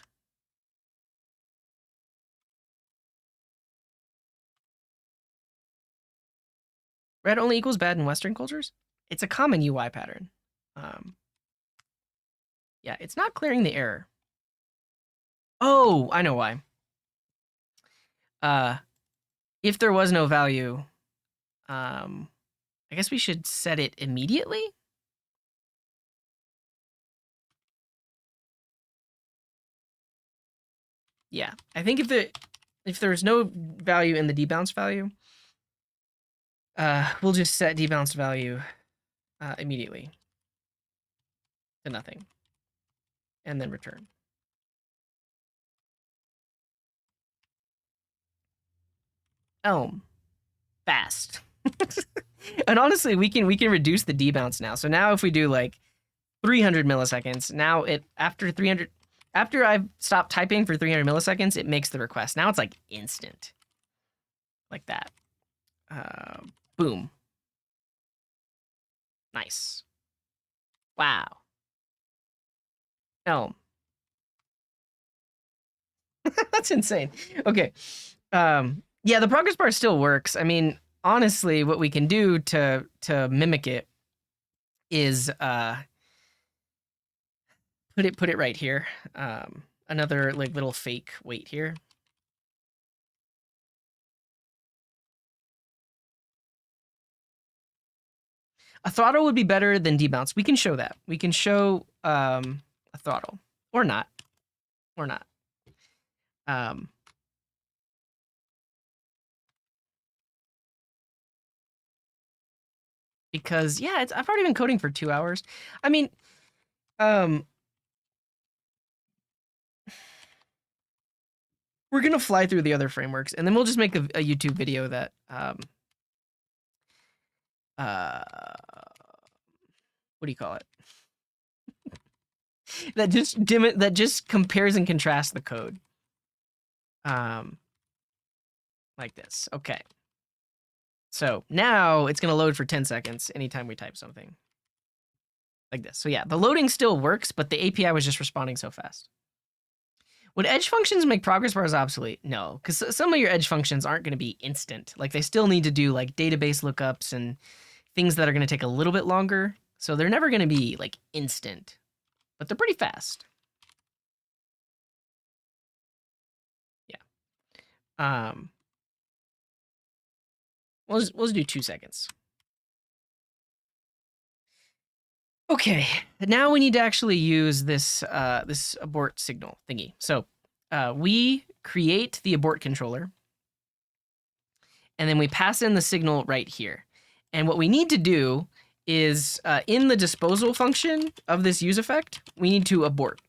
Red only equals bad in Western cultures? It's a common UI pattern. Yeah, it's not clearing the error. Oh, I know why. If there was no value, I guess we should set it immediately. Yeah, I think if there's no value in the debounce value, we'll just set debounce value immediately to nothing, and then return. Elm, fast. And honestly, we can reduce the debounce now. So now if we do like 300 milliseconds, now after I've stopped typing for 300 milliseconds, it makes the request. Now it's like instant, like that. Boom. Nice. Wow. Elm. That's insane. Okay. Yeah, the progress bar still works. I mean, honestly, what we can do to mimic it is put it right here. Another like little fake weight here. A throttle would be better than debounce. We can show that. We can show a throttle or not, or not. Because yeah, I've already been coding for 2 hours. I mean, we're gonna fly through the other frameworks, and then we'll just make a YouTube video that what do you call it? that just compares and contrasts the code. Like this. Okay. So now it's going to load for 10 seconds anytime we type something. Like this. So yeah, the loading still works, but the API was just responding so fast. Would edge functions make progress bars obsolete? No, because some of your edge functions aren't going to be instant. Like they still need to do like database lookups and things that are going to take a little bit longer. So they're never going to be like instant, but they're pretty fast. Yeah. We'll just do 2 seconds. Okay, now we need to actually use this this abort signal thingy. So we create the abort controller, and then we pass in the signal right here. And what we need to do is in the disposal function of this use effect, we need to abort.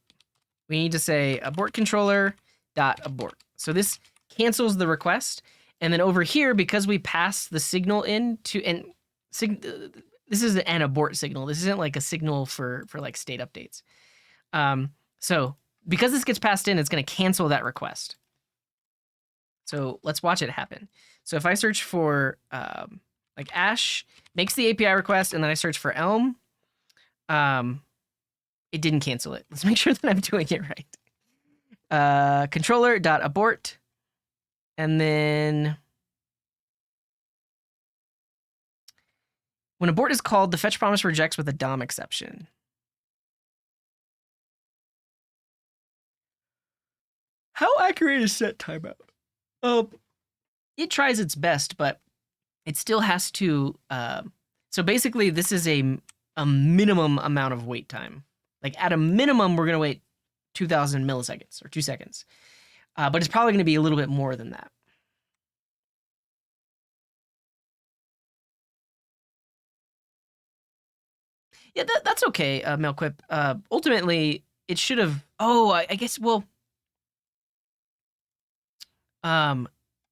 We need to say abort controller dot abort. So this cancels the request, and then over here, because we pass the signal in to this is an abort signal. This isn't like a signal for like state updates. So because this gets passed in, it's going to cancel that request. So let's watch it happen. So if I search for like Ash makes the API request, and then I search for Elm, it didn't cancel it. Let's make sure that I'm doing it right. Controller.abort, and then when abort is called, the fetch promise rejects with a DOM exception. How accurate is set timeout? It tries its best, but it still has to. So basically, this is a minimum amount of wait time. Like at a minimum, we're gonna wait 2,000 milliseconds or 2 seconds, but it's probably gonna be a little bit more than that. Yeah, that's okay, Melquip. Ultimately, it should have. Oh, I guess. Well,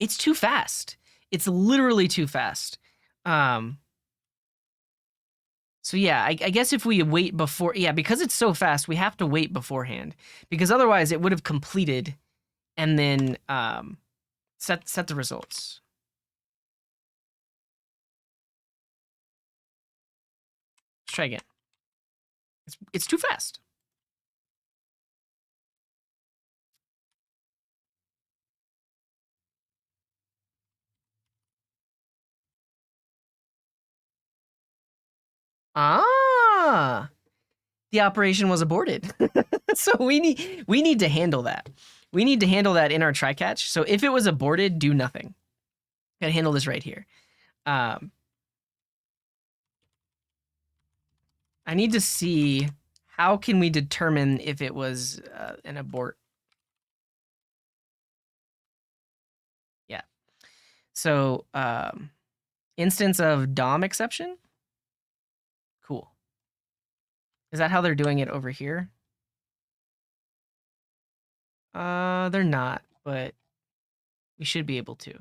it's too fast. It's literally too fast. So yeah, I guess if we wait before, yeah, because it's so fast, we have to wait beforehand, because otherwise it would have completed, and then set the results. Let's try again. It's too fast. Ah, the operation was aborted. So we need to handle that. We need to handle that in our try catch. So if it was aborted, do nothing. Gotta handle this right here. I need to see how can we determine if it was an abort. Yeah. So instance of DOM exception. Cool. Is that how they're doing it over here? They're not, but we should be able to.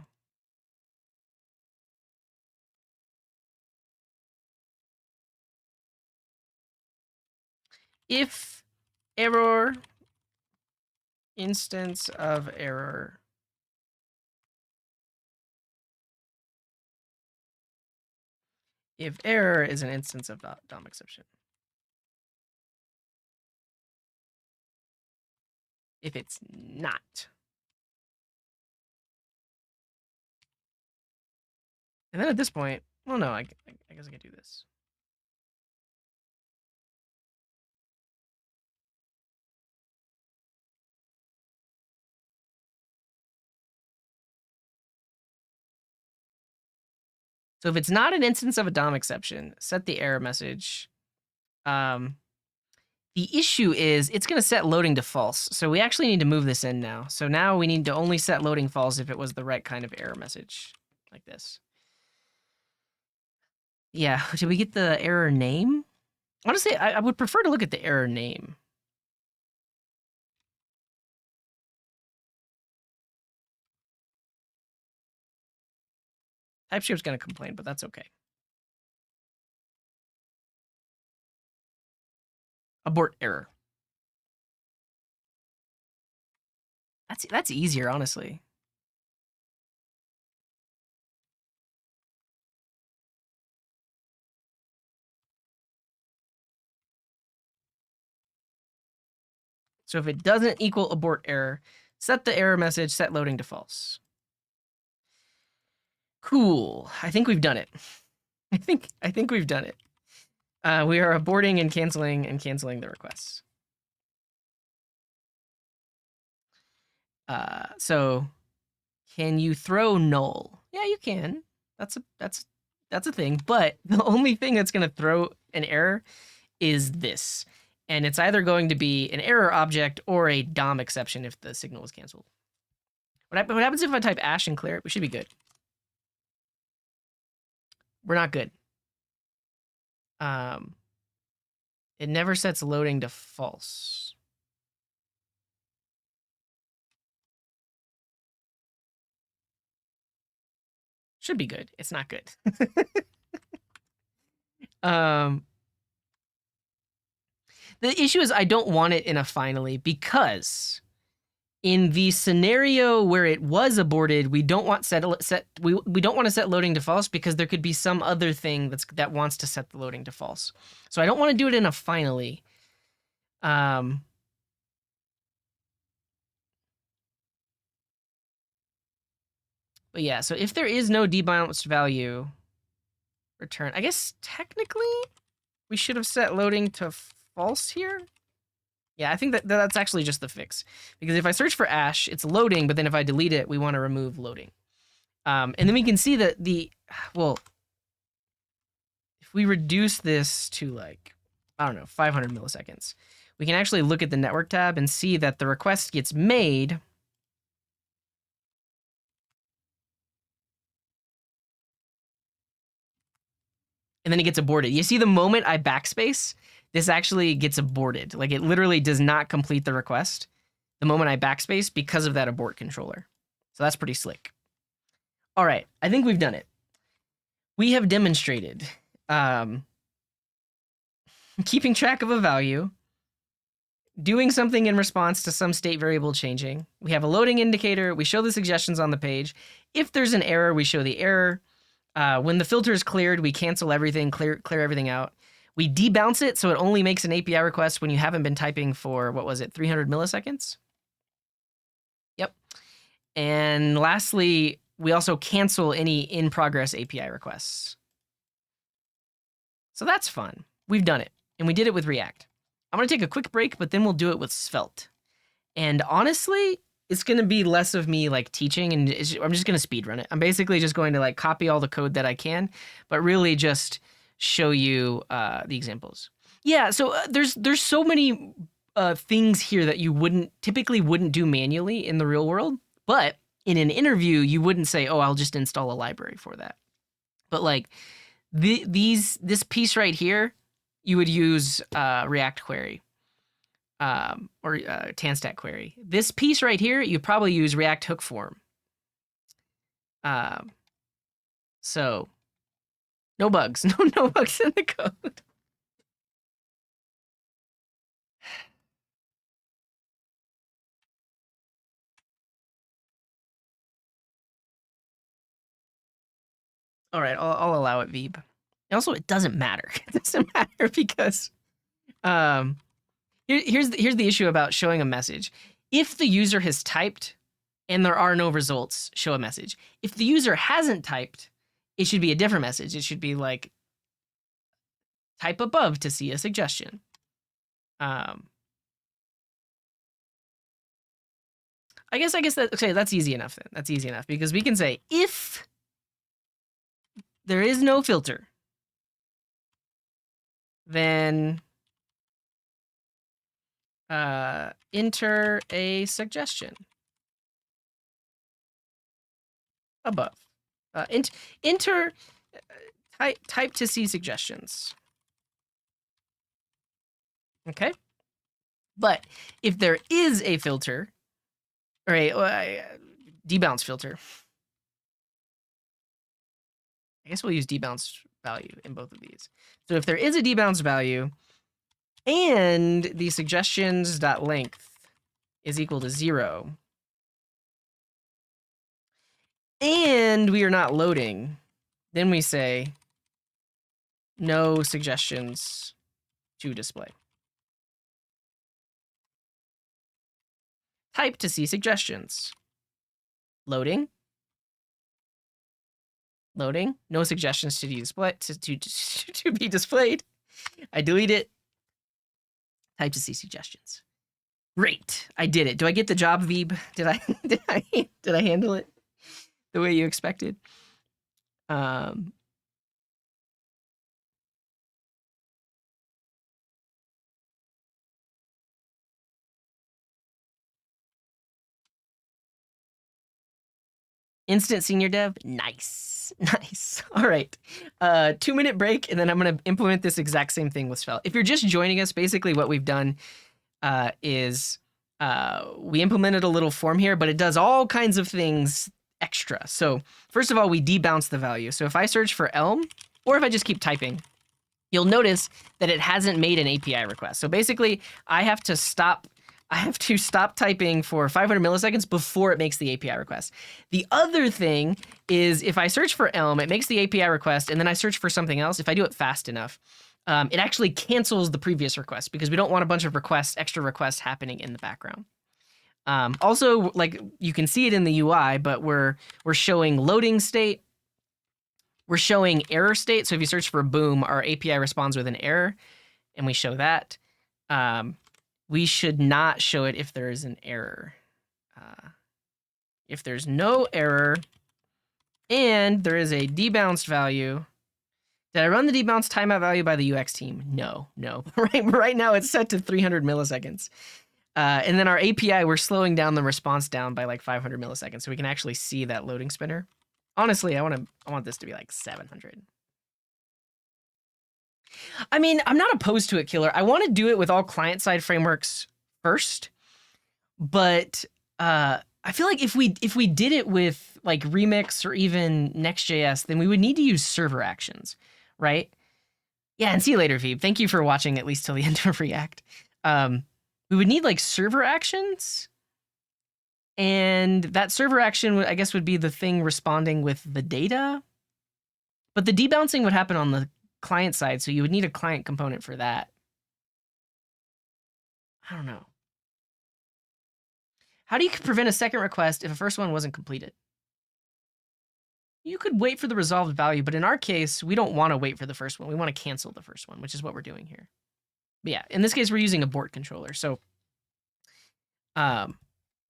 If error, instance of error. If error is an instance of DOM exception. If it's not. And then at this point, well, no, I guess I can do this. So if it's not an instance of a DOM exception, set the error message. The issue is it's going to set loading to false. So we actually need to move this in now. So now we need to only set loading false if it was the right kind of error message, like this. Yeah, did we get the error name? Honestly, I would prefer to look at the error name. TypeScript's going to complain, but that's okay. abort error. That's easier, honestly. So if it doesn't equal abort error, set the error message, set loading to false. Cool. I think we've done it. I think we've done it. We are aborting and canceling the requests. So can you throw null? Yeah, you can. That's a thing. But the only thing that's going to throw an error is this. And it's either going to be an error object or a DOM exception if the signal is canceled. What happens if I type ash and clear it? We should be good. We're not good. It never sets loading to false. Should be good. It's not good. The issue is I don't want it in a finally because in the scenario where it was aborted, we don't want we don't want to set loading to false because there could be some other thing that wants to set the loading to false. So I don't want to do it in a finally. But yeah, so if there is no debounced value, return. I guess technically we should have set loading to false here. Yeah, I think that's actually just the fix. Because if I search for ash, it's loading, but then if I delete it, we want to remove loading. And then we can see that well, if we reduce this to like, I don't know, 500 milliseconds, we can actually look at the network tab and see that the request gets made. And then it gets aborted. You see the moment I backspace, this actually gets aborted. Like it literally does not complete the request the moment I backspace because of that abort controller. So that's pretty slick. All right, I think we've done it. We have demonstrated keeping track of a value, doing something in response to some state variable changing. We have a loading indicator. We show the suggestions on the page. If there's an error, we show the error. When the filter is cleared, we cancel everything, clear everything out. We debounce it, so it only makes an API request when you haven't been typing for, what was it, 300 milliseconds? Yep. And lastly, we also cancel any in-progress API requests. So that's fun. We've done it, and we did it with React. I'm going to take a quick break, but then we'll do it with Svelte. And honestly, it's going to be less of me like teaching, and I'm just going to speed run it. I'm basically just going to like copy all the code that I can, but really just show you the examples. Yeah, so there's so many things here that you typically wouldn't do manually in the real world, but in an interview, you wouldn't say, oh, I'll just install a library for that. But like this piece right here, you would use React query. Or Tanstack query. This piece right here, you probably use React hook form. So no bugs, no bugs in the code. All right, I'll allow it, Veeb. And also, it doesn't matter. It doesn't matter because here's the issue about showing a message. If the user has typed and there are no results, show a message. If the user hasn't typed, it should be a different message. It should be like, type above to see a suggestion. I guess that, okay, that's easy enough then. That's easy enough because we can say if there is no filter, then enter a suggestion above. Enter type to see suggestions. Okay. But if there is a filter, or a debounce filter, I guess we'll use debounce value in both of these. So if there is a debounce value And the suggestions.length is equal to 0. And we are not loading. Then we say no suggestions to display. Type to see suggestions. Loading. Loading. No suggestions to be displayed. I delete it. Type to see suggestions. Great. I did it. Do I get the job, Veeb? Did I handle it the way you expected? Instant senior dev, nice, nice. All right, 2-minute break, and then I'm gonna implement this exact same thing with Svelte. If you're just joining us, basically what we've done is we implemented a little form here, but it does all kinds of things extra. So first of all, we debounce the value. So if I search for Elm, or if I just keep typing, you'll notice that it hasn't made an API request. So basically, I have to stop typing for 500 milliseconds before it makes the API request. The other thing is if I search for Elm, it makes the API request, and then I search for something else. If I do it fast enough, it actually cancels the previous request because we don't want a bunch of extra requests happening in the background. Also, like you can see it in the UI, but we're showing loading state. We're showing error state. So if you search for boom, our API responds with an error, and we show that. We should not show it if there is an error. If there's no error and there is a debounced value, did I run the debounce timeout value by the UX team? No. Right now it's set to 300 milliseconds. And then our API, we're slowing down the response down by like 500 milliseconds so we can actually see that loading spinner. Honestly, I want this to be like 700. I mean, I'm not opposed to it, Killer. I want to do it with all client-side frameworks first, but I feel like if we did it with like Remix or even Next.js, then we would need to use server actions, right? Yeah, and see you later, Veeb. Thank you for watching at least till the end of React. We would need like server actions, and that server action, I guess, would be the thing responding with the data, but the debouncing would happen on the client side, so you would need a client component for that. I don't know. How do you prevent a second request if a first one wasn't completed? You could wait for the resolved value, but in our case, we don't want to wait for the first one. We want to cancel the first one, which is what we're doing here. But yeah, in this case, we're using abort controller. So, well,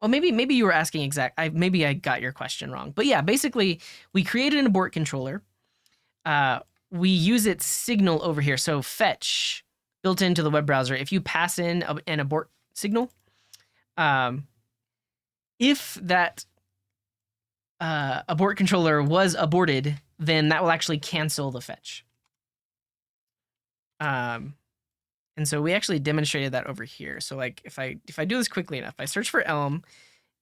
maybe you were asking maybe I got your question wrong. But yeah, basically, we created an abort controller. We use its signal over here. So fetch built into the web browser. If you pass in an abort signal, if that abort controller was aborted, then that will actually cancel the fetch. And so we actually demonstrated that over here. So like if I do this quickly enough, I search for Elm,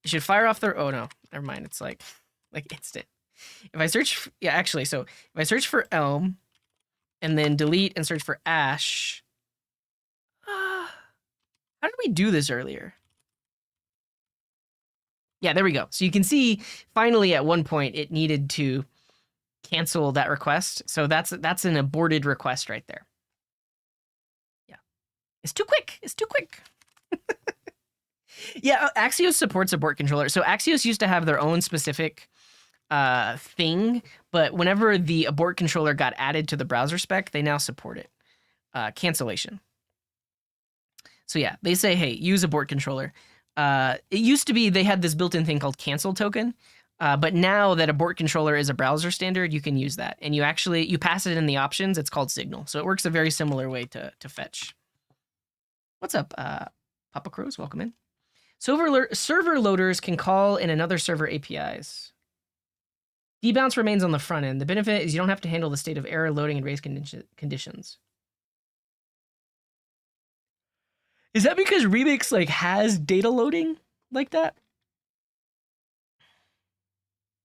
it should fire off oh no, never mind. It's like instant. If I search, yeah, actually, so if I search for Elm and then delete and search for Ash, how did we do this earlier? Yeah, there we go. So you can see finally at one point it needed to cancel that request. So that's an aborted request right there. Yeah, it's too quick. It's too quick. Yeah, Axios supports abort controller. So Axios used to have their own specific thing, but whenever the abort controller got added to the browser spec, they now support it. Cancellation. So yeah, they say, hey, use abort controller. It used to be they had this built-in thing called cancel token, but now that abort controller is a browser standard, you can use that. And you pass it in the options, it's called signal. So it works a very similar way to fetch. What's up, Papa Crows? Welcome in. Server loaders can call in another server APIs. Debounce remains on the front end. The benefit is you don't have to handle the state of error, loading, and race conditions. Is that because Remix like has data loading like that?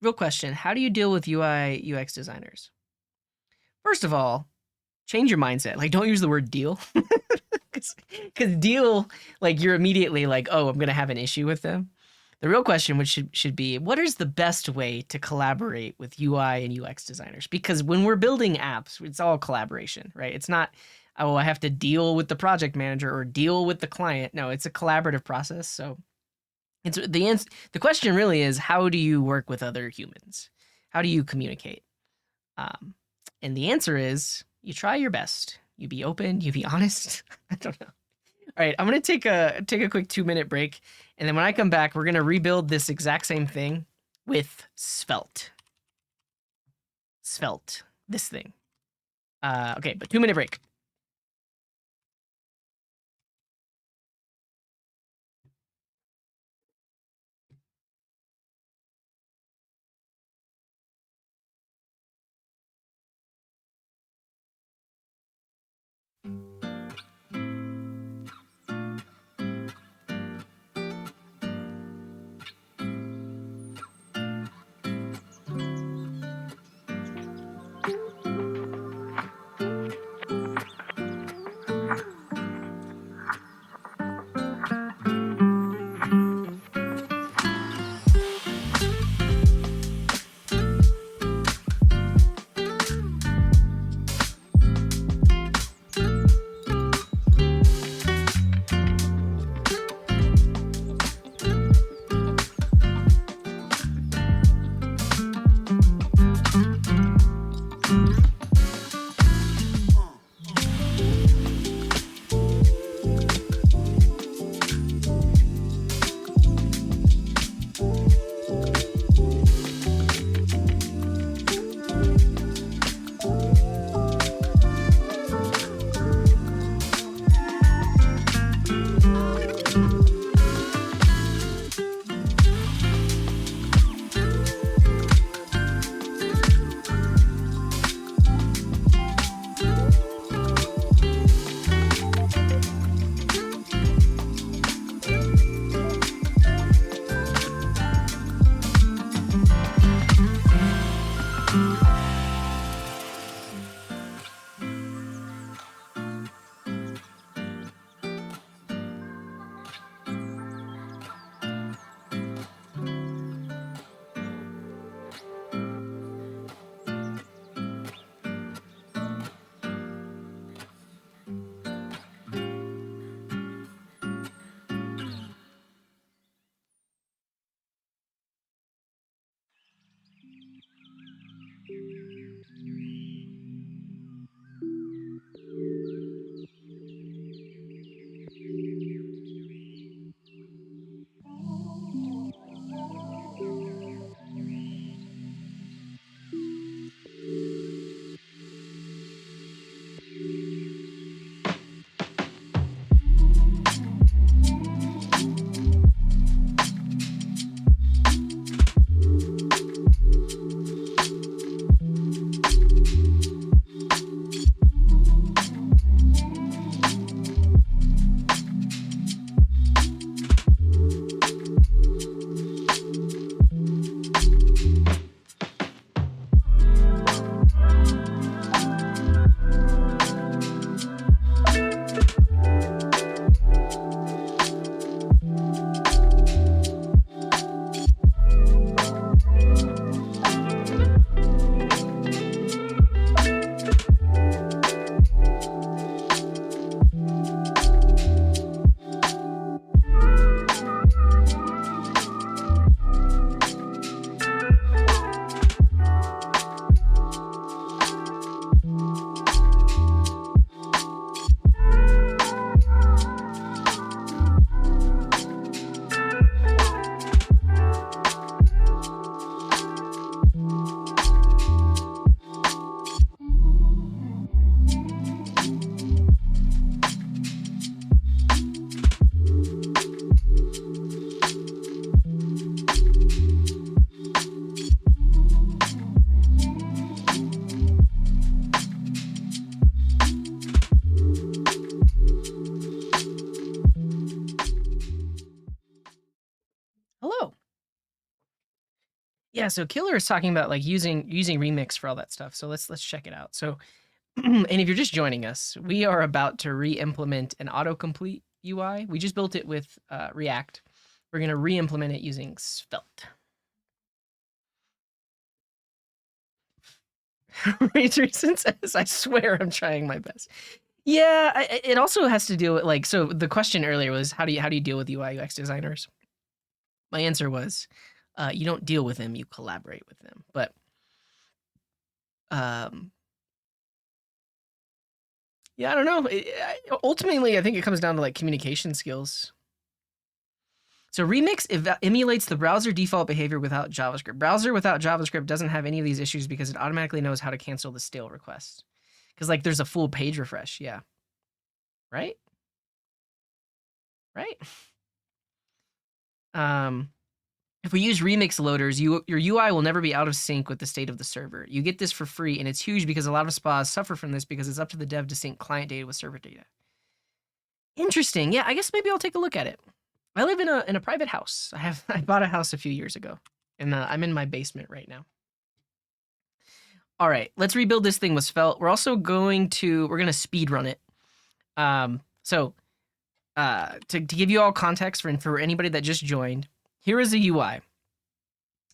Real question, how do you deal with UI, UX designers? First of all, change your mindset. Like, don't use the word deal. Because deal, like you're immediately like, oh, I'm gonna have an issue with them. The real question, which should be, what is the best way to collaborate with UI and UX designers? Because when we're building apps, it's all collaboration, right? It's not, oh, I have to deal with the project manager or deal with the client. No, it's a collaborative process. So it's the question really is, how do you work with other humans? How do you communicate? Um, and the answer is, you try your best. You be open. You be honest. I don't know. All right, I'm gonna take a quick 2-minute break, and then when I come back, we're gonna rebuild this exact same thing with Svelte. Svelte, this thing. Okay, but 2-minute break. Hello. Yeah, so Killer is talking about like using Remix for all that stuff. So let's check it out. So And if you're just joining us, we are about to re-implement an autocomplete UI. We just built it with React. We're going to re-implement it using Svelte. Richardson says, I swear I'm trying my best. Yeah, it also has to deal with, like, so the question earlier was, how do you deal with UI UX designers? My answer was, you don't deal with them, you collaborate with them. But yeah, I don't know. Ultimately, I think it comes down to like communication skills. So Remix emulates the browser default behavior without JavaScript. Browser without JavaScript doesn't have any of these issues because it automatically knows how to cancel the stale request. Because like there's a full page refresh, yeah. Right? Right? If we use Remix loaders, your UI will never be out of sync with the state of the server. You get this for free, and it's huge because a lot of spas suffer from this because it's up to the dev to sync client data with server data. Interesting. Yeah, I guess maybe I'll take a look at it. I live in a private house. I bought a house a few years ago, and I'm in my basement right now. All right, let's rebuild this thing with Svelte. We're also going to speed run it. To give you all context for anybody that just joined, here is a UI.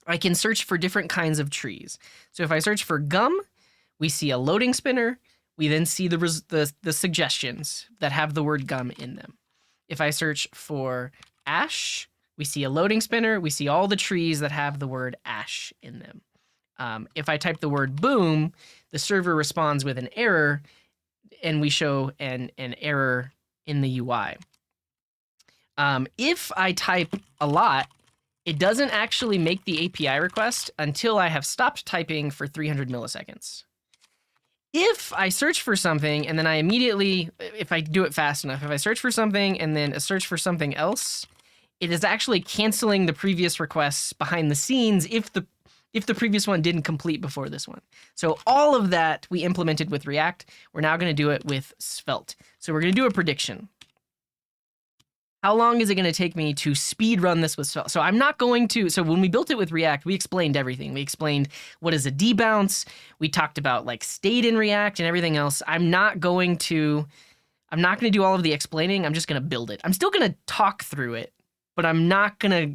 I can search for different kinds of trees. So if I search for gum, we see a loading spinner. We then see the suggestions that have the word gum in them. If I search for ash, we see a loading spinner. We see all the trees that have the word ash in them. If I type the word boom, the server responds with an error, and we show an error in the UI. If I type a lot, it doesn't actually make the API request until I have stopped typing for 300 milliseconds. If I search for something and then I immediately, if I do it fast enough, if I search for something and then a search for something else, it is actually canceling the previous requests behind the scenes if the previous one didn't complete before this one. So all of that we implemented with React. We're now going to do it with Svelte. So we're going to do a prediction. How long is it going to take me to speed run this with Svelte? So I'm not going to, so when we built it with React, we explained everything. We explained what is a debounce. We talked about like state in React and everything else. I'm not going to do all of the explaining. I'm just going to build it. I'm still going to talk through it, but I'm going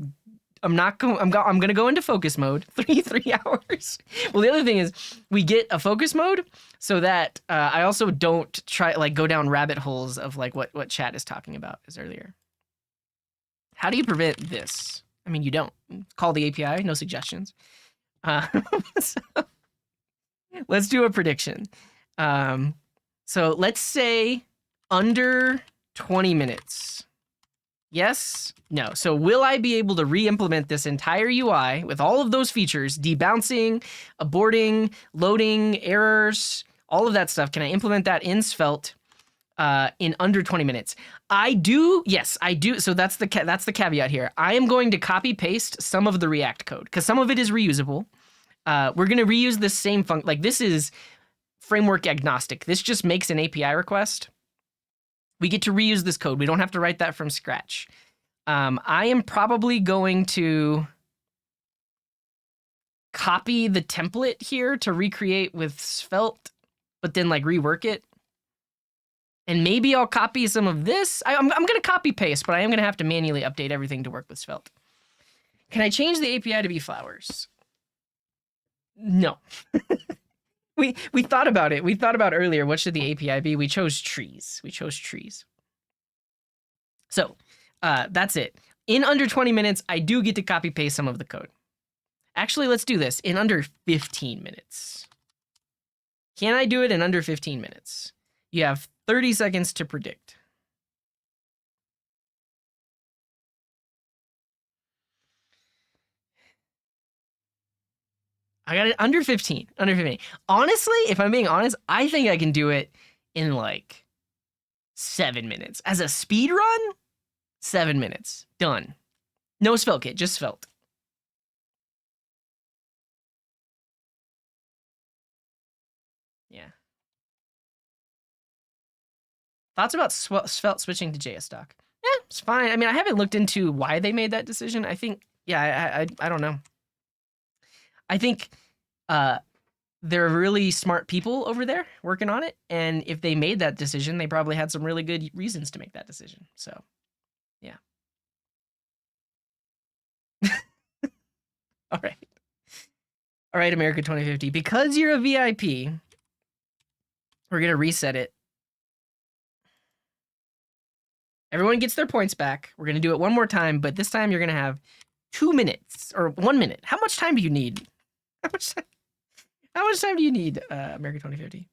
to go into focus mode, three hours. Well, the other thing is we get a focus mode so that I also don't go down rabbit holes of like what chat is talking about as earlier. How do you prevent this? I mean, you don't. Call the API, no suggestions. So let's do a prediction. So let's say under 20 minutes. Yes? No. So will I be able to re-implement this entire UI with all of those features, debouncing, aborting, loading, errors, all of that stuff? Can I implement that in Svelte in under 20 minutes? I do. Yes, I do. So that's the caveat here. I am going to copy paste some of the React code because some of it is reusable. We're going to reuse this same function. Like this is framework agnostic. This just makes an API request. We get to reuse this code. We don't have to write that from scratch. I am probably going to copy the template here to recreate with Svelte, but then like rework it. And maybe I'll copy some of this. I'm going to copy paste, but I am going to have to manually update everything to work with Svelte. Can I change the API to be flowers? No. We thought about it. We thought about earlier, what should the API be? We chose trees. So that's it. In under 20 minutes, I do get to copy paste some of the code. Actually, let's do this in under 15 minutes. Can I do it in under 15 minutes? You have 30 seconds to predict. I got it under 15. Honestly, if I'm being honest, I think I can do it in like 7 minutes. As a speed run, 7 minutes. Done. No Svelte kit, just Svelte. Yeah. Thoughts about Svelte switching to JS stock? Yeah, it's fine. I mean, I haven't looked into why they made that decision. I think, yeah, I don't know. I think they're really smart people over there working on it, and if they made that decision, they probably had some really good reasons to make that decision. So, yeah. All right. All right, America 2050. Because you're a VIP, we're going to reset it. Everyone gets their points back. We're going to do it one more time, but this time you're going to have 2 minutes or 1 minute. How much time do you need? How much time do you need, America 2050?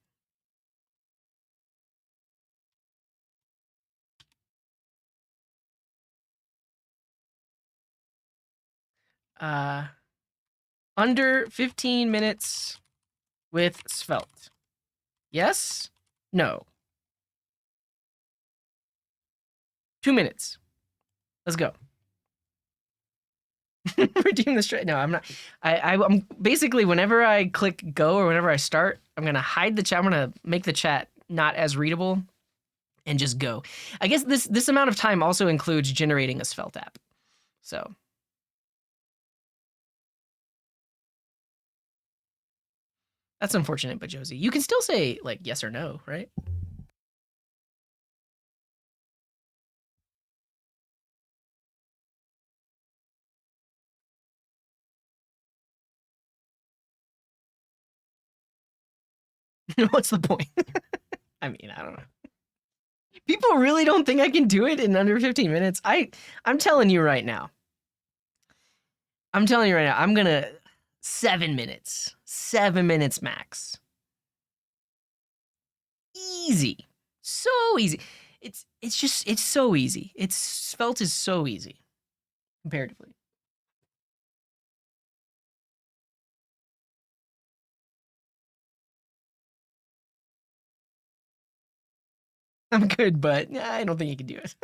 Under 15 minutes with Svelte. Yes? No. 2 minutes. Let's go. Redeem the straight. No, I'm not. I'm basically, whenever I click go or whenever I start, I'm gonna hide the chat. I'm gonna make the chat not as readable and just go. I guess this amount of time also includes generating a Svelte app. So that's unfortunate, but Josie, you can still say like yes or no, right? What's the point? I mean, I don't know. People really don't think I can do it in under 15 minutes. I'm telling you right now. I'm gonna 7 minutes. 7 minutes max. Easy. So easy. It's so easy. Svelte is so easy comparatively. I'm good, but I don't think you can do it.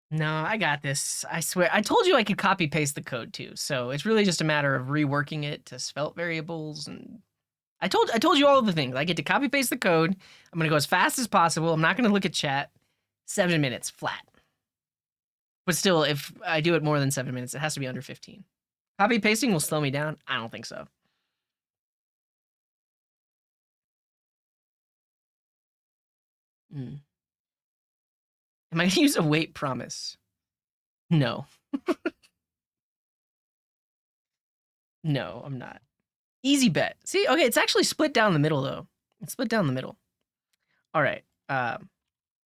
No, I got this. I swear. I told you I could copy paste the code too. So it's really just a matter of reworking it to Svelte variables, and I told you all of the things. I get to copy paste the code. I'm gonna go as fast as possible. I'm not gonna look at chat. 7 minutes flat. But still, if I do it more than 7 minutes, it has to be under 15. Copy pasting will slow me down. I don't think so. Mm. Am I gonna use await promise? No. No, I'm not. Easy bet. See, okay, it's actually split down the middle though. It's split down the middle. All right.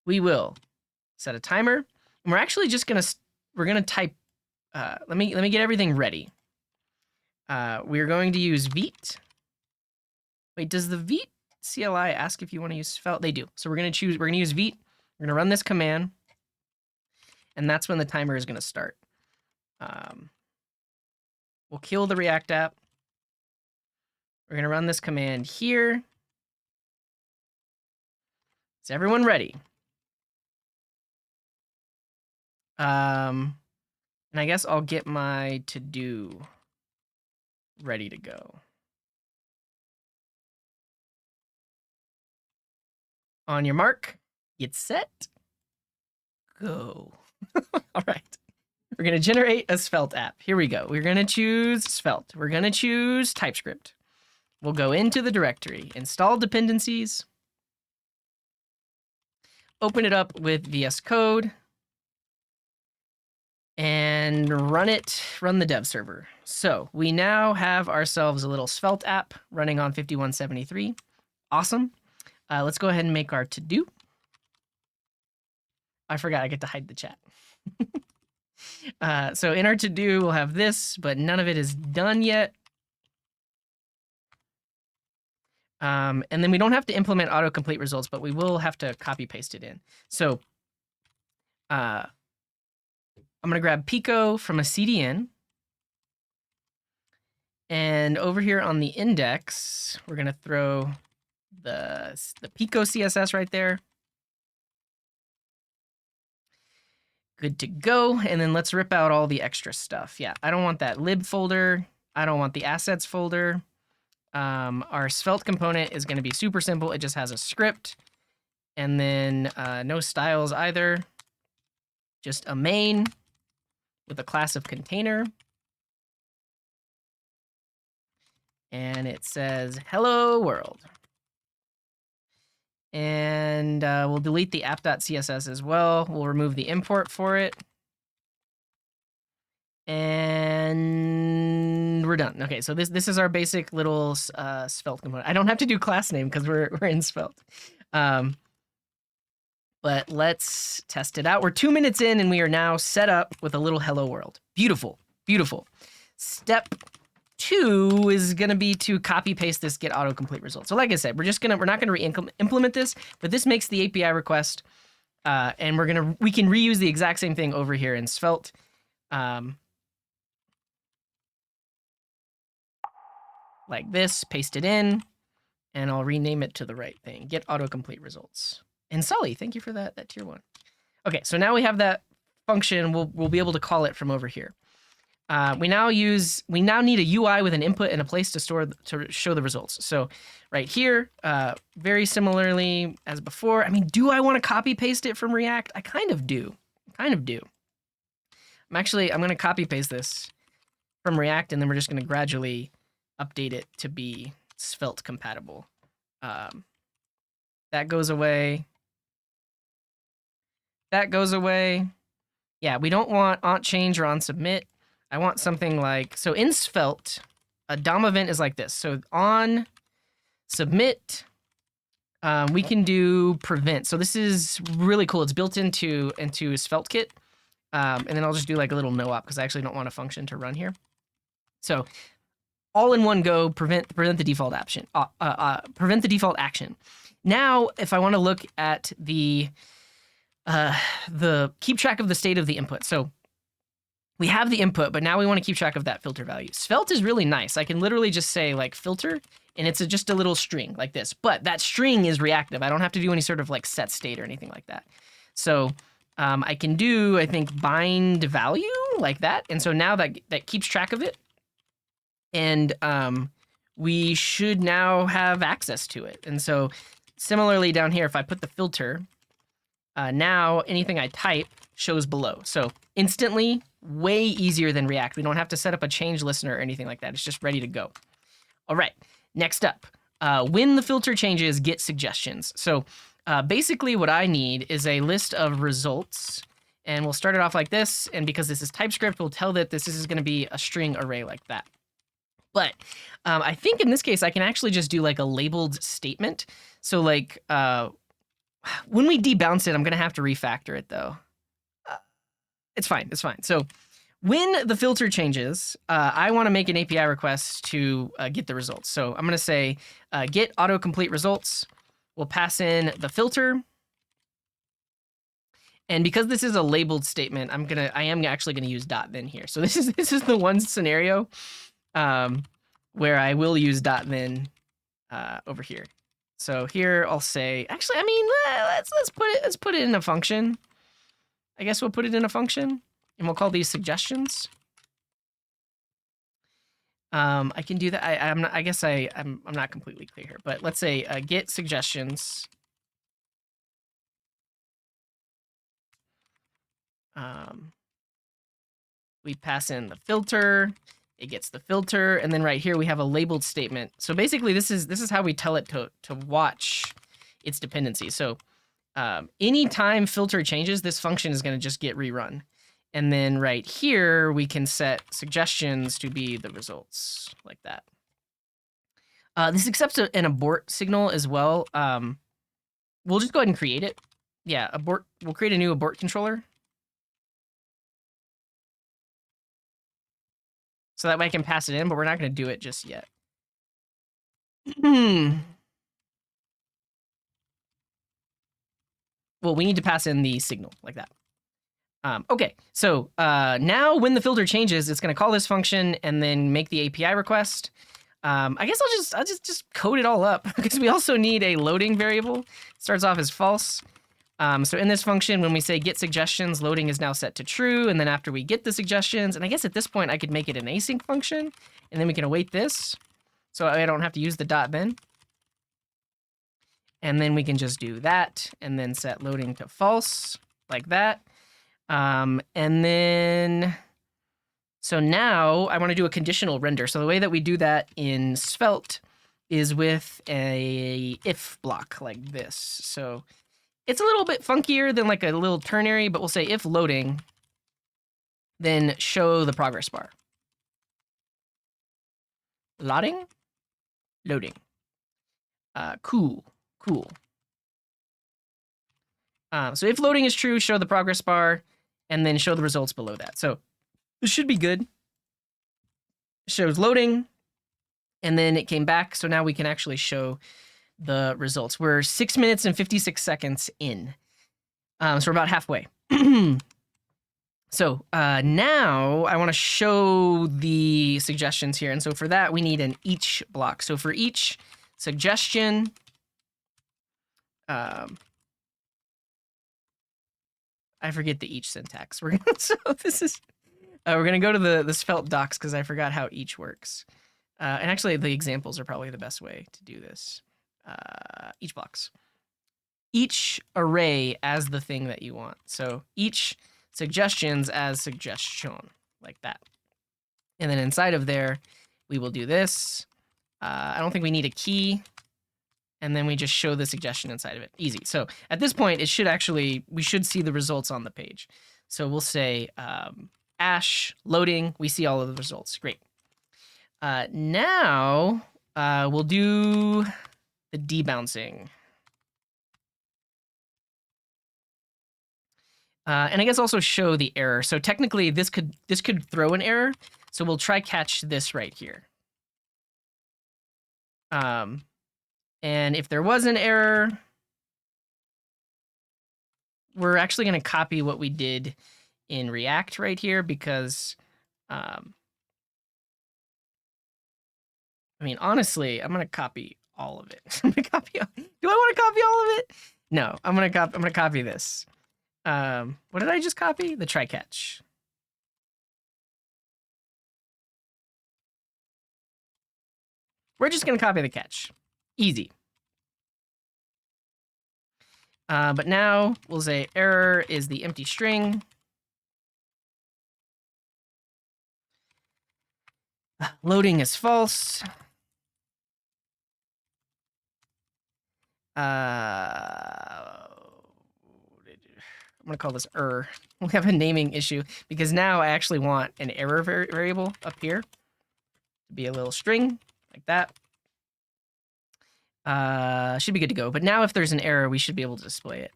We will set a timer, and we're actually just gonna type. Let me get everything ready. We're going to use Vite. Wait, does the Vite CLI ask if you want to use Svelte? They do. So we're gonna use Vite. We're gonna run this command, and that's when the timer is gonna start. We'll kill the React app. We're gonna run this command here. Is everyone ready? And I guess I'll get my to-do ready to go. On your mark, get set, go. All right. We're going to generate a Svelte app. Here we go. We're going to choose Svelte. We're going to choose TypeScript. We'll go into the directory, install dependencies, open it up with VS Code, and run the dev server. So we now have ourselves a little Svelte app running on 5173. Awesome. Let's go ahead and make our to-do. I forgot I get to hide the chat. So in our to-do, we'll have this, but none of it is done yet. And then we don't have to implement autocomplete results, but we will have to copy paste it in. So I'm going to grab Pico from a CDN. And over here on the index, we're going to throw the Pico CSS right there. Good to go. And then let's rip out all the extra stuff. Yeah, I don't want that lib folder. I don't want the assets folder. Our Svelte component is going to be super simple. It just has a script, and then no styles either. just a main with a class of container. And it says, hello world. And we'll delete the app.css as well. We'll remove the import for it. And we're done. Okay, so this is our basic little Svelte component. I don't have to do class name because we're in Svelte. But let's test it out. We're 2 minutes in and we are now set up with a little hello world. Beautiful, beautiful. Step 2 is gonna be to copy paste this get autocomplete result. So like I said, we're not gonna implement this, but this makes the API request, and we can reuse the exact same thing over here in Svelte. Like this, paste it in, and I'll rename it to the right thing. Get autocomplete results. And Sully, thank you for that tier 1. Okay, so now we have that function. We'll be able to call it from over here. We now need a UI with an input and a place to show the results. So right here, very similarly as before. I mean, do I want to copy paste it from React? I kind of do. I'm going to copy paste this from React, and then we're just going to gradually update it to be Svelte compatible. That goes away. That goes away. Yeah, we don't want on change or on submit. I want something like, so in Svelte, a DOM event is like this. So on submit, we can do prevent. So this is really cool. It's built into SvelteKit. And then I'll just do like a little no-op because I actually don't want a function to run here. So all in one go, prevent the default action. Prevent the default action. Now, if I want to look at the keep track of the state of the input. So we have the input, but now we want to keep track of that filter value. Svelte is really nice. I can literally just say like filter, and it's just a little string like this. But that string is reactive. I don't have to do any sort of like set state or anything like that. So I can do, I think, bind value like that. And so now that keeps track of it. And we should now have access to it. And so similarly down here, if I put the filter, now anything I type shows below. So instantly, way easier than React. We don't have to set up a change listener or anything like that. It's just ready to go. All right, next up, when the filter changes, get suggestions. So basically what I need is a list of results, and we'll start it off like this. And because this is TypeScript, we'll tell that this is gonna be a string array like that. But I think in this case, I can actually just do like a labeled statement. So like when we debounce it, I'm gonna have to refactor it though. It's fine. So when the filter changes, I want to make an API request to get the results. So I'm going to say get autocomplete results. We'll pass in the filter. And because this is a labeled statement, I am actually going to use .then here. So this is the one scenario where I will use .then over here. So here I'll say, actually, I mean, let's put it in a function. I guess we'll put it in a function, and we'll call these suggestions. I can do that. I'm not completely clear here, but let's say get suggestions. We pass in the filter. It gets the filter, and then right here we have a labeled statement. So basically, this is how we tell it to watch its dependency. So anytime filter changes, this function is going to just get rerun. And then right here, we can set suggestions to be the results like that. This accepts an abort signal as well. We'll just go ahead and create it. Yeah, abort. We'll create a new abort controller. So that way I can pass it in, but we're not going to do it just yet. Well, we need to pass in the signal like that. Okay, so now when the filter changes, it's going to call this function and then make the API request. I guess I'll just code it all up because we also need a loading variable. It starts off as false. So in this function, when we say get suggestions, loading is now set to true. And then after we get the suggestions, and I guess at this point I could make it an async function, and then we can await this. So I don't have to use the .then. And then we can just do that and then set loading to false like that. And then, so now I want to do a conditional render. So the way that we do that in Svelte is with a if block like this. So it's a little bit funkier than like a little ternary, but we'll say if loading, then show the progress bar. Loading? Loading. Cool. So if loading is true, show the progress bar, and then show the results below that. So this should be good. Shows loading, and then it came back. So now we can actually show the results. We're 6 minutes and 56 seconds in. So we're about halfway. So now I want to show the suggestions here. And so for that, we need an each block. So for each suggestion, I forget the each syntax. We're gonna go to the Svelte docs because I forgot how each works. And actually, the examples are probably the best way to do this. Each blocks. Each array as the thing that you want. So each suggestions as suggestion, like that. And then inside of there, we will do this. I don't think we need a key. And then we just show the suggestion inside of it. Easy. So at this point, we should see the results on the page. So we'll say ash loading. We see all of the results. Great. Now we'll do the debouncing. And I guess also show the error. So technically this could throw an error. So we'll try catch this right here. And if there was an error, we're actually going to copy what we did in React right here because, I mean, honestly, I'm going to copy all of it. I'm going to copy. Do I want to copy all of it? No, I'm going to copy this. What did I just copy? The try catch. We're just going to copy the catch. Easy. But now we'll say error is the empty string. Loading is false. I'm going to call this error. We have a naming issue because now I actually want an error variable up here to be a little string like that. Should be good to go. But now if there's an error, we should be able to display it.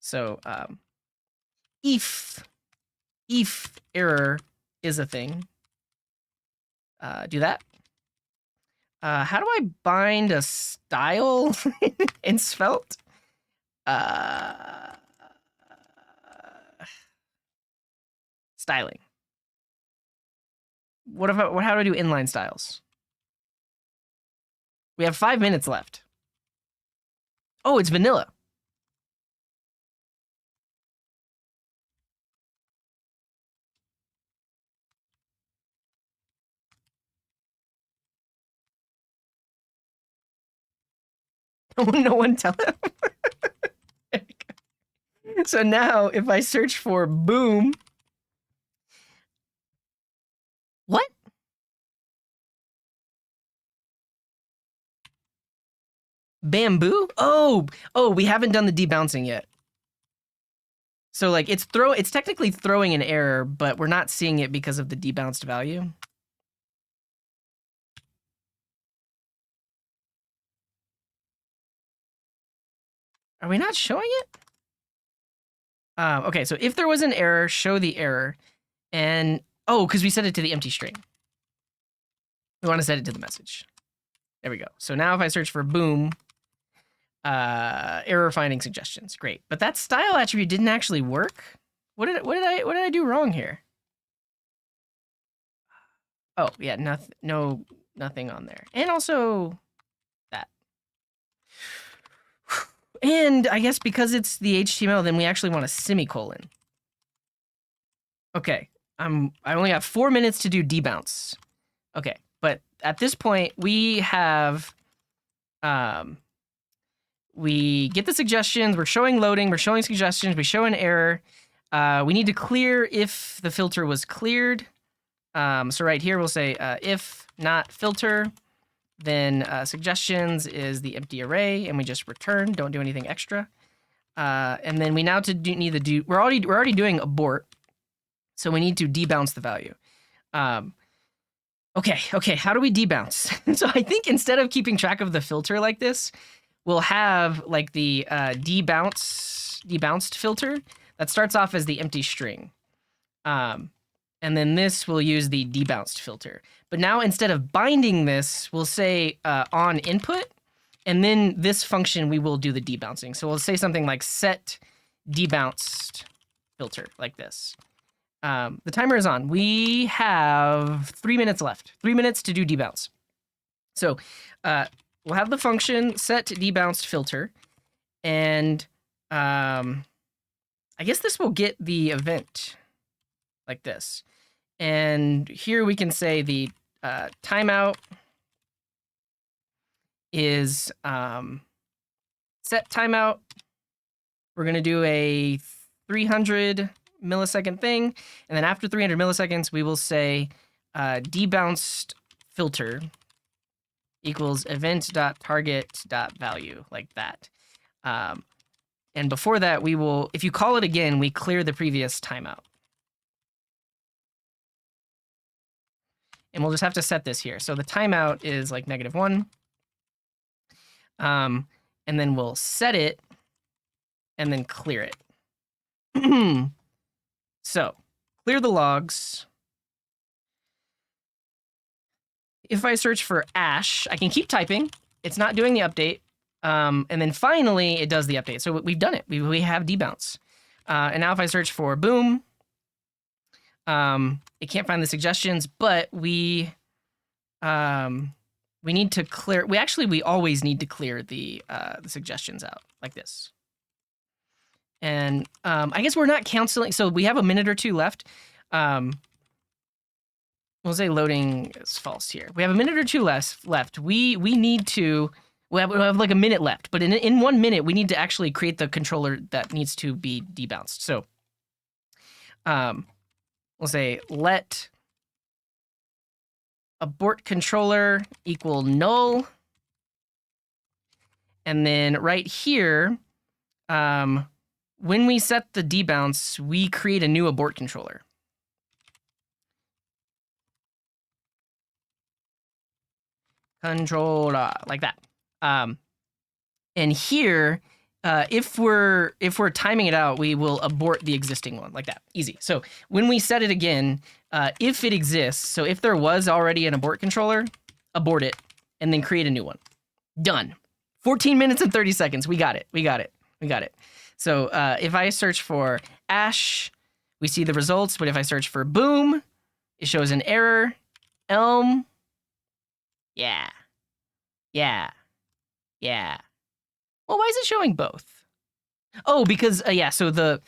So if error is a thing, do that. How do I bind a style in Svelte? Styling. How do I do inline styles? We have 5 minutes left. Oh, it's vanilla. No one tell him. So now if I search for boom. What? Bamboo? Oh, we haven't done the debouncing yet. So like it's technically throwing an error, but we're not seeing it because of the debounced value. Are we not showing it? Okay, so if there was an error, show the error. And, because we set it to the empty string. We want to set it to the message. There we go. So now if I search for boom, error finding suggestions. Great. But that style attribute didn't actually work. What did I do wrong here? Oh, yeah, nothing on there. And also that. And I guess because it's the HTML, then we actually want a semicolon. Okay, I only have 4 minutes to do debounce. Okay, but at this point we have we get the suggestions, we're showing loading, we're showing suggestions, we show an error. We need to clear if the filter was cleared. So right here we'll say if not filter, then suggestions is the empty array, and we just return, don't do anything extra. And then we now need to do, we're already doing abort, so we need to debounce the value. Okay, how do we debounce? So I think instead of keeping track of the filter like this, we'll have like the debounced filter that starts off as the empty string. And then this will use the debounced filter. But now instead of binding this, we'll say on input, and then this function we will do the debouncing. So we'll say something like set debounced filter like this. The timer is on. We have 3 minutes left. 3 minutes to do debounce. So we'll have the function set debounced filter, and I guess this will get the event like this. And here we can say the timeout is set timeout. We're going to do a 300 millisecond thing. And then after 300 milliseconds, we will say debounced filter equals event.target.value, like that. And before that, we will, if you call it again, we clear the previous timeout. And we'll just have to set this here. So the timeout is like -1. And then we'll set it and then clear it. So clear the logs. If I search for Ash, I can keep typing. It's not doing the update. And then finally, it does the update. So we've done it. We have debounce. And now if I search for Boom, it can't find the suggestions, but we need to clear. We always need to clear the suggestions out like this. And I guess we're not canceling. So we have a minute or two left. We'll say loading is false here. We have a minute or two left. We need to. We have like a minute left, but in 1 minute we need to actually create the controller that needs to be debounced. So we'll say let abort controller equal null. And then right here, when we set the debounce, we create a new abort controller. Controller, like that. And here, if we're timing it out, we will abort the existing one like that. Easy. So when we set it again, if it exists, so if there was already an abort controller, abort it, and then create a new one. Done. 14 minutes and 30 seconds. We got it. So if I search for Ash, we see the results. But if I search for Boom, it shows an error. Elm. Yeah. Well, why is it showing both? Oh, because so the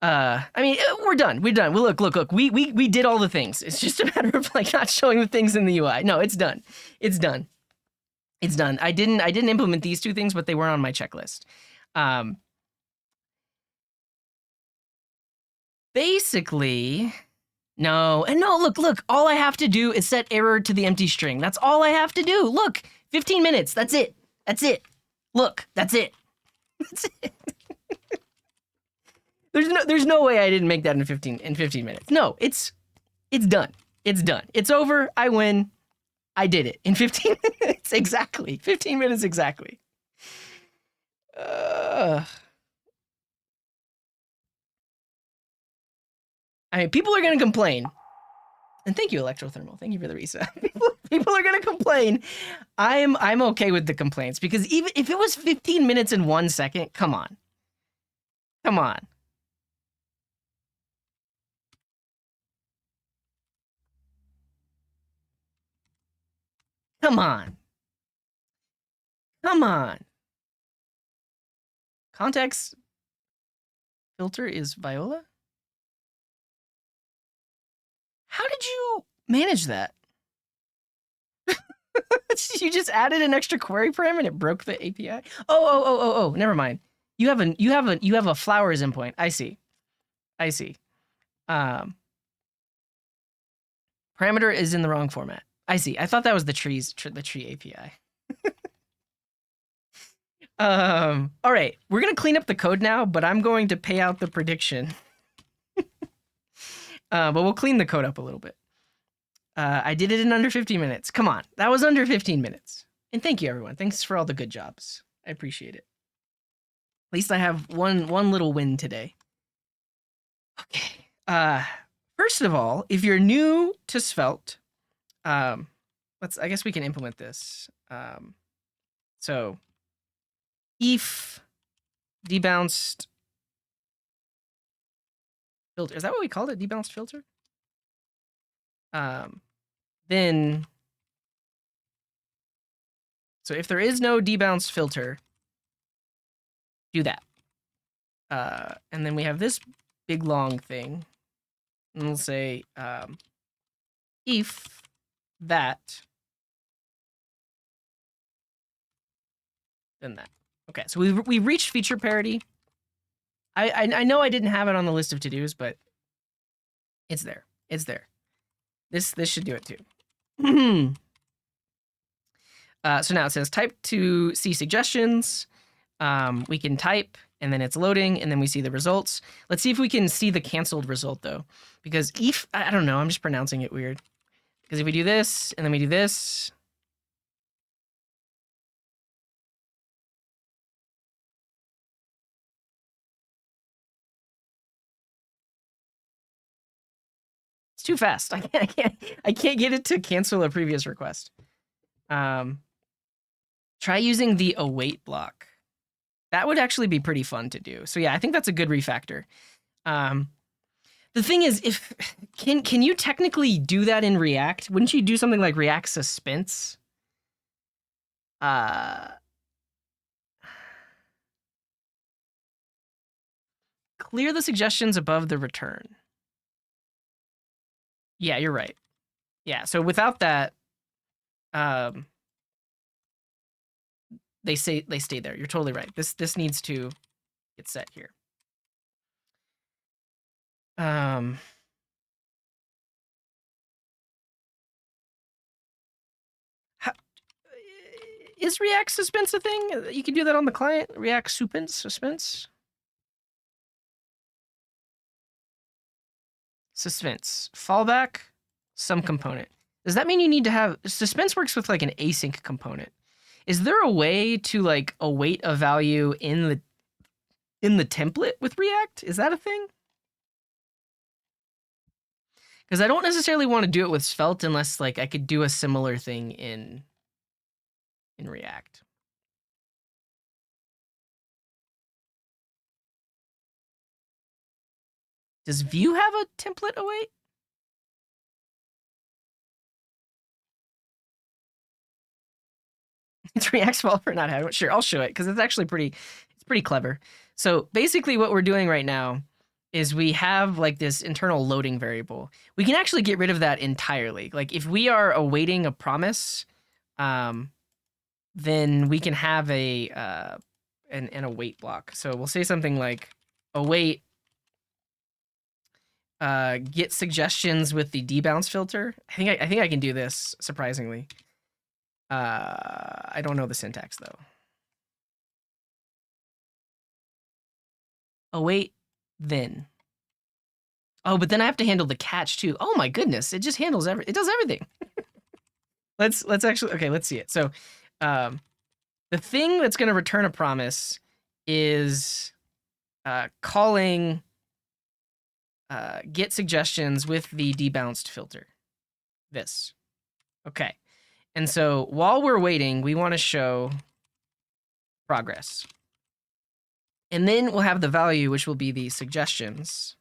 I mean, we're done. Well, look. We did all the things. It's just a matter of like not showing the things in the UI. No, it's done. I didn't implement these two things, but they were on my checklist. Basically, no. Look. All I have to do is set error to the empty string. That's all I have to do. Look, 15 minutes. That's it. Look, that's it. There's no way I didn't make that in 15 minutes. No, it's done. It's over. I win. I did it in 15 minutes exactly. 15 minutes exactly. I mean, people are gonna complain. And thank you, Electrothermal. Thank you for the reset. People are gonna complain. I'm okay with the complaints because even if it was 15 minutes and 1 second, come on. Come on. Context filter is Viola? How did you manage that? You just added an extra query param and it broke the API. Oh. Never mind. You have a flowers endpoint. I see. Parameter is in the wrong format. I see. I thought that was the tree API. All right, we're gonna clean up the code now, but I'm going to pay out the prediction. But we'll clean the code up a little bit. I did it in under 15 minutes. Come on, that was under 15 minutes. And thank you, everyone. Thanks for all the good jobs. I appreciate it. At least I have one little win today. Okay. First of all, if you're new to Svelte, I guess we can implement this. So if debounced filter, is that what we called it? Debounced filter? Then, so if there is no debounced filter, do that. And then we have this big long thing, and we'll say if that, then that. Okay, so we reached feature parity. I know I didn't have it on the list of to-dos, but it's there. It's there. This should do it too. So now it says type to see suggestions. We can type, and then it's loading, and then we see the results. Let's see if we can see the canceled result, though. Because if, I don't know, I'm just pronouncing it weird. Because if we do this, and then we do this. It's too fast. I can't get it to cancel a previous request. Try using the await block. That would actually be pretty fun to do. So yeah, I think that's a good refactor. The thing is, can you technically do that in React? Wouldn't you do something like React suspense? Clear the suggestions above the return. Yeah, you're right. Yeah, so without that, they stay there. You're totally right. This needs to get set here. Is React suspense a thing? You can do that on the client. React suspense. Suspense fallback some component. Does that mean you need to have suspense? Works with like an async component. Is there a way to like await a value in the template with React? Is that a thing? Because I don't necessarily want to do it with Svelte unless like I could do a similar thing in React. Does Vue have a template await? It's React's fault for not having it. Sure, I'll show it because it's actually pretty clever. So basically what we're doing right now is we have like this internal loading variable. We can actually get rid of that entirely. Like if we are awaiting a promise, then we can have an await block. So we'll say something like await get suggestions with the debounce filter. I think I can do this surprisingly. I don't know the syntax though. Await then. Oh, but then I have to handle the catch too. Oh my goodness, it just handles it does everything. let's actually, okay, let's see it. So the thing that's going to return a promise is calling get suggestions with the debounced filter. This. Okay. And so while we're waiting, we want to show progress. And then we'll have the value, which will be the suggestions.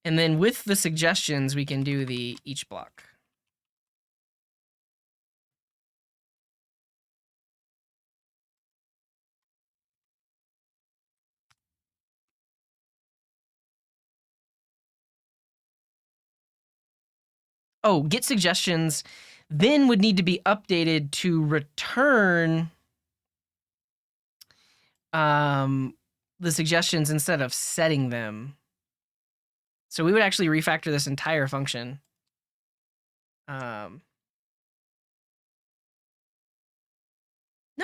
And then with the suggestions, we can do the each block. Oh, get suggestions then would need to be updated to return the suggestions instead of setting them. So we would actually refactor this entire function. No,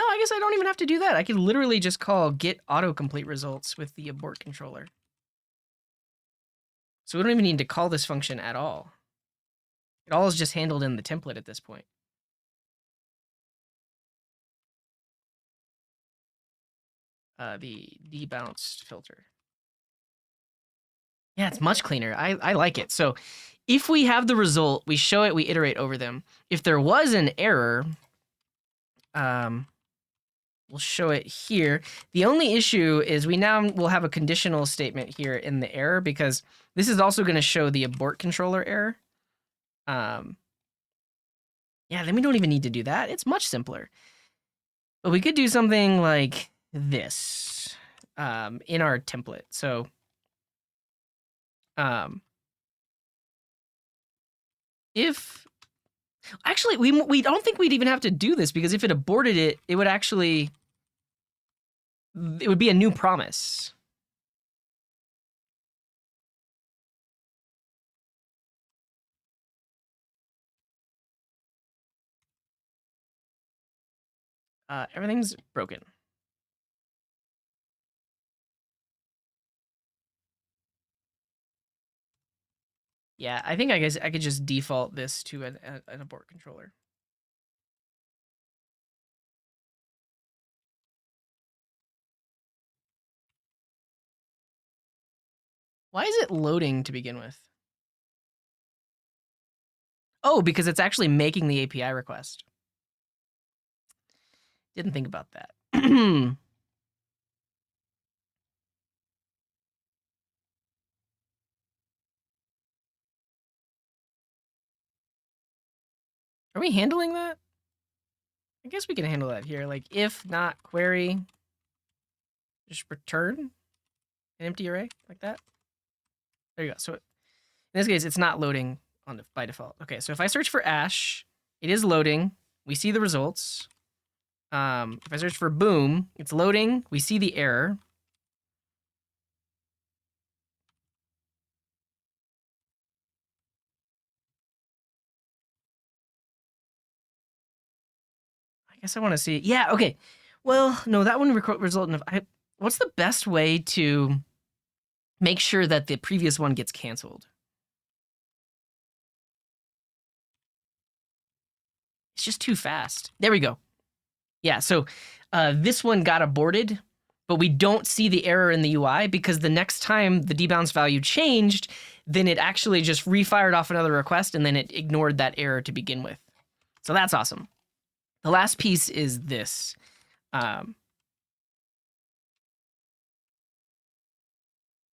I guess I don't even have to do that. I could literally just call get autocomplete results with the abort controller. So we don't even need to call this function at all. It all is just handled in the template at this point. The debounced filter. Yeah, it's much cleaner. I like it. So if we have the result, we show it, we iterate over them. If there was an error, we'll show it here. The only issue is we now will have a conditional statement here in the error because this is also going to show the abort controller error. Yeah, then we don't even need to do that. It's much simpler. But we could do something like this in our template. So if actually we don't think we'd even have to do this because if it aborted it, it would actually it would be a new promise. Everything's broken. Yeah, I think I guess I could just default this to an abort controller. Why is it loading to begin with? Oh, because it's actually making the API request. Didn't think about that. Are we handling that? I guess we can handle that here. Like if not query, just return an empty array like that. There you go. So in this case, it's not loading by default. Okay, so if I search for Ash, it is loading. We see the results. If I search for Boom, it's loading. We see the error. I guess I want to see. Yeah, okay. Well, no, that one result in. What's the best way to make sure that the previous one gets canceled? It's just too fast. There we go. Yeah, so this one got aborted, but we don't see the error in the UI because the next time the debounce value changed, then it actually just refired off another request and then it ignored that error to begin with. So that's awesome. The last piece is this.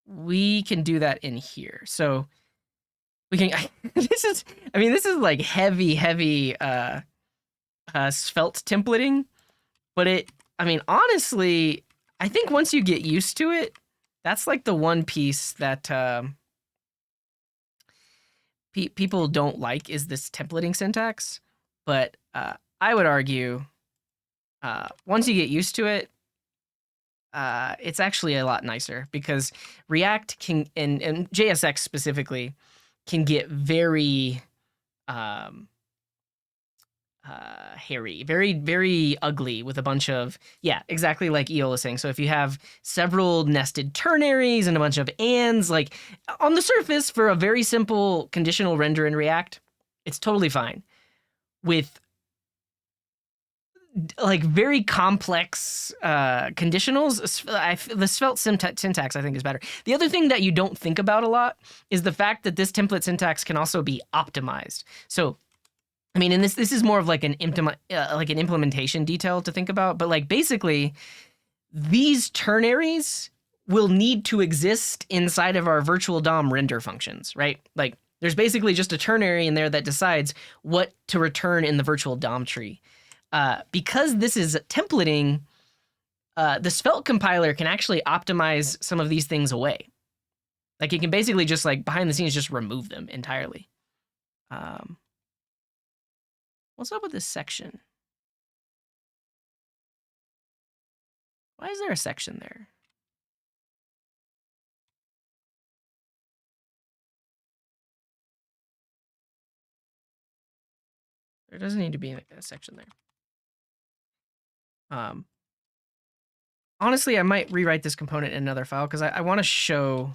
We can do that in here. So we can, this is like heavy Svelte templating, but honestly, I think once you get used to it, that's like the one piece that people don't like is this templating syntax. But I would argue once you get used to it, it's actually a lot nicer because React can, and JSX specifically, can get very hairy, very, very ugly with a bunch of, yeah, exactly like Eol is saying. So if you have several nested ternaries and a bunch of ands, like on the surface for a very simple conditional render in React, it's totally fine. With like very complex conditionals, the Svelte syntax I think is better. The other thing that you don't think about a lot is the fact that this template syntax can also be optimized. So and this is more of like an implementation detail to think about, but like basically these ternaries will need to exist inside of our virtual DOM render functions, right? Like there's basically just a ternary in there that decides what to return in the virtual DOM tree. Because this is templating, the Svelte compiler can actually optimize some of these things away. Like it can basically just like behind the scenes just remove them entirely. Um, what's up with this section? Why is there a section there? There doesn't need to be a section there. Honestly, I might rewrite this component in another file because I want to show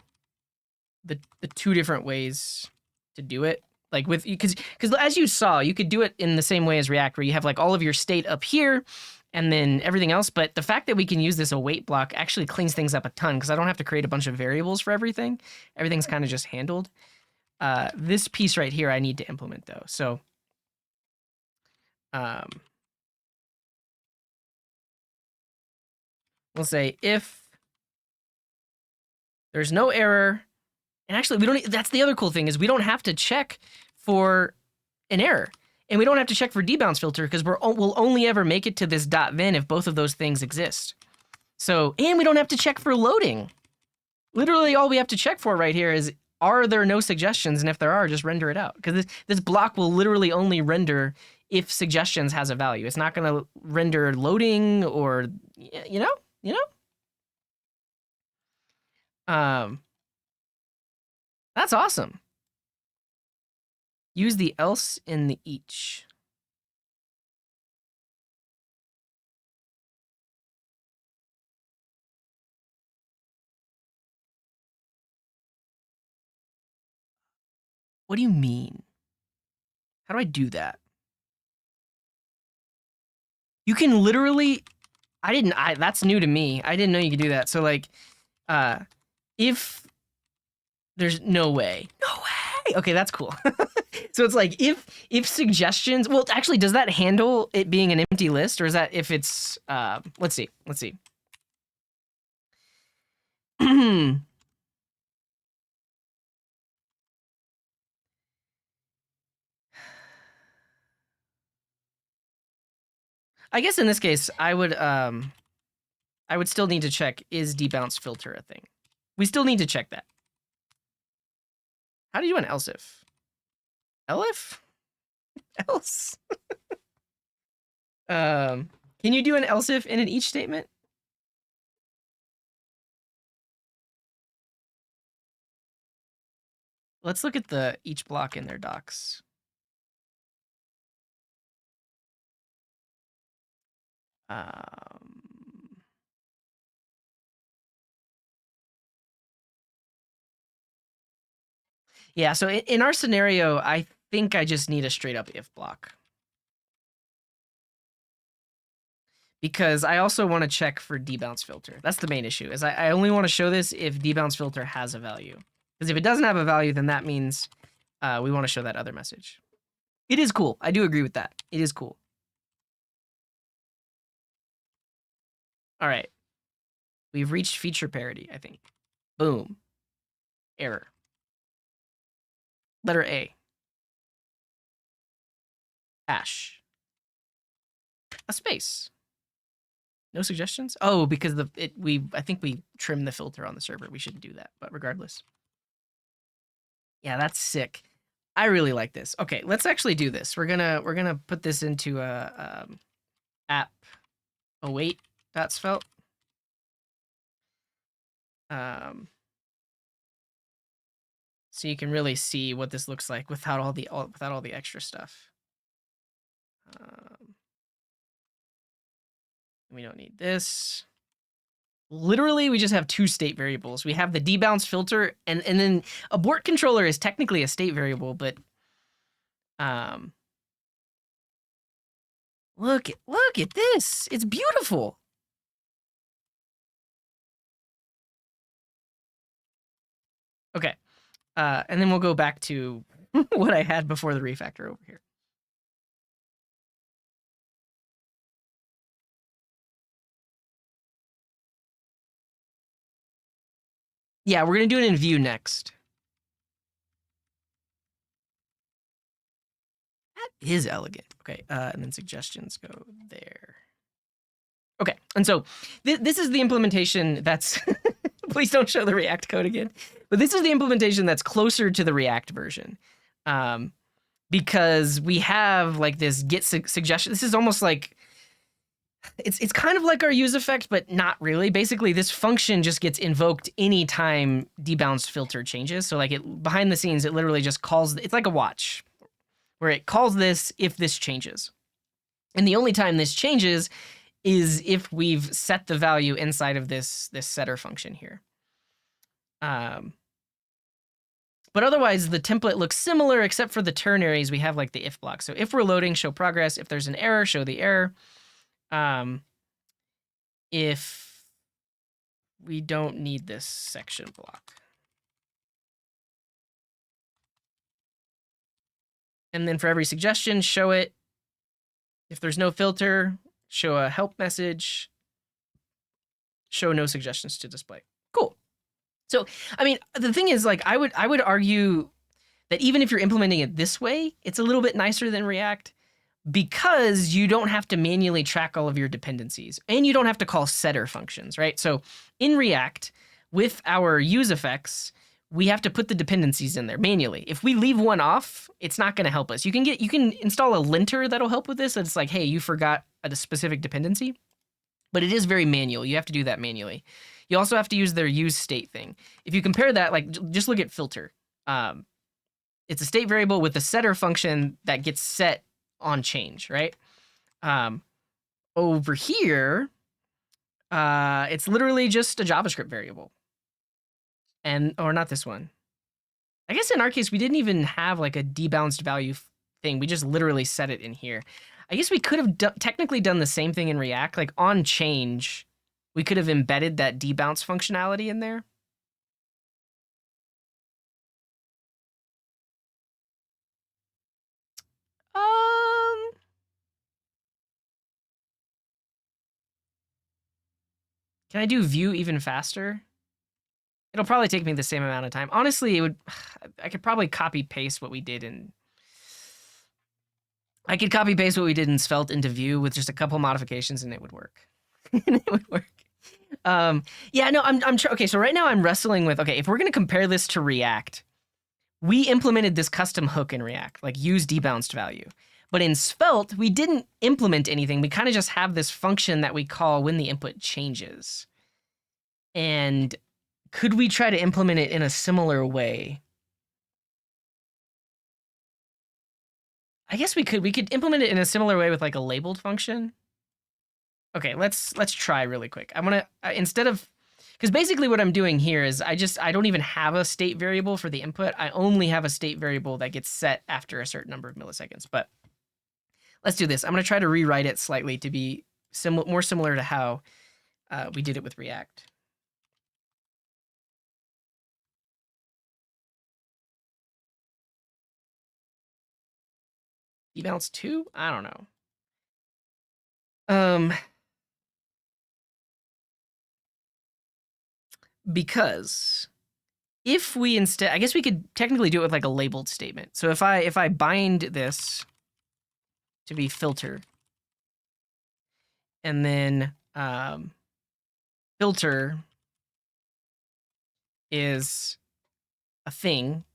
the two different ways to do it. Like with, because as you saw, you could do it in the same way as React, where you have like all of your state up here and then everything else. But the fact that we can use this await block actually cleans things up a ton because I don't have to create a bunch of variables for everything. Everything's kind of just handled. This piece right here I need to implement though. So we'll say if there's no error, and actually we don't, that's the other cool thing is we don't have to check for an error. And we don't have to check for debounce filter because we'll only ever make it to this .then if both of those things exist. So, and we don't have to check for loading. Literally all we have to check for right here is, are there no suggestions? And if there are, just render it out. Because this block will literally only render if suggestions has a value. It's not going to render loading or, you know? That's awesome. Use the else in the each. What do you mean? How do I do that? You can literally, that's new to me. I didn't know you could do that. So like, if there's no way. Okay, that's cool. So it's like if suggestions, well, actually, does that handle it being an empty list, or is that if it's let's see. I guess in this case, I would still need to check, is debounce filter a thing? We still need to check that. How do you do an else if? Elif? Else? Can you do an else if in an each statement? Let's look at the each block in their docs. Yeah, so in our scenario, I think I just need a straight up if block. Because I also want to check for debounce filter. That's the main issue, is I only want to show this if debounce filter has a value. Because if it doesn't have a value, then that means we want to show that other message. It is cool. I do agree with that. It is cool. All right. We've reached feature parity, I think. Boom. Error. Letter A. Hash. A space. No suggestions? Oh, because I think we trimmed the filter on the server. We shouldn't do that, but regardless. Yeah, that's sick. I really like this. Okay, let's actually do this. We're gonna put this into a app await.svelte. So you can really see what this looks like without all the extra stuff. We don't need this. Literally, we just have two state variables. We have the debounce filter, and then abort controller is technically a state variable, but look at this. It's beautiful. Okay. And then we'll go back to what I had before the refactor over here. Yeah, we're going to do it in view next. That is elegant. Okay, and then suggestions go there. Okay, and so this is the implementation that's... Please don't show the React code again. But this is the implementation that's closer to the React version. because we have like this get suggestion. This is almost like it's kind of like our use effect, but not really. Basically, this function just gets invoked anytime debounced filter changes. So like it behind the scenes, it literally just calls. It's like a watch where it calls this if this changes, and the only time this changes is if we've set the value inside of this setter function here. But otherwise, the template looks similar, except for the ternaries. We have like the if block. So if we're loading, show progress. If there's an error, show the error. If we don't need this section block. And then for every suggestion, show it. If there's no filter, show a help message. Show no suggestions to display. Cool. So, I mean, the thing is, like, I would argue that even if you're implementing it this way, it's a little bit nicer than React because you don't have to manually track all of your dependencies and you don't have to call setter functions, right? So in React, with our use effects, we have to put the dependencies in there manually. If we leave one off, it's not going to help us. You can install a linter that'll help with this. It's like, hey, you forgot a specific dependency, but it is very manual. You have to do that manually. You also have to use their use state thing. If you compare that, like, just look at filter. It's a state variable with a setter function that gets set on change, right? Over here, it's literally just a JavaScript variable. Or not this one. I guess in our case, we didn't even have like a debounced value thing. We just literally set it in here. I guess we could have technically done the same thing in React. Like on change, we could have embedded that debounce functionality in there. Can I do view even faster? It'll probably take me the same amount of time. Honestly, I could probably copy paste what we did in. I could copy paste what we did in Svelte into Vue with just a couple modifications, and it would work. It would work. Yeah, no, okay. So right now I'm wrestling with, okay, if we're gonna compare this to React, we implemented this custom hook in React, like use debounced value. But in Svelte, we didn't implement anything. We kind of just have this function that we call when the input changes. And could we try to implement it in a similar way? I guess we could. We could implement it in a similar way with like a labeled function. Okay, let's try really quick. I want to instead of, because basically what I'm doing here is I don't even have a state variable for the input. I only have a state variable that gets set after a certain number of milliseconds. But let's do this. I'm going to try to rewrite it slightly to be more similar to how we did it with React. Debounce 2? I don't know. Because if we instead, I guess we could technically do it with like a labeled statement. So if I bind this to be filter, and then filter is a thing,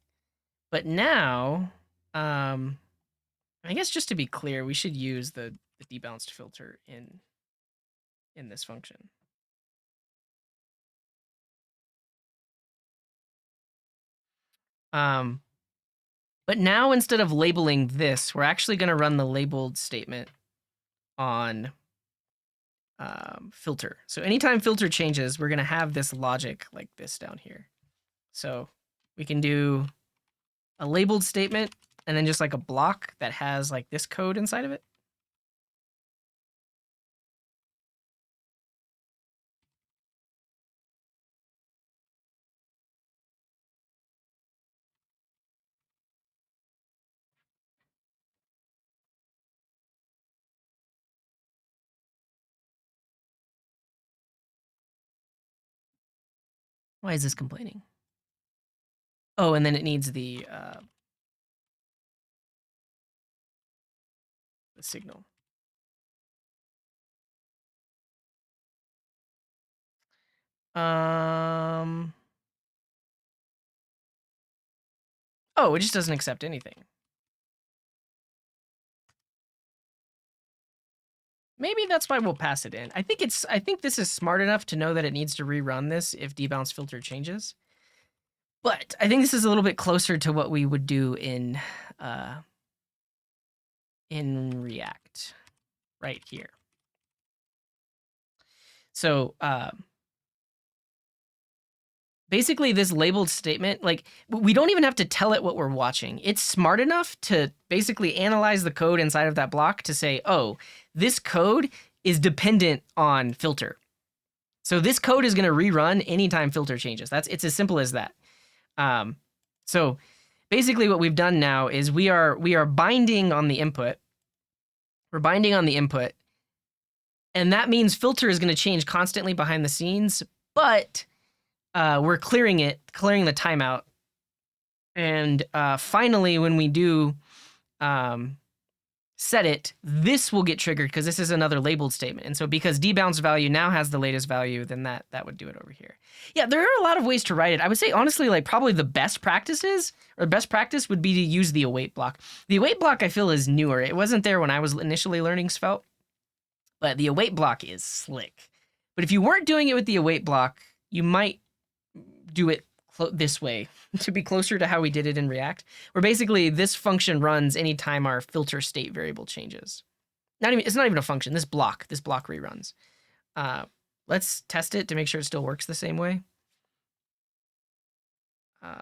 but now, I guess just to be clear, we should use the debounced filter in this function. But now instead of labeling this, we're actually going to run the labeled statement on filter. So anytime filter changes, we're going to have this logic like this down here. So we can do a labeled statement and then just like a block that has like this code inside of it. Why is this complaining? Oh, and then it needs the signal. Oh, it just doesn't accept anything. Maybe that's why we'll pass it in. I think this is smart enough to know that it needs to rerun this if debounce filter changes. But I think this is a little bit closer to what we would do in React right here. So basically this labeled statement, like we don't even have to tell it what we're watching. It's smart enough to basically analyze the code inside of that block to say, oh, this code is dependent on filter. So this code is going to rerun anytime filter changes. It's as simple as that. So basically what we've done now is we are binding on the input. We're binding on the input. And that means filter is going to change constantly behind the scenes, but we're clearing the timeout. And finally, when we do set it, this will get triggered because this is another labeled statement. And so because debounce value now has the latest value, then that would do it over here. Yeah, there are a lot of ways to write it. I would say, honestly, like probably the best practice would be to use the await block. The await block, I feel, is newer. It wasn't there when I was initially learning Svelte, but the await block is slick. But if you weren't doing it with the await block, you might do it this way to be closer to how we did it in React, where basically this function runs anytime our filter state variable changes. It's not even a function. This block reruns. Let's test it to make sure it still works the same way. All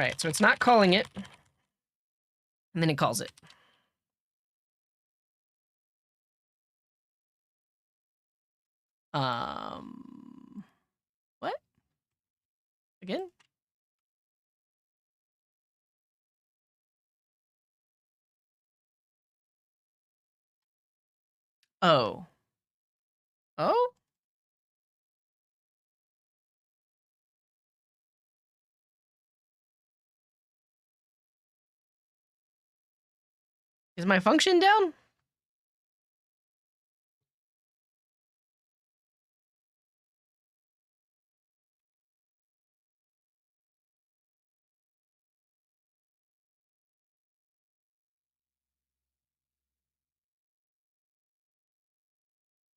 right, so it's not calling it, and then it calls it. What? Again? Oh. Oh? Is my function down?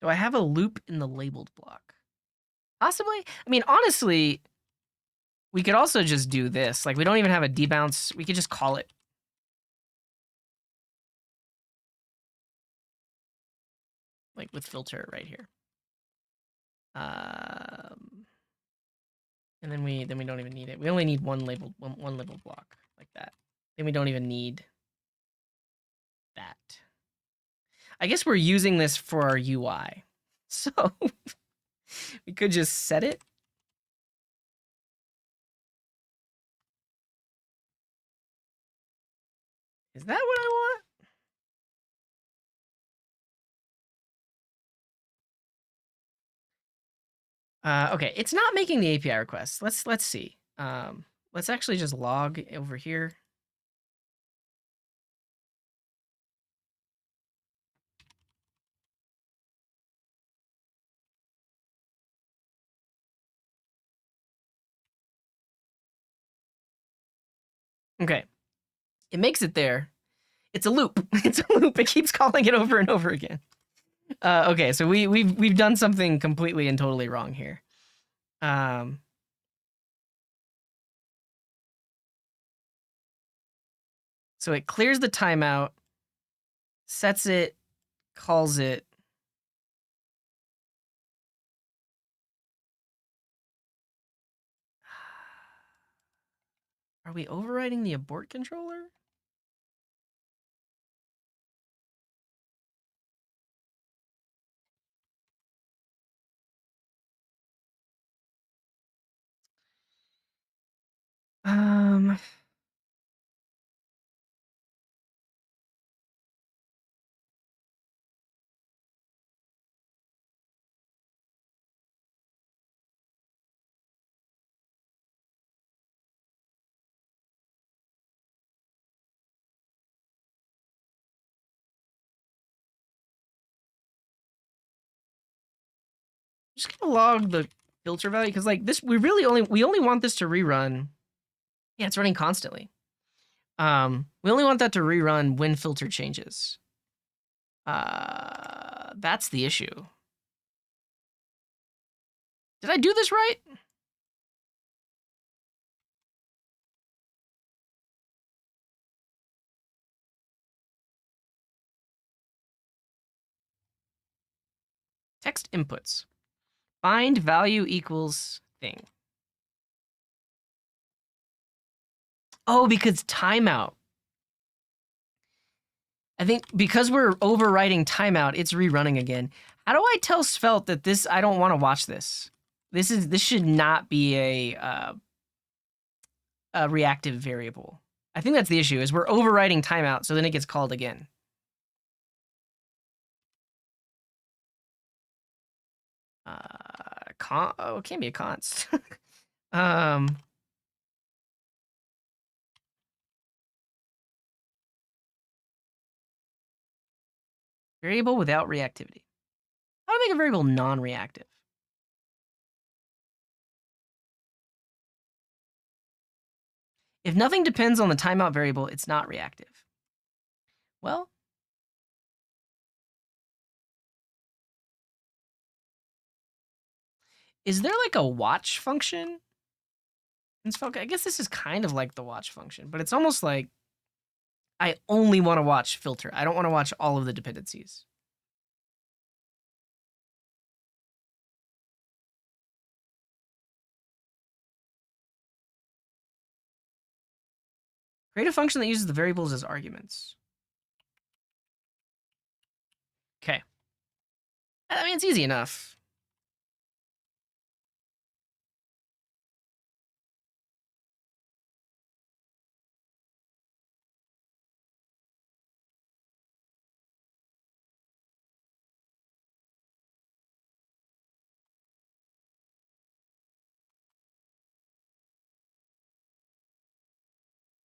Do I have a loop in the labeled block? Possibly. I mean, honestly, we could also just do this. Like, we don't even have a debounce. We could just call it. Like with filter right here. And then we don't even need it. We only need one labeled block like that. Then we don't even need that. I guess we're using this for our UI. So we could just set it. Is that what I want? Okay, it's not making the API request. Let's see. Let's actually just log over here. Okay, it makes it there. It's a loop. It's a loop. It keeps calling it over and over again. Okay, so we've done something completely and totally wrong here. So it clears the timeout, sets it, calls it. Are we overriding the abort controller? Just gonna log the filter value, because like this, we only want this to rerun. Yeah, it's running constantly. We only want that to rerun when filter changes. That's the issue. Did I do this right? Text inputs. Find value equals thing. Oh, because timeout. I think because we're overwriting timeout, it's rerunning again. How do I tell Svelte that this, I don't want to watch this? This should not be a reactive variable. I think that's the issue, is we're overwriting timeout, so then it gets called again. Oh, it can't be a const. Variable without reactivity. How do I make a variable non-reactive? If nothing depends on the timeout variable, it's not reactive. Well, is there like a watch function? I guess this is kind of like the watch function, but it's almost like I only want to watch filter. I don't want to watch all of the dependencies. Create a function that uses the variables as arguments. Okay. I mean, it's easy enough.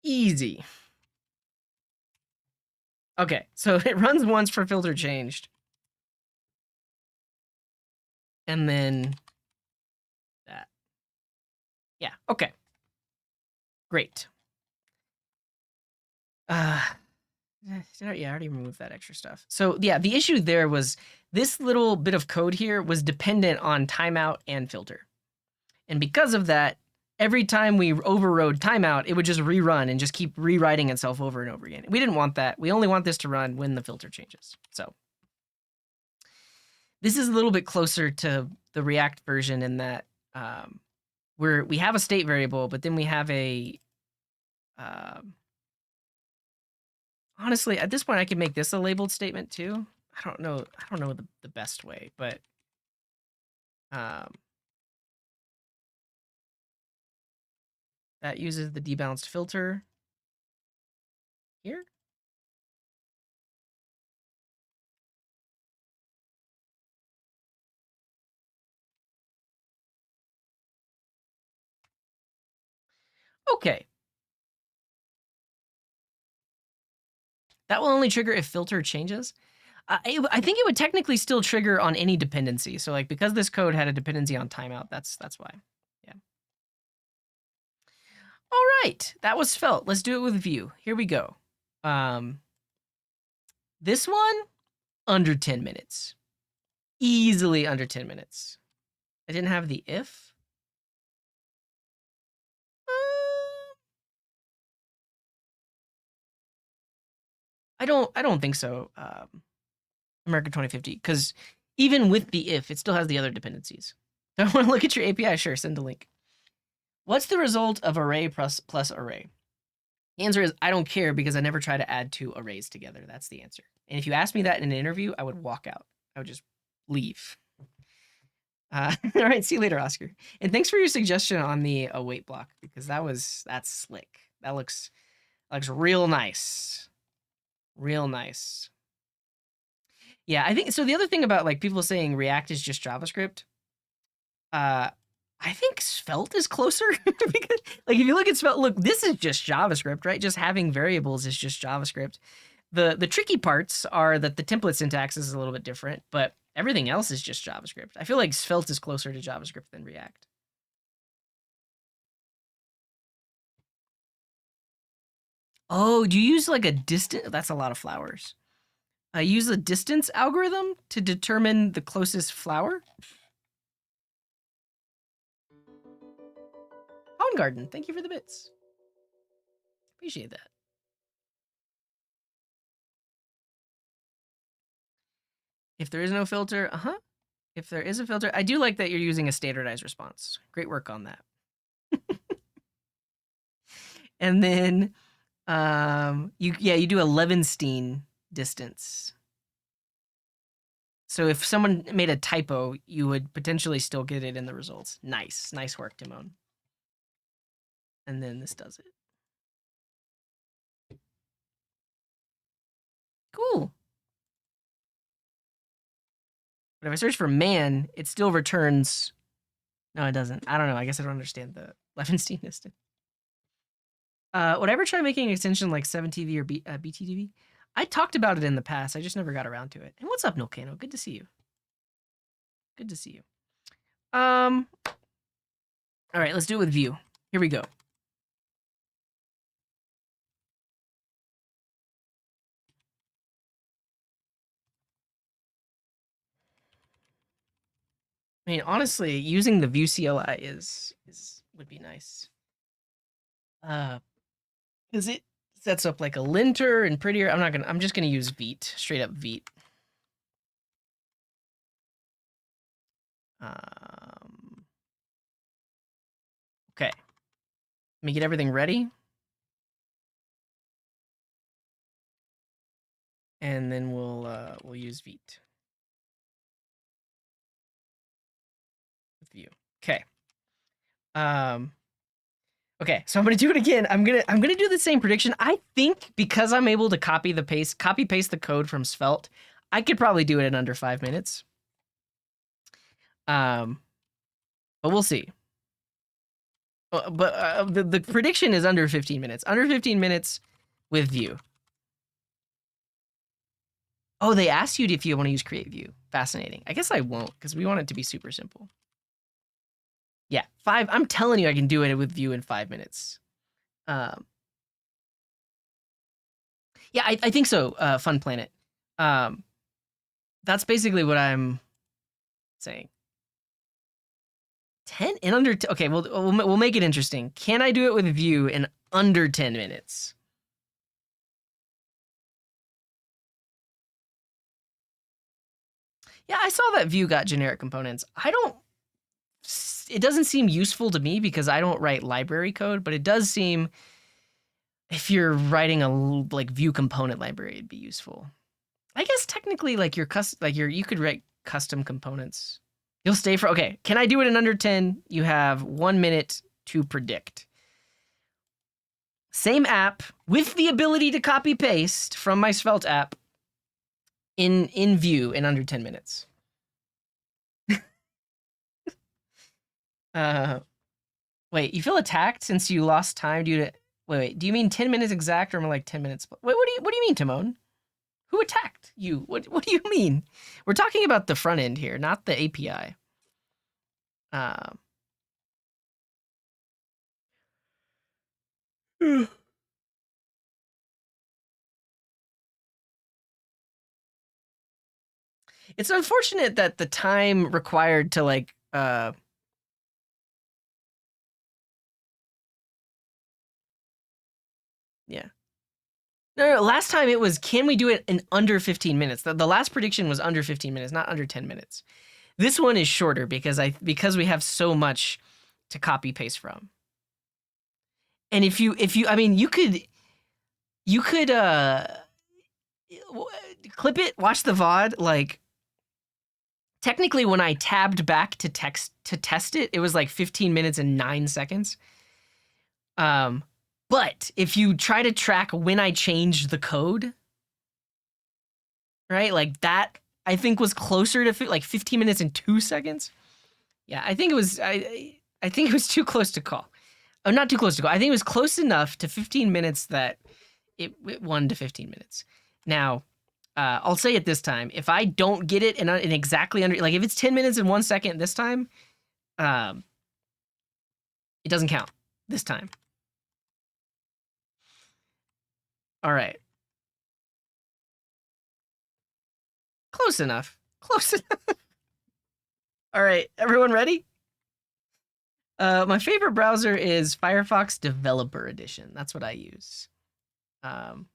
Easy. Okay, so it runs once for filter changed. And then that. Yeah, okay. Great. Yeah, I already removed that extra stuff. So yeah, the issue there was this little bit of code here was dependent on timeout and filter. And because of that, every time we overrode timeout, it would just rerun and just keep rewriting itself over and over again. We didn't want that. We only want this to run when the filter changes. So this is a little bit closer to the React version in that we have a state variable, but then we have a honestly, at this point, I could make this a labeled statement too. I don't know the best way, but that uses the debounced filter here. Okay. That will only trigger if filter changes. I think it would technically still trigger on any dependency. So like because this code had a dependency on timeout, that's why. Yeah. All right, that was Svelte. Let's do it with Vue. Here we go. This one, under 10 minutes. Easily under 10 minutes. I didn't have the if. I don't think so. America 2050, because even with the if, it still has the other dependencies. Do I want to look at your API? Sure, send a link. What's the result of array plus array? The answer is I don't care because I never try to add two arrays together. That's the answer. And if you asked me that in an interview, I would walk out. I would just leave. All right, see you later, Oscar. And thanks for your suggestion on the await block, because that's slick. That looks real nice. Real nice. Yeah, I think so. The other thing about like people saying React is just JavaScript, I think Svelte is closer because like if you look at Svelte, look, this is just JavaScript, right? Just having variables is just JavaScript. The tricky parts are that the template syntax is a little bit different, but Everything else is just JavaScript. I feel like Svelte is closer to JavaScript than React. Oh, do you use like a distance? That's a lot of flowers. Use a distance algorithm to determine the closest flower? Pond Garden, thank you for the bits. Appreciate that. If there is no filter, If there is a filter, I do like that you're using a standardized response. Great work on that. And then you do a Levenstein distance. So if someone made a typo, you would potentially still get it in the results. Nice work, Timon. And then this does it. Cool. But if I search for man, it still returns. No, it doesn't. I don't know. I guess I don't understand the Levenstein distance. Would I ever try making an extension like 7TV or BTTV? I talked about it in the past. I just never got around to it. And what's up, Nilcano? Good to see you. Good to see you. All right, let's do it with Vue. Here we go. I mean, honestly, using the Vue CLI would be nice. Because it sets up like a linter and prettier. I'm just gonna use Vite, straight up Vite. Okay. Let me get everything ready. And then we'll use Vite. With Vue. Okay. Okay, so I'm gonna do it again. I'm gonna do the same prediction. I think because I'm able to copy paste the code from Svelte, I could probably do it in under 5 minutes. But we'll see. But the prediction is under 15 minutes. Under 15 minutes with Vue. Oh, they asked you if you want to use Create View. Fascinating. I guess I won't because we want it to be super simple. Yeah, 5. I'm telling you, I can do it with Vue in 5 minutes. Yeah, I think so. Fun Planet. That's basically what I'm saying. 10 in under. Okay, we'll make it interesting. Can I do it with Vue in under 10 minutes? Yeah, I saw that Vue got generic components. It doesn't seem useful to me because I don't write library code, but it does seem if you're writing a like Vue component library, it'd be useful. I guess technically, like you could write custom components. You'll stay for okay. Can I do it in under 10? You have 1 minute to predict. Same app with the ability to copy paste from my Svelte app in Vue in under 10 minutes. Wait, you feel attacked since you lost time due to wait, do you mean 10 minutes exact or more like 10 minutes? Wait, what do you mean, Timon? Who attacked you? What do you mean? We're talking about the front end here, not the API. It's unfortunate that the time required to like yeah. No, last time it was, can we do it in under 15 minutes? The last prediction was under 15 minutes, not under 10 minutes. This one is shorter because we have so much to copy paste from. And if you I mean, you could clip it, watch the VOD, like technically when I tabbed back to test it, it was like 15 minutes and 9 seconds. But if you try to track when I changed the code, right? Like that, I think was closer to like 15 minutes and 2 seconds. Yeah, I think it was, I think it was too close to call. Oh, not too close to call. I think it was close enough to 15 minutes that it won to 15 minutes. Now, I'll say it this time. If I don't get it in exactly under, like if it's 10 minutes and 1 second this time, it doesn't count this time. All right. Close enough. Close enough. All right, everyone ready? My favorite browser is Firefox Developer Edition. That's what I use. 10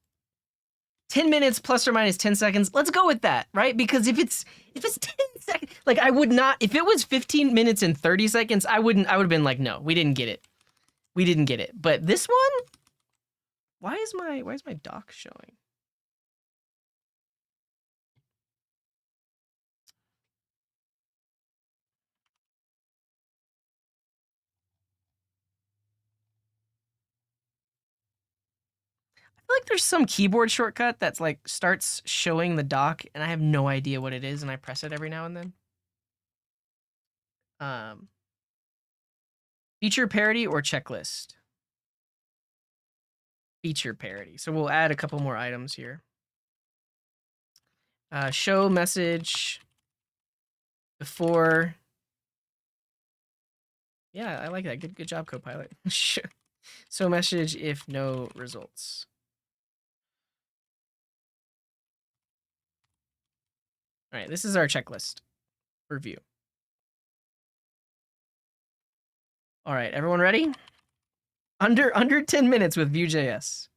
minutes plus or minus 10 seconds. Let's go with that, right? Because if it's 10 seconds, like I would not, if it was 15 minutes and 30 seconds, I would have been like, no, we didn't get it. We didn't get it. But this one, why is my doc showing? I feel like there's some keyboard shortcut that's like starts showing the doc and I have no idea what it is and I press it every now and then. Feature parity or checklist? Feature parity. So we'll add a couple more items here. Show message before. Yeah, I like that. Good job, Copilot. So message if no results. All right, this is our checklist for Vue. All right, everyone ready? Under 10 minutes with Vue.js.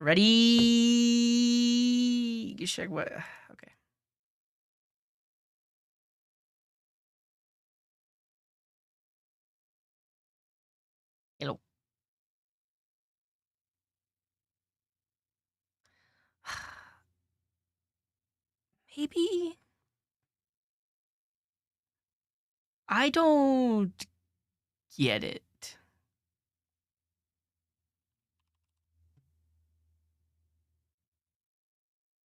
Ready? Check what? Okay. Hello. Maybe. I don't get it.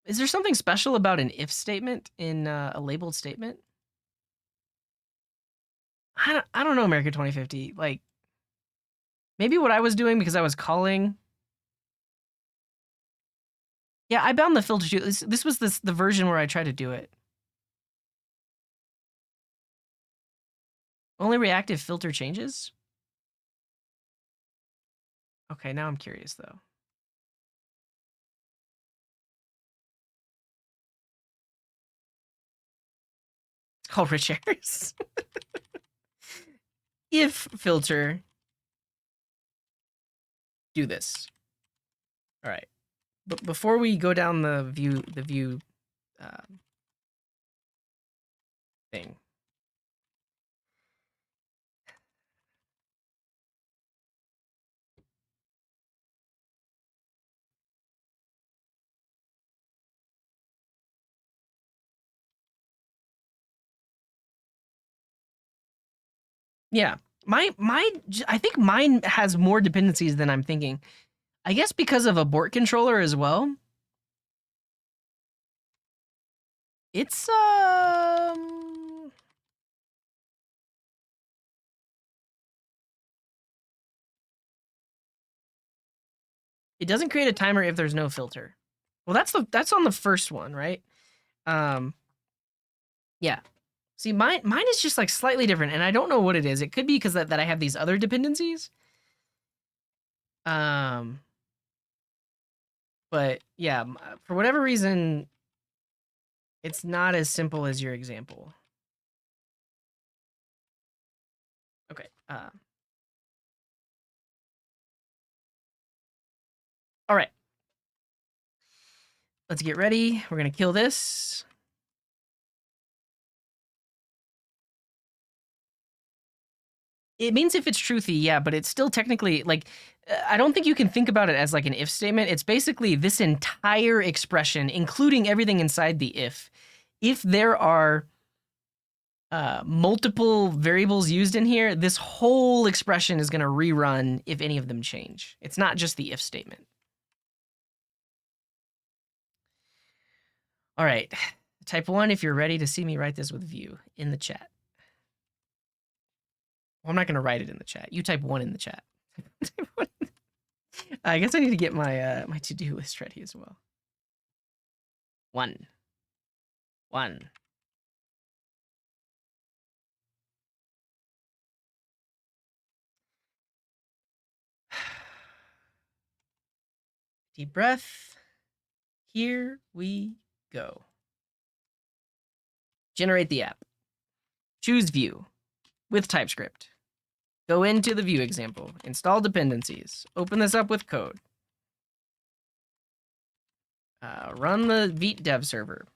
Is there something special about an if statement in a labeled statement? I don't know, America 2050. Like, maybe what I was doing because I was calling. Yeah, I bound the filter too. This was the version where I tried to do it. Only reactive filter changes? Okay, now I'm curious though. It's called rich errors. If filter, do this. All right. But before we go down the Vue thing. Yeah. I think mine has more dependencies than I'm thinking. I guess because of abort controller as well. It's it doesn't create a timer if there's no filter. Well, that's on the first one, right? Yeah. See, mine is just like slightly different, and I don't know what it is. It could be because that I have these other dependencies. But yeah, for whatever reason, it's not as simple as your example. Okay. All right. Let's get ready. We're gonna kill this. It means if it's truthy, yeah, but it's still technically like I don't think you can think about it as like an if statement. It's basically this entire expression, including everything inside the if. If there are multiple variables used in here, this whole expression is going to rerun if any of them change. It's not just the if statement. All right. Type 1 if you're ready to see me write this with Vue in the chat. Well, I'm not going to write it in the chat. You type 1 in the chat. I guess I need to get my my to-do list ready as well. 1. Deep breath. Here we go. Generate the app. Choose view with TypeScript. Go into the view example. Install dependencies. Open this up with code. Run the Vite dev server.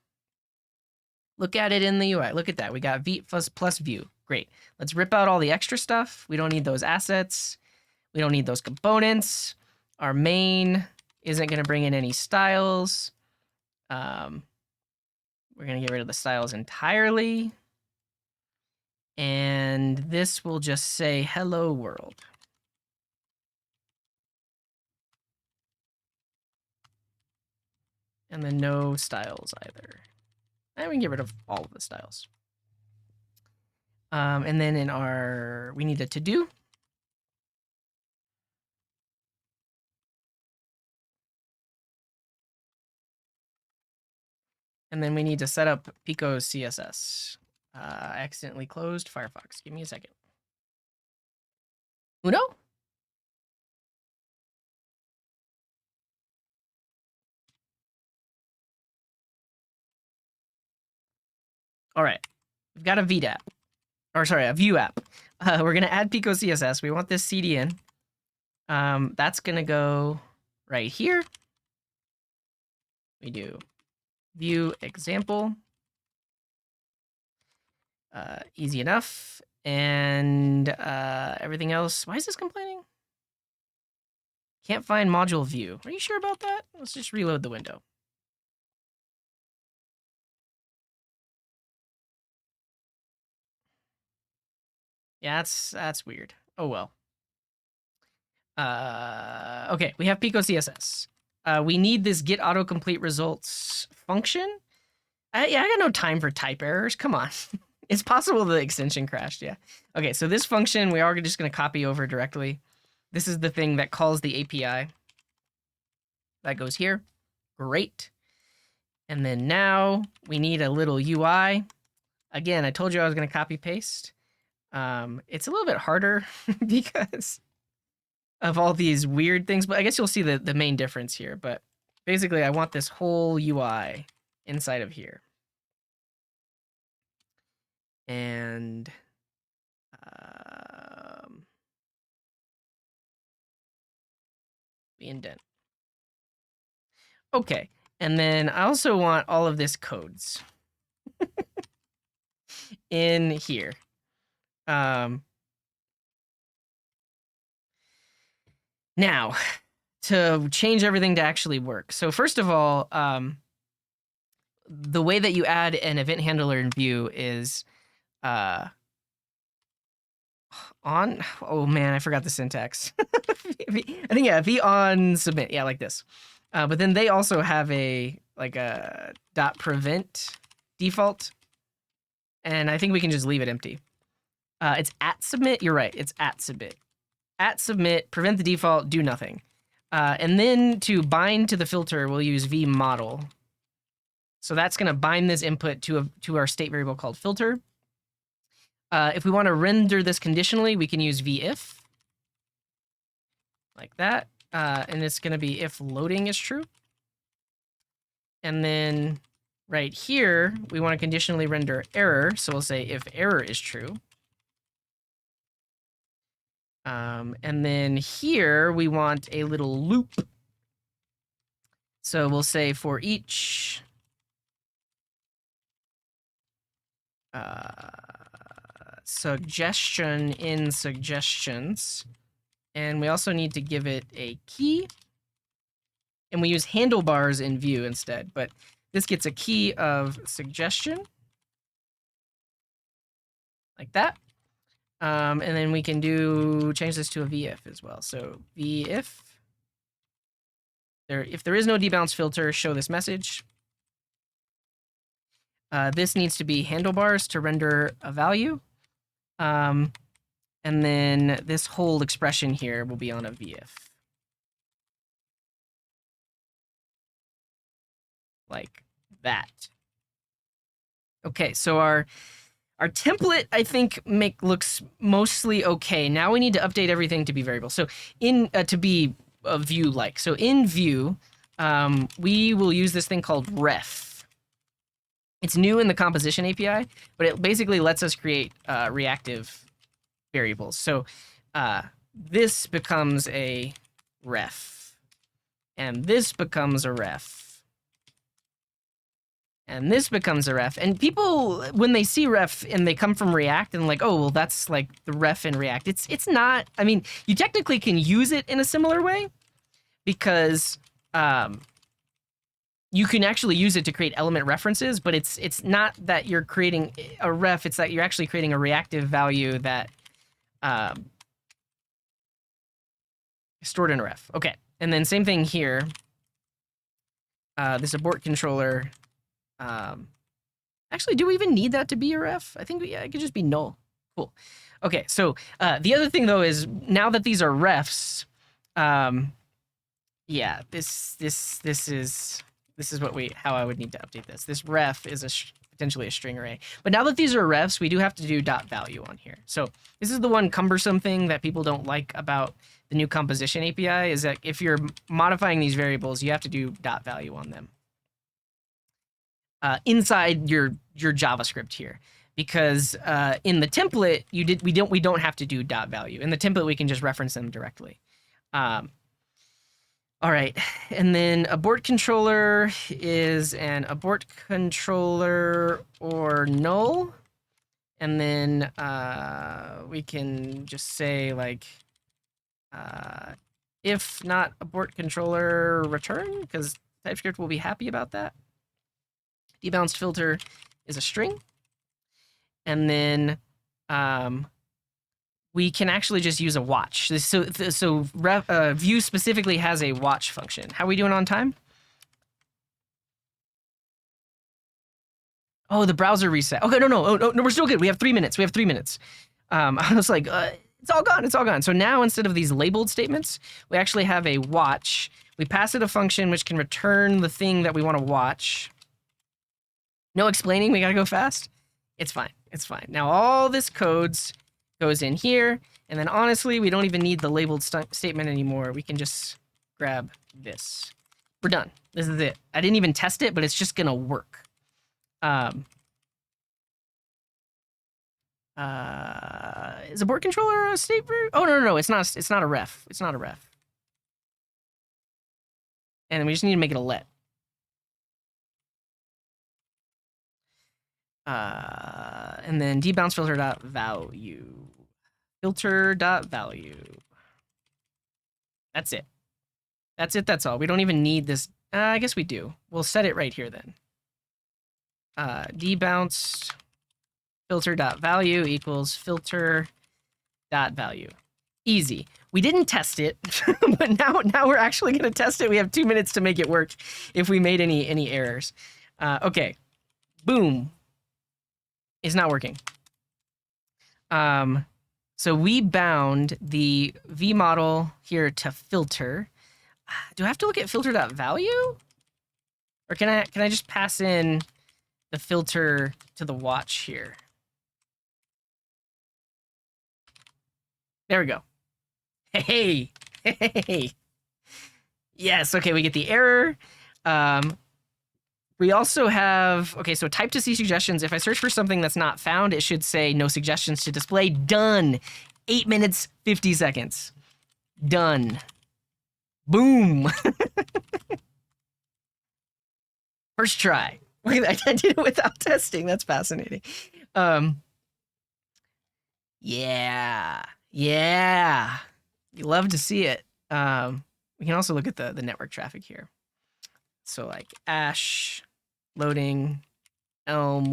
Look at it in the UI. Look at that. We got Vite plus view. Great. Let's rip out all the extra stuff. We don't need those assets. We don't need those components. Our main isn't going to bring in any styles. We're going to get rid of the styles entirely. And this will just say hello world. And then no styles either. And we can get rid of all of the styles. And then in our, we need a to-do. And then we need to set up Pico CSS. I accidentally closed Firefox. Give me a second. Uno? All right. We've got a Vite app. Or sorry, a Vue app. We're going to add Pico CSS. We want this CDN. That's going to go right here. We do View example. Easy enough. And everything else. Why is this complaining? Can't find module view. Are you sure about that? Let's just reload the window. Yeah, that's weird. Oh well. Okay, we have Pico CSS. We need this get autocomplete results function. Yeah, I got no time for type errors. Come on. It's possible the extension crashed, yeah. Okay, so this function we are just going to copy over directly. This is the thing that calls the API. That goes here. Great. And then now we need a little UI. Again, I told you I was going to copy paste. It's a little bit harder because of all these weird things, but I guess you'll see the main difference here. But basically, I want this whole UI inside of here. And we indent. Okay, and then I also want all of this codes in here. Now, to change everything to actually work. So first of all, the way that you add an event handler in Vue is on. Oh man, I forgot the syntax. I think yeah, v on submit. Yeah, like this. But then they also have a dot prevent default, and I think we can just leave it empty. It's at submit. You're right. It's at submit. At submit, prevent the default, do nothing. And then to bind to the filter, we'll use v model. So that's going to bind this input to our state variable called filter. If we want to render this conditionally, we can use v-if. Like that. And it's going to be if loading is true. And then right here, we want to conditionally render error. So we'll say if error is true. And then here we want a little loop. So we'll say for each suggestion in suggestions. And we also need to give it a key. And we use handlebars in Vue instead, but this gets a key of suggestion. Like that. And then we can change this to a v-if as well. So v-if, if there is no debounce filter, show this message. This needs to be handlebars to render a value. And then this whole expression here will be on a v-if. like that. Okay, so our template, I think, looks mostly okay. Now we need to update everything to be variable. So in to be a view-like. So in view, we will use this thing called ref. It's new in the composition API, but it basically lets us create reactive variables. So this becomes a ref, and this becomes a ref, and this becomes a ref. And people, when they see ref and they come from React and like, oh, well, that's like the ref in React. It's not. I mean, you technically can use it in a similar way because you can actually use it to create element references, but it's not that you're creating a ref. It's that you're actually creating a reactive value that stored in a ref. Okay, and then same thing here. This abort controller. Actually, do we even need that to be a ref? I think it could just be null. Cool. Okay, so the other thing though is now that these are refs, yeah, this is how I would need to update this. This ref is potentially a string array. But now that these are refs, we do have to do dot value on here. So this is the one cumbersome thing that people don't like about the new composition API is that if you're modifying these variables, you have to do dot value on them inside your JavaScript here. Because in the template, we don't have to do dot value. In the template, we can just reference them directly. All right, and then abort controller is an abort controller or null. And then we can just say like, if not abort controller return, because TypeScript will be happy about that. Debounced filter is a string. And then we can actually just use a watch. So Vue specifically has a watch function. How are we doing on time? Oh, the browser reset. Okay, no, we're still good. We have 3 minutes. I was like, it's all gone. So now instead of these labeled statements, we actually have a watch. We pass it a function which can return the thing that we want to watch. No explaining, we gotta go fast. It's fine. Now all this goes in here, and then honestly, we don't even need the labeled statement anymore. We can just grab this. We're done. This is it. I didn't even test it, but it's just gonna work. Is abort controller a state variable? Oh no, it's not. It's not a ref. It's not a ref. And then we just need to make it a let. And then debounce filter dot value. Filter dot value. That's it. That's all. We don't even need this. I guess we do. We'll set it right here then. Debounced filter dot value equals filter dot value. Easy. We didn't test it, but now we're actually going to test it. We have 2 minutes to make it work if we made any errors. Okay. Boom. It's not working. So we bound the V model here to filter. Do I have to look at filter.value? Or can I just pass in the filter to the watch here? There we go. Hey. Yes, okay, we get the error. We also have, okay, so type to see suggestions. If I search for something that's not found, it should say no suggestions to display. Done. 8 minutes, 50 seconds. Done. Boom. First try. Wait, I did it without testing. That's fascinating. Yeah. You love to see it. We can also look at the network traffic here. So like ash loading, elm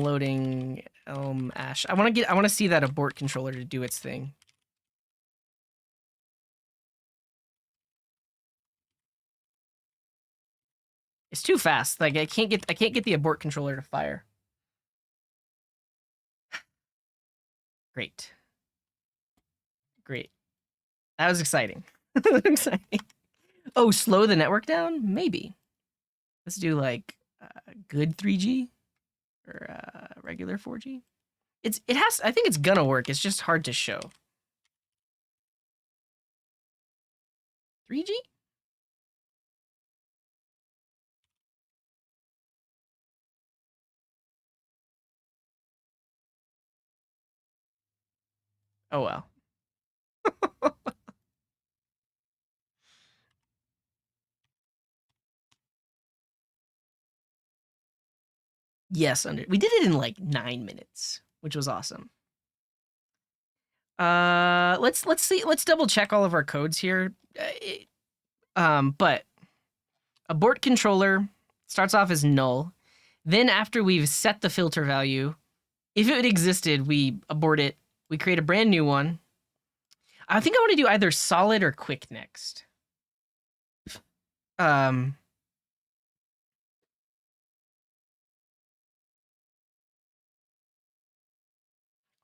ash. I want to see that abort controller to do its thing. It's too fast. Like I can't get the abort controller to fire. Great. That was exciting. Oh, slow the network down? Maybe. Let's do like good 3G or regular 4G. It has. I think it's gonna work. It's just hard to show. 3G. Oh well. Yes, we did it in like 9 minutes, which was awesome. Let's see. Let's double check all of our codes here. But abort controller starts off as null. Then after we've set the filter value, if it existed, we abort it. We create a brand new one. I think I want to do either solid or quick next.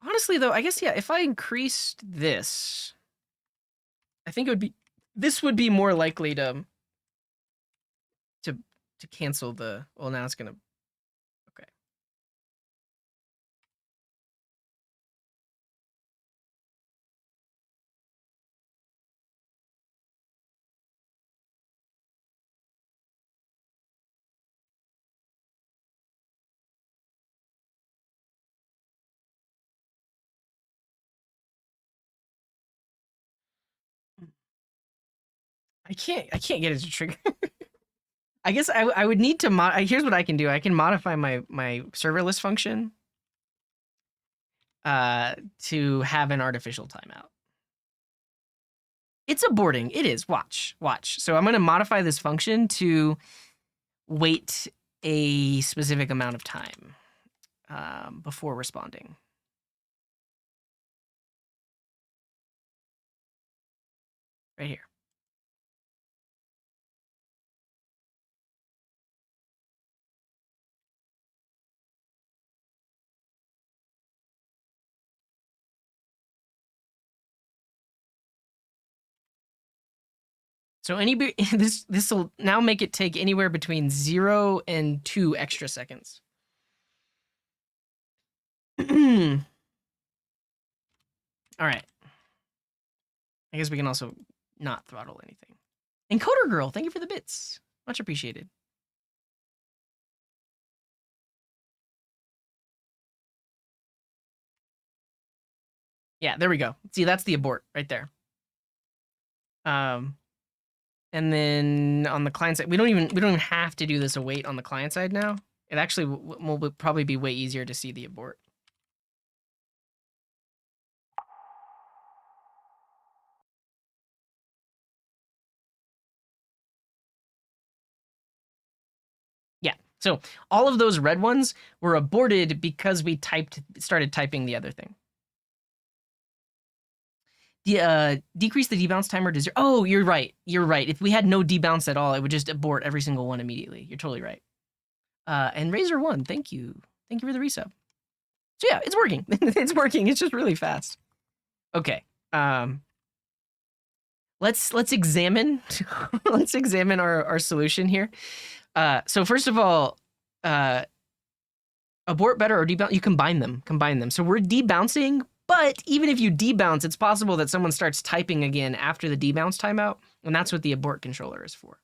Honestly, though, I guess, yeah, if I increased this, I think it would be, this would be more likely to cancel the, well, now it's going to, okay. I can't get it to trigger. I guess I would need to here's what I can do. I can modify my serverless function to have an artificial timeout. It's aborting. It is. Watch. So I'm going to modify this function to wait a specific amount of time before responding. Right here. So this will now make it take anywhere between 0 and 2 extra seconds. All right. I guess we can also not throttle anything. Encoder Girl, thank you for the bits. Much appreciated. Yeah, there we go. See, that's the abort right there. And then on the client side, we don't even have to do this await on the client side now. It actually will probably be way easier to see the abort. Yeah. So all of those red ones were aborted because we started typing the other thing. Decrease the debounce timer to 0. Oh, you're right. If we had no debounce at all, it would just abort every single one immediately. You're totally right. And Razor1, thank you. Thank you for the resub. So yeah, it's working. It's working. It's just really fast. Okay. Let's examine let's examine our solution here. So first of all, abort better or debounce, you combine them. So we're debouncing, but even if you debounce, it's possible that someone starts typing again after the debounce timeout, and that's what the abort controller is for.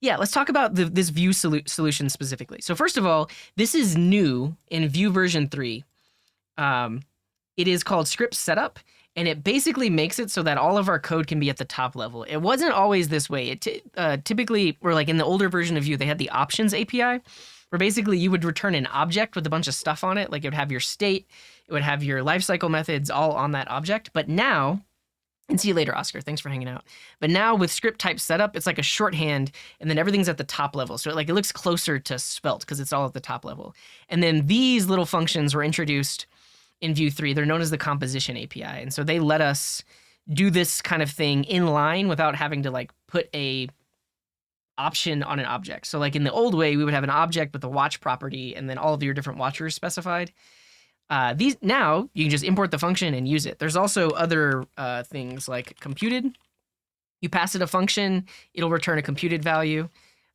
Yeah, let's talk about this Vue solution specifically. So first of all, this is new in Vue version 3. It is called script setup, and it basically makes it so that all of our code can be at the top level. It wasn't always this way. It typically, or like in the older version of Vue, they had the options API, where basically you would return an object with a bunch of stuff on it. Like it would have your state, it would have your lifecycle methods all on that object. But now, and see you later, Oscar. Thanks for hanging out. But now with script type setup, it's like a shorthand, and then everything's at the top level. So it looks closer to Svelte because it's all at the top level. And then these little functions were introduced in Vue 3. They're known as the composition API. And so they let us do this kind of thing in line without having to put a option on an object. So in the old way, we would have an object with a watch property and then all of your different watchers specified. These now you can just import the function and use it. There's also other things like computed. You pass it a function, it'll return a computed value.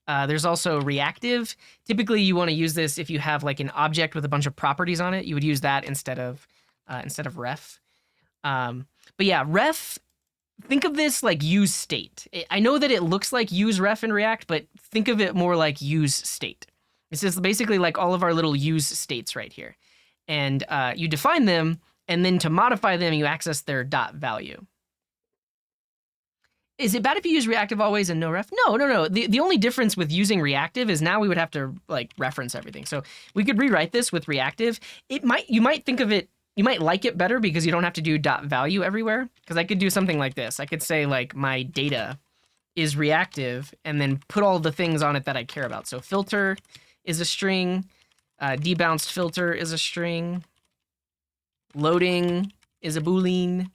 There's also reactive. Typically, you want to use this if you have like an object with a bunch of properties on it. You would use that instead of ref. But yeah, ref. Think of this like use state. I know that it looks like use ref in React, but think of it more like use state. This is basically like all of our little use states right here, and you define them, and then to modify them, you access their dot value. Is it bad if you use reactive always and no ref? No. The only difference with using reactive is now we would have to like reference everything. So we could rewrite this with reactive. You might think of it, you might like it better because you don't have to do dot value everywhere. Because I could do something like this. I could say like my data is reactive and then put all the things on it that I care about. So filter is a string, debounced filter is a string, loading is a boolean,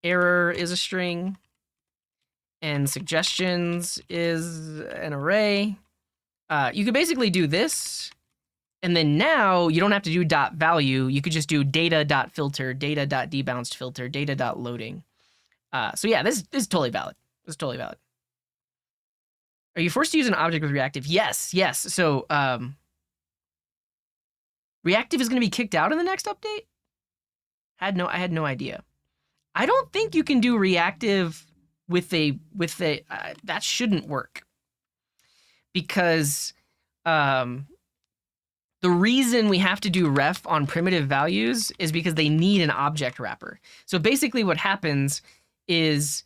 error is a string, and suggestions is an array. You could basically do this, and then now you don't have to do dot value. You could just do data.filter, data.debounced filter, data.loading. So yeah, this is totally valid. This is totally valid. Are you forced to use an object with reactive? Yes. So reactive is going to be kicked out in the next update? I had no idea. I don't think you can do reactive with a that shouldn't work, because the reason we have to do ref on primitive values is because they need an object wrapper. So basically what happens is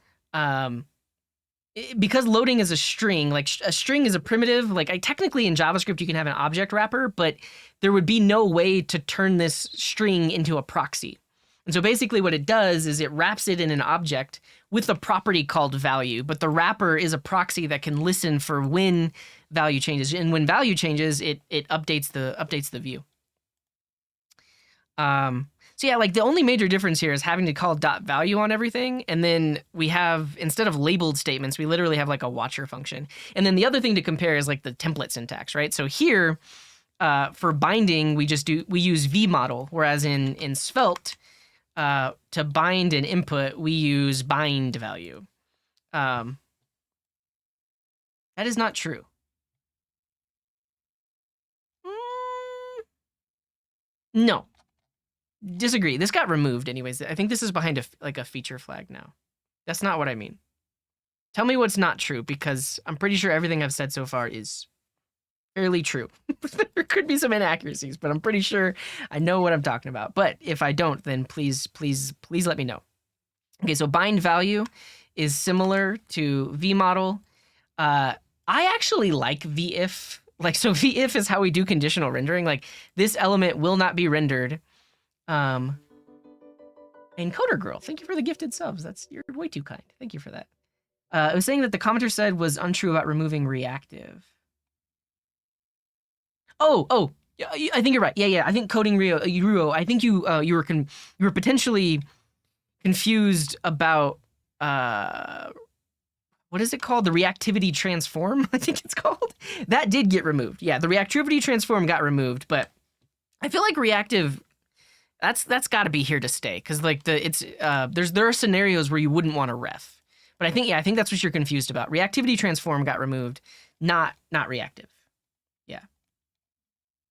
because loading is a string, like a string is a primitive, like technically in JavaScript you can have an object wrapper, but there would be no way to turn this string into a proxy. And so basically what it does is it wraps it in an object with a property called value, but the wrapper is a proxy that can listen for when value changes. And when value changes, it updates the view. So yeah, like the only major difference here is having to call dot value on everything. And then we have, instead of labeled statements, we literally have like a watcher function. And then the other thing to compare is like the template syntax, right? So here, for binding, we use vmodel, whereas in Svelte, to bind an input, we use bind value. That is not true. No. Disagree. This got removed anyways. I think this is behind a feature flag now. That's not what I mean. Tell me what's not true, because I'm pretty sure everything I've said so far is fairly true. There could be some inaccuracies, but I'm pretty sure I know what I'm talking about. But if I don't, then please let me know. Okay, so bind value is similar to vmodel. I actually like vif. Like, so vif is how we do conditional rendering. Like, this element will not be rendered. And Coder Girl, thank you for the gifted subs. You're way too kind. Thank you for that. I was saying that the commenter said was untrue about removing reactive. Oh, I think you're right. Yeah. I think coding Ruo. I think you were potentially confused about what is it called? The reactivity transform, I think it's called. That did get removed. Yeah, the reactivity transform got removed, but I feel like reactive, that's got to be here to stay, because like there are scenarios where you wouldn't want to ref. But I think that's what you're confused about. Reactivity transform got removed, not reactive. Yeah.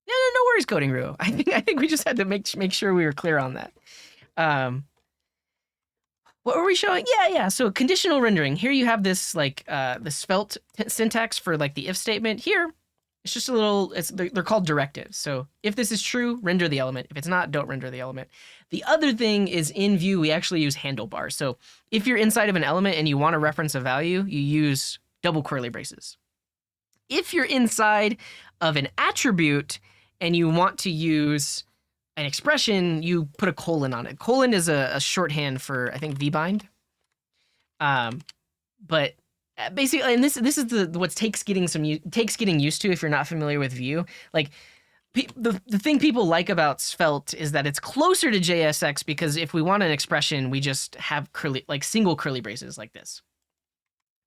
No worries, Coding Ruo. I think we just had to make sure we were clear on that. What were we showing? Yeah. So conditional rendering. Here you have this like the Svelte syntax for like the if statement. Here, it's just a little. They're called directives. So if this is true, render the element. If it's not, don't render the element. The other thing is in Vue, we actually use handlebars. So if you're inside of an element and you want to reference a value, you use double curly braces. If you're inside of an attribute and you want to use an expression, you put a colon on it. Colon is a shorthand for, I think, vbind. But basically, and this is what takes getting used to if you're not familiar with Vue. Like the thing people like about Svelte is that it's closer to JSX, because if we want an expression, we just have single curly braces like this.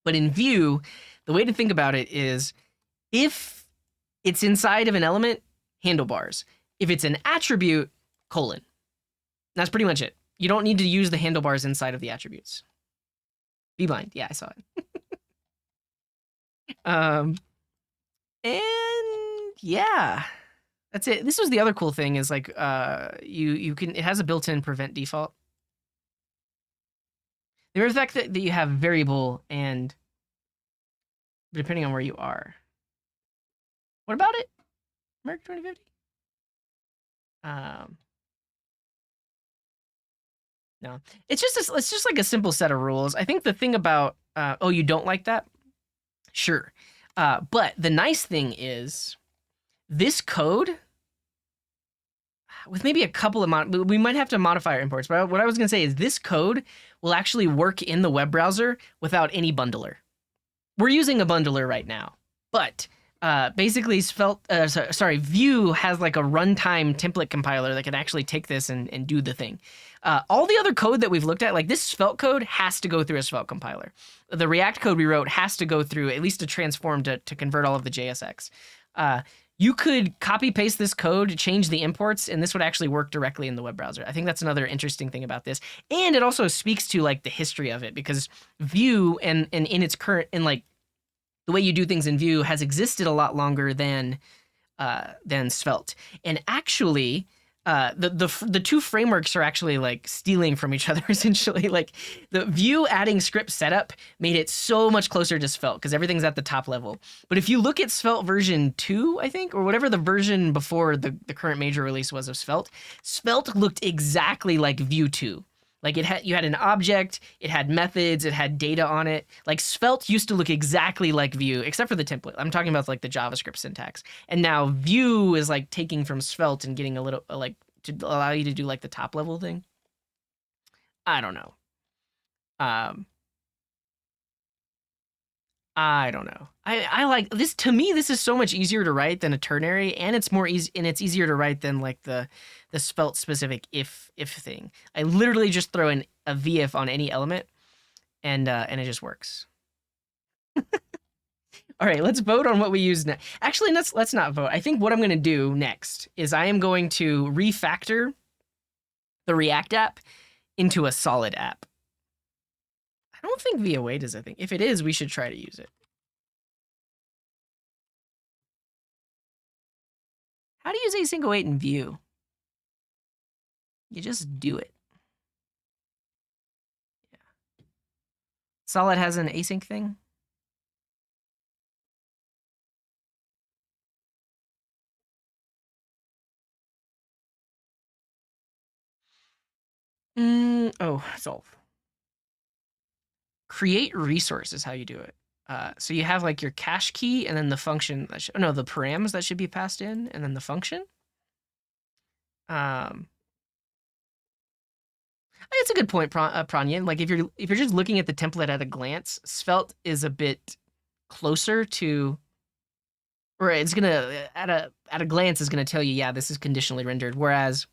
But in Vue, the way to think about it is if it's inside of an element, handlebars. If it's an attribute, colon. That's pretty much it. You don't need to use the handlebars inside of the attributes. Be blind. Yeah, I saw it. And yeah, that's it. This was the other cool thing is like you can, it has a built-in prevent default. The mere fact that you have variable and depending on where you are. What about it? America 2050? No, it's just like a simple set of rules. I think the thing about oh, you don't like that? Sure, but the nice thing is this code with maybe a couple of we might have to modify our imports. But what I was gonna say is this code will actually work in the web browser without any bundler. We're using a bundler right now, but basically Vue has like a runtime template compiler that can actually take this and do the thing. All the other code that we've looked at, like this Svelte code has to go through a Svelte compiler. The React code we wrote has to go through at least a transform to convert all of the JSX. You could copy paste this code, change the imports, and this would actually work directly in the web browser. I think that's another interesting thing about this. And it also speaks to like the history of it, because Vue and in its current, and like the way you do things in Vue has existed a lot longer than Svelte. And actually, the two frameworks are actually like stealing from each other essentially. Like the Vue adding script setup made it so much closer to Svelte because everything's at the top level. But if you look at Svelte version 2, I think, or whatever the version before the current major release was of Svelte, Svelte looked exactly like Vue 2. Like you had an object, it had methods, it had data on it. Like Svelte used to look exactly like Vue, except for the template. I'm talking about like the JavaScript syntax. And now Vue is like taking from Svelte and getting a little like to allow you to do like the top level thing. I don't know. I don't know. I like this. To me, this is so much easier to write than a ternary, and it's more easy, and it's easier to write than like the Svelte specific if thing. I literally just throw in a VIF on any element, and it just works. All right, let's vote on what we use next. Actually, let's not vote. I think what I'm going to do next is I am going to refactor the React app into a solid app. I don't think V08 is a thing. If it is, we should try to use it. How do you use async 08 in Vue? You just do it. Yeah. Solid has an async thing? Oh, solve. Create resource is how you do it. So you have like your cache key and then the function that the params that should be passed in, and then the function. It's a good point, Pranyan. Like if you're just looking at the template at a glance, Svelte is a bit closer to, or it's gonna at a glance is gonna tell you, yeah, this is conditionally rendered. Whereas,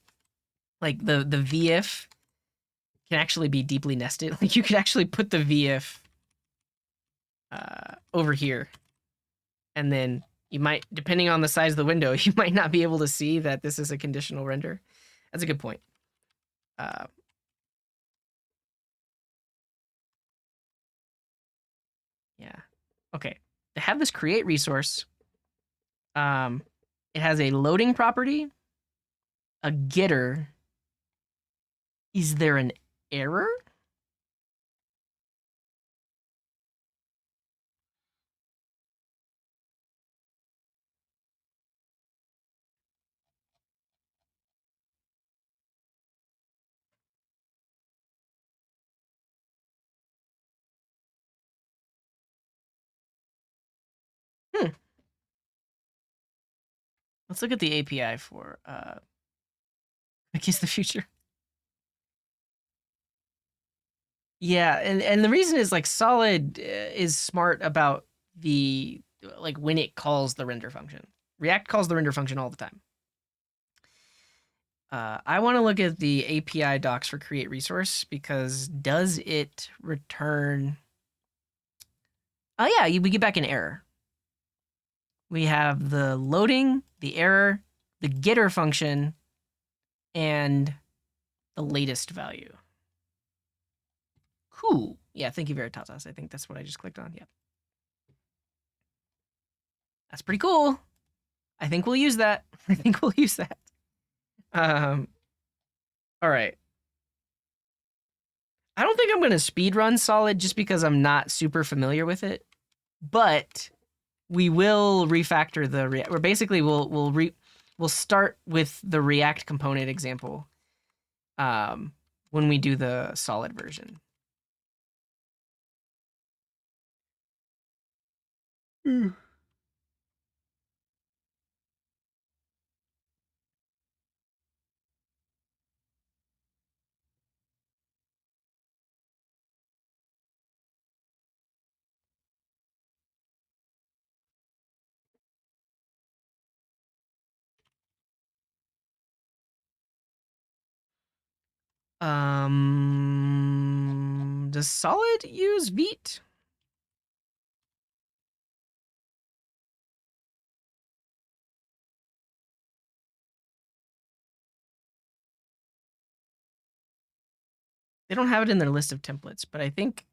like the VIF can actually be deeply nested. Like you could actually put the VIF over here, and then you might, depending on the size of the window, you might not be able to see that this is a conditional render. That's a good point. Yeah. Okay. To have this create resource, it has a loading property, a getter. Is there an error? Let's look at the API for Kiss the Future. Yeah, and the reason is like Solid is smart about the like when it calls the render function. React calls the render function all the time. I want to look at the API docs for create resource, because does it return? Oh yeah, we get back an error. We have the loading, the error, the getter function, and the latest value. Cool. Yeah, thank you, Veritatas. I think that's what I just clicked on. Yep. That's pretty cool. I think we'll use that. I think we'll use that. All right. I don't think I'm going to speedrun Solid just because I'm not super familiar with it, but we will refactor the or basically we'll start with the React component example when we do the Solid version. Does Solid use Vite? They don't have it in their list of templates, but I think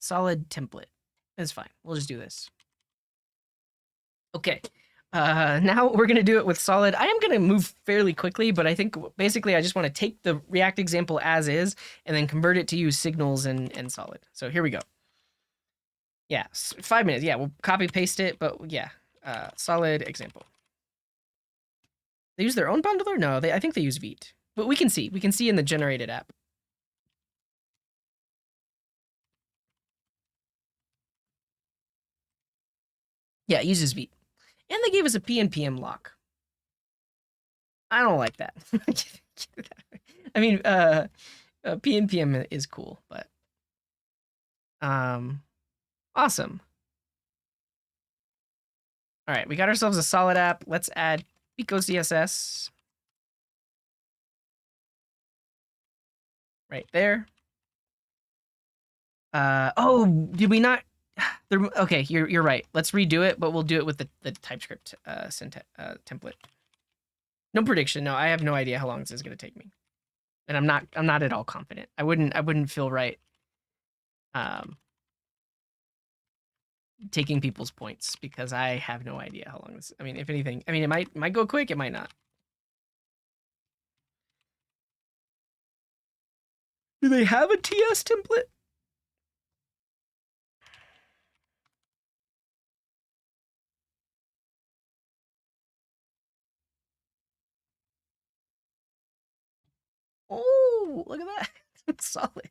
Solid template is fine. We'll just do this. Okay. Now we're going to do it with Solid. I am going to move fairly quickly, but I think basically I just want to take the React example as is and then convert it to use signals and Solid. So here we go. Yeah, 5 minutes. Yeah, we'll copy paste it, but yeah, Solid example. They use their own bundler? No, I think they use Vite. But we can see. We can see in the generated app. Yeah, it uses Vite. And they gave us a PNPM lock. I don't like that. I mean, PNPM is cool, but awesome. All right, we got ourselves a Solid app. Let's add Pico CSS right there. Oh, did we not? Okay, you're right. Let's redo it, but we'll do it with the TypeScript template. No prediction. No, I have no idea how long this is going to take me, and I'm not at all confident. I wouldn't feel right taking people's points because I have no idea how long this. I mean, if anything, I mean, it might go quick. It might not. Do they have a TS template? Oh, look at that. It's solid.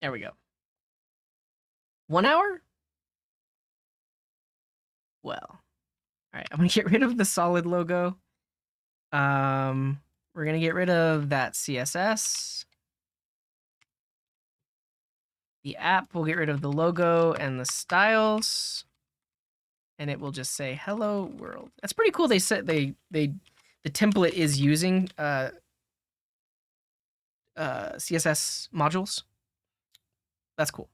There we go. 1 hour? Well, all right. I'm gonna get rid of the Solid logo. We're gonna get rid of that CSS. The app will get rid of the logo and the styles, and it will just say "Hello World." That's pretty cool. They said the template is using CSS modules. That's cool.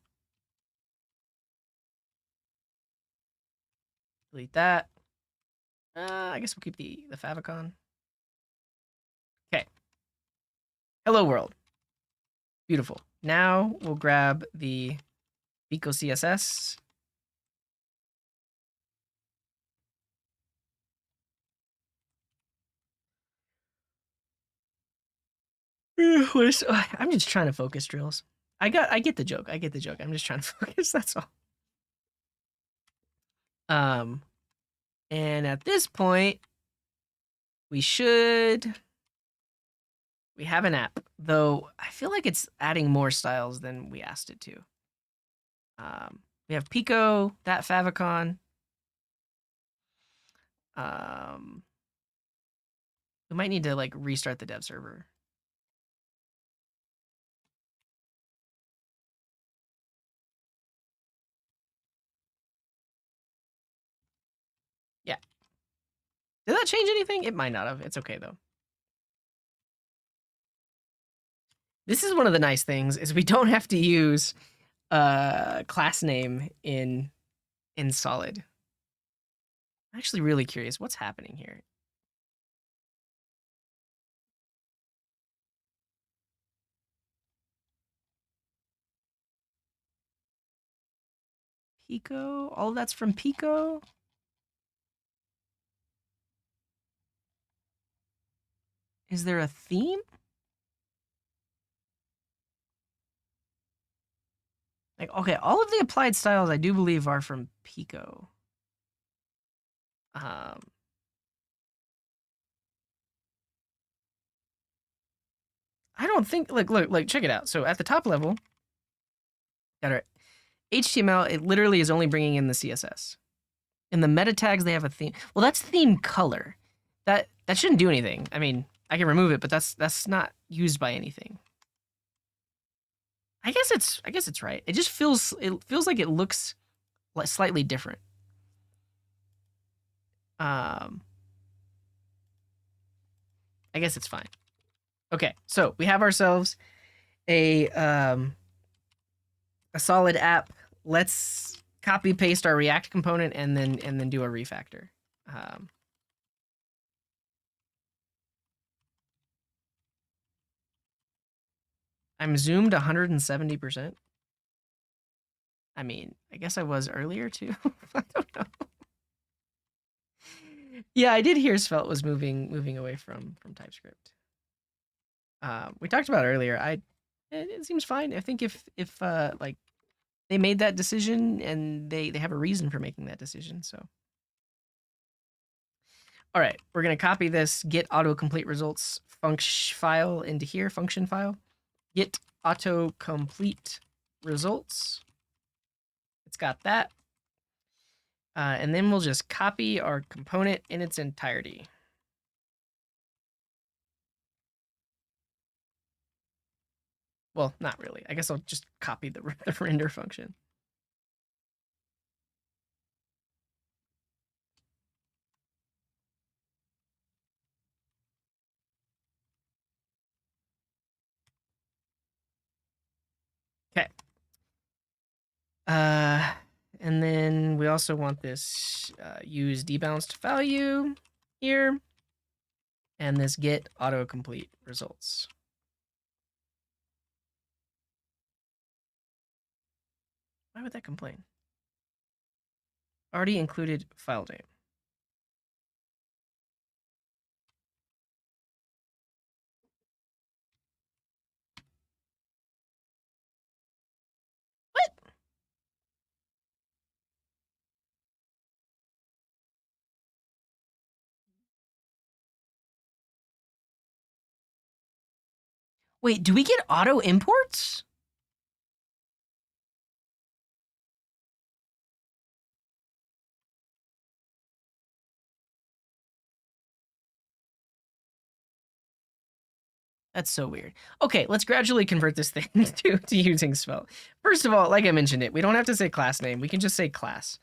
Delete that. I guess we'll keep the favicon. Okay. Hello World. Beautiful. Now we'll grab the Pico CSS. I'm just trying to focus drills. I get the joke. I get the joke. I'm just trying to focus. That's all. And at this point, we have an app, though I feel like it's adding more styles than we asked it to. We have Pico, that favicon. We might need to like restart the dev server. Yeah. Did that change anything? It might not have. It's okay though. This is one of the nice things is we don't have to use class name in Solid. I'm actually really curious what's happening here. Pico, all of that's from Pico. Is there a theme? Like, okay, all of the applied styles I do believe are from Pico. Um, I don't think, look, check it out. So at the top level, got our HTML, it literally is only bringing in the CSS. In the meta tags, they have a theme. Well, that's theme color. That shouldn't do anything. I mean, I can remove it, but that's not used by anything. I guess it's right. It just feels like it looks slightly different. I guess it's fine. Okay, so we have ourselves a solid app. Let's copy paste our React component and then do a refactor. I'm zoomed 170%. I mean, I guess I was earlier too. I don't know. Yeah, I did hear Svelte was moving away from TypeScript. We talked about earlier. It seems fine. I think if like they made that decision and they have a reason for making that decision. So, all right, we're gonna copy this get autocomplete results function file into here. Function file get autocomplete results. It's got that. And then we'll just copy our component in its entirety. Well, not really. I guess I'll just copy the render function. Okay. And then we also want this use debounced value here, and this get autocomplete results. Why would that complain? Already included file name. What? Wait, do we get auto imports? That's so weird. Okay, let's gradually convert this thing to using Svelte. First of all, like I mentioned it, we don't have to say class name. We can just say class.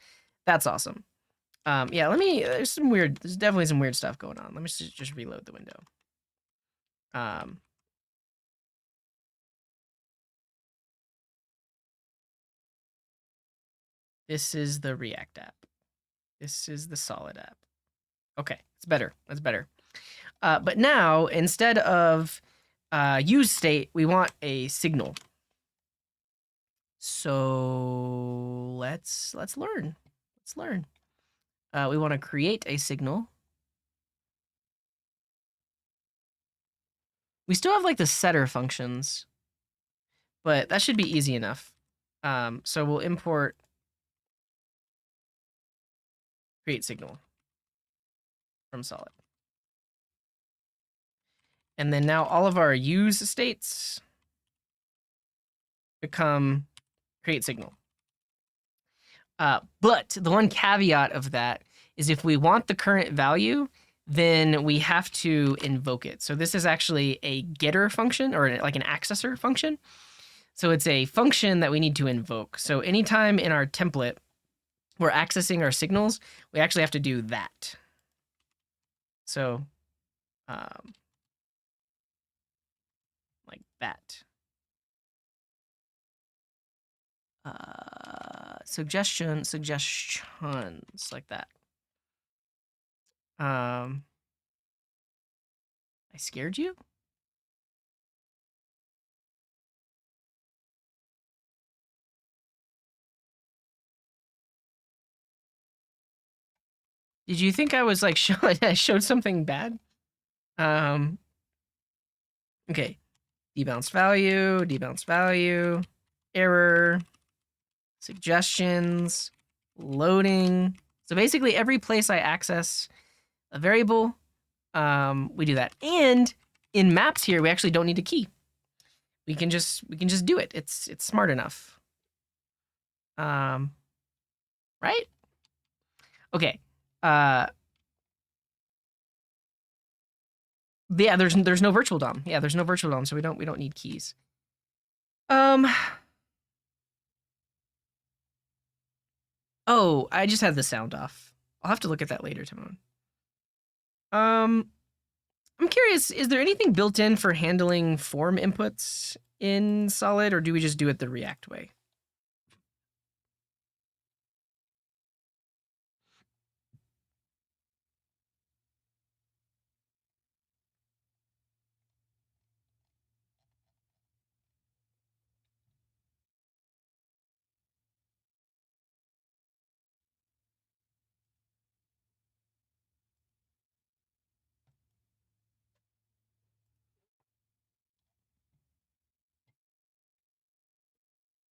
That's awesome. Yeah, there's definitely some weird stuff going on. Let me just reload the window. This is the React app. This is the Solid app. Okay, it's better. That's better. But now, instead of use state, we want a signal. So let's learn. Let's learn. We want to create a signal. We still have like the setter functions, but that should be easy enough. So we'll import create signal from Solid. And then now all of our use states become create signal. But the one caveat of that is if we want the current value, then we have to invoke it. So this is actually a getter function or like an accessor function. So it's a function that we need to invoke. So anytime in our template we're accessing our signals, we actually have to do that. So like that. Suggestions like that. I scared you? Did you think I was like I showed something bad? Okay. Debounce value, error, suggestions, loading. So basically every place I access a variable, we do that. And in maps here, we actually don't need a key. We can just do it. It's smart enough. Right? Okay. Yeah, there's no virtual DOM. Yeah, there's no virtual DOM, so we don't need keys. Oh, I just had the sound off. I'll have to look at that later, Timon. I'm curious, is there anything built in for handling form inputs in Solid, or do we just do it the React way?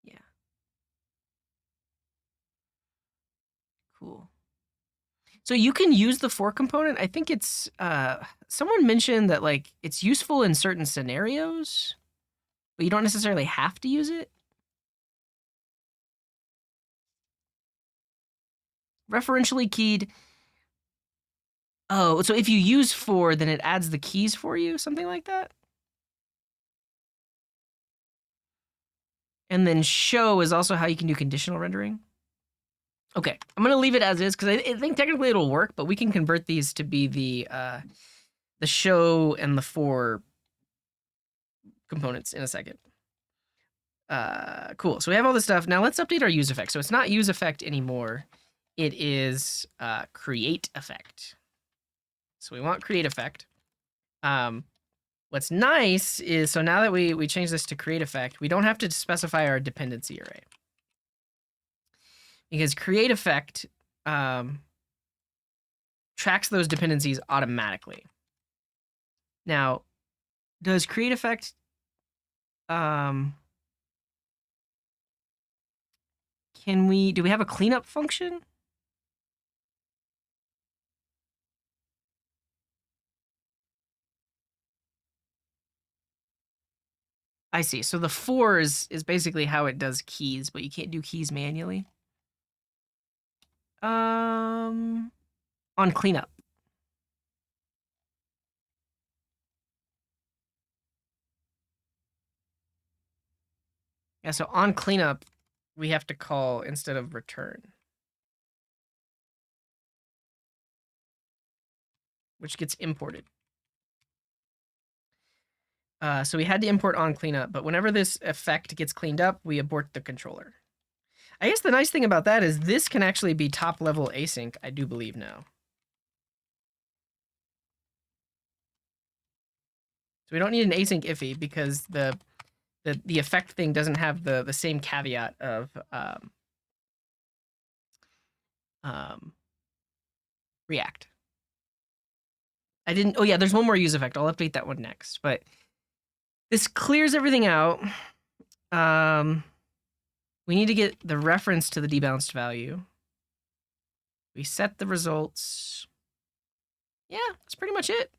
Yeah. Cool. So you can use the for component. I think it's someone mentioned that like it's useful in certain scenarios, but you don't necessarily have to use it. Referentially keyed. Oh, so if you use for, then it adds the keys for you, something like that? And then show is also how you can do conditional rendering. Okay, I'm gonna leave it as is because I think technically it'll work, but we can convert these to be the show and the for components in a second. Cool. So we have all this stuff. Now let's update our use effect. So it's not use effect anymore. It is create effect. So we want create effect. What's nice is, so now that we change this to create effect, we don't have to specify our dependency array. Because create effect tracks those dependencies automatically. Now, does create effect do we have a cleanup function? I see. So the for is basically how it does keys, but you can't do keys manually. On cleanup. Yeah, so on cleanup, we have to call instead of return, which gets imported. So we had to import on cleanup, but whenever this effect gets cleaned up, we abort the controller. I guess the nice thing about that is this can actually be top level async, I do believe now. So we don't need an async iffy because the effect thing doesn't have the same caveat of React. I didn't. Oh yeah, there's one more use effect. I'll update that one next. But this clears everything out. We need to get the reference to the debounced value. We set the results. Yeah, that's pretty much it.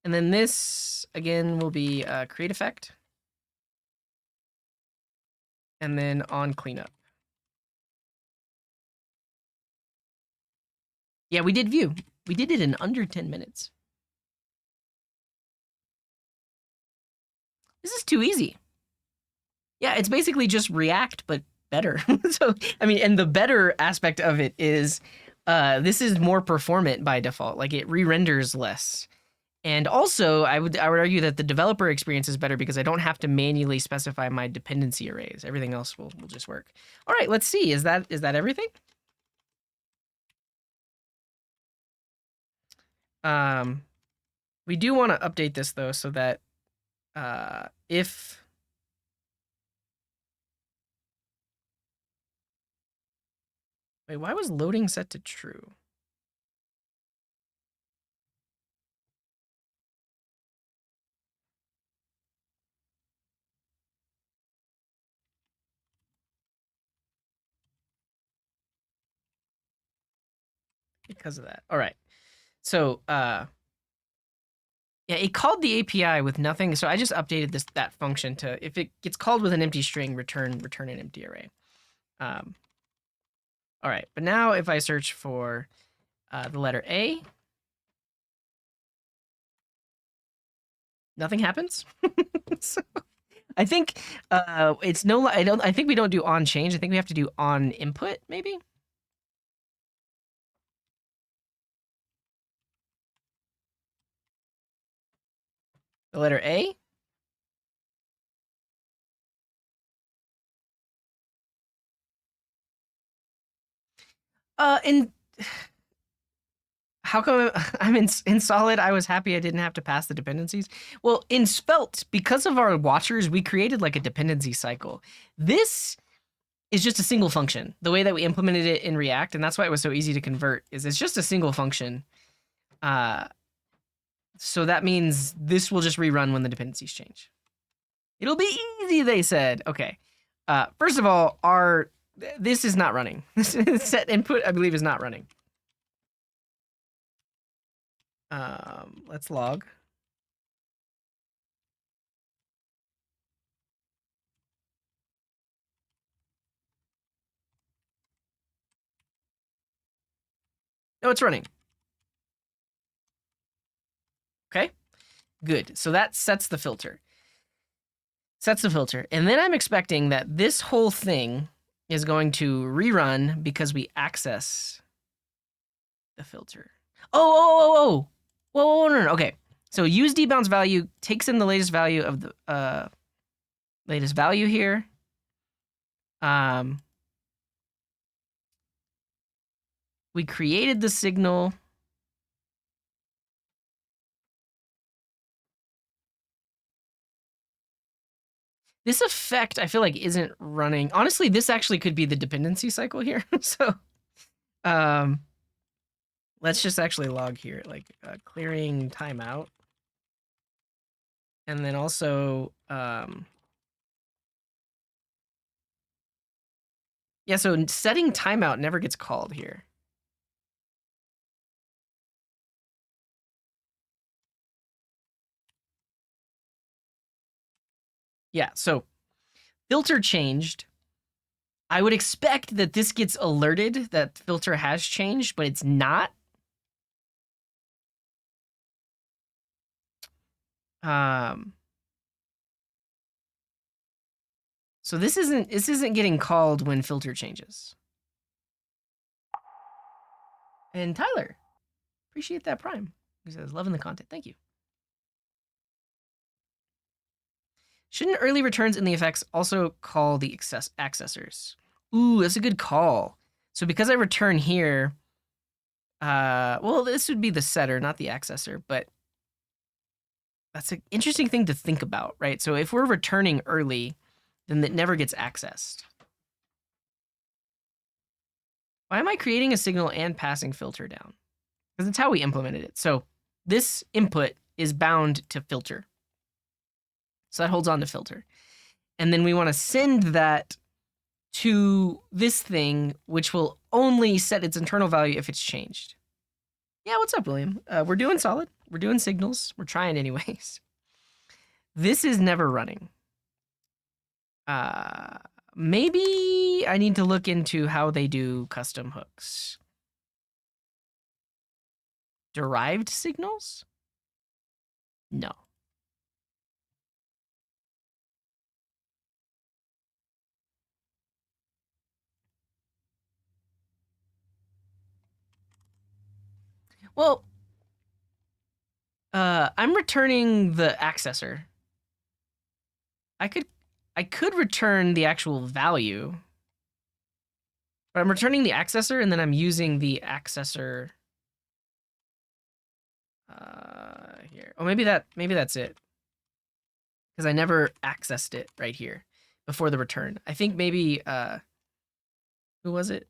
And then this again will be create effect. And then on cleanup. Yeah, we did view. We did it in under 10 minutes. This is too easy. Yeah, it's basically just React, but better. So, I mean, and the better aspect of it is this is more performant by default. Like it re-renders less. And also, I would argue that the developer experience is better because I don't have to manually specify my dependency arrays. Everything else will just work. All right, let's see. Is that everything? We do want to update this though, so that if wait, why was loading set to true? Because of that. All right. So yeah, it called the API with nothing. So I just updated that function to, if it gets called with an empty string, return an empty array. All right, but now if I search for the letter A, nothing happens. So I think it's no. I think we don't do on change. I think we have to do on input, maybe. The letter A. And how come I'm in solid? I was happy I didn't have to pass the dependencies. Well, in Svelte, because of our watchers, we created like a dependency cycle. This is just a single function. The way that we implemented it in React, and that's why it was so easy to convert, is it's just a single function. So that means this will just rerun when the dependencies change. It'll be easy, they said. Okay. First of all, this is not running. Set input, I believe, is not running. Let's log. Oh, it's running. Okay, good. So that sets the filter. And then I'm expecting that this whole thing is going to rerun because we access the filter. Oh. Whoa, no. Okay. So use debounce value takes in the latest value of the latest value here. We created the signal. This effect, I feel like, isn't running. Honestly, this actually could be the dependency cycle here. So, let's just actually log here, like clearing timeout. And then also, yeah, so setting timeout never gets called here. Yeah, so filter changed. I would expect that this gets alerted that filter has changed, but it's not. So this isn't getting called when filter changes. And Tyler, appreciate that Prime. He says, loving the content. Thank you. Shouldn't early returns in the effects also call the accessors? Ooh, that's a good call. So because I return here, well, this would be the setter, not the accessor, but that's an interesting thing to think about, right? So if we're returning early, then that never gets accessed. Why am I creating a signal and passing filter down? Because it's how we implemented it. So this input is bound to filter. So that holds on to filter. And then we want to send that to this thing, which will only set its internal value if it's changed. Yeah, what's up, William? We're doing solid. We're doing signals. We're trying anyways. This is never running. Maybe I need to look into how they do custom hooks. Derived signals? No. Well, I'm returning the accessor. I could return the actual value, but I'm returning the accessor and then I'm using the accessor here. Oh, maybe that's it. Because I never accessed it right here before the return. I think maybe who was it?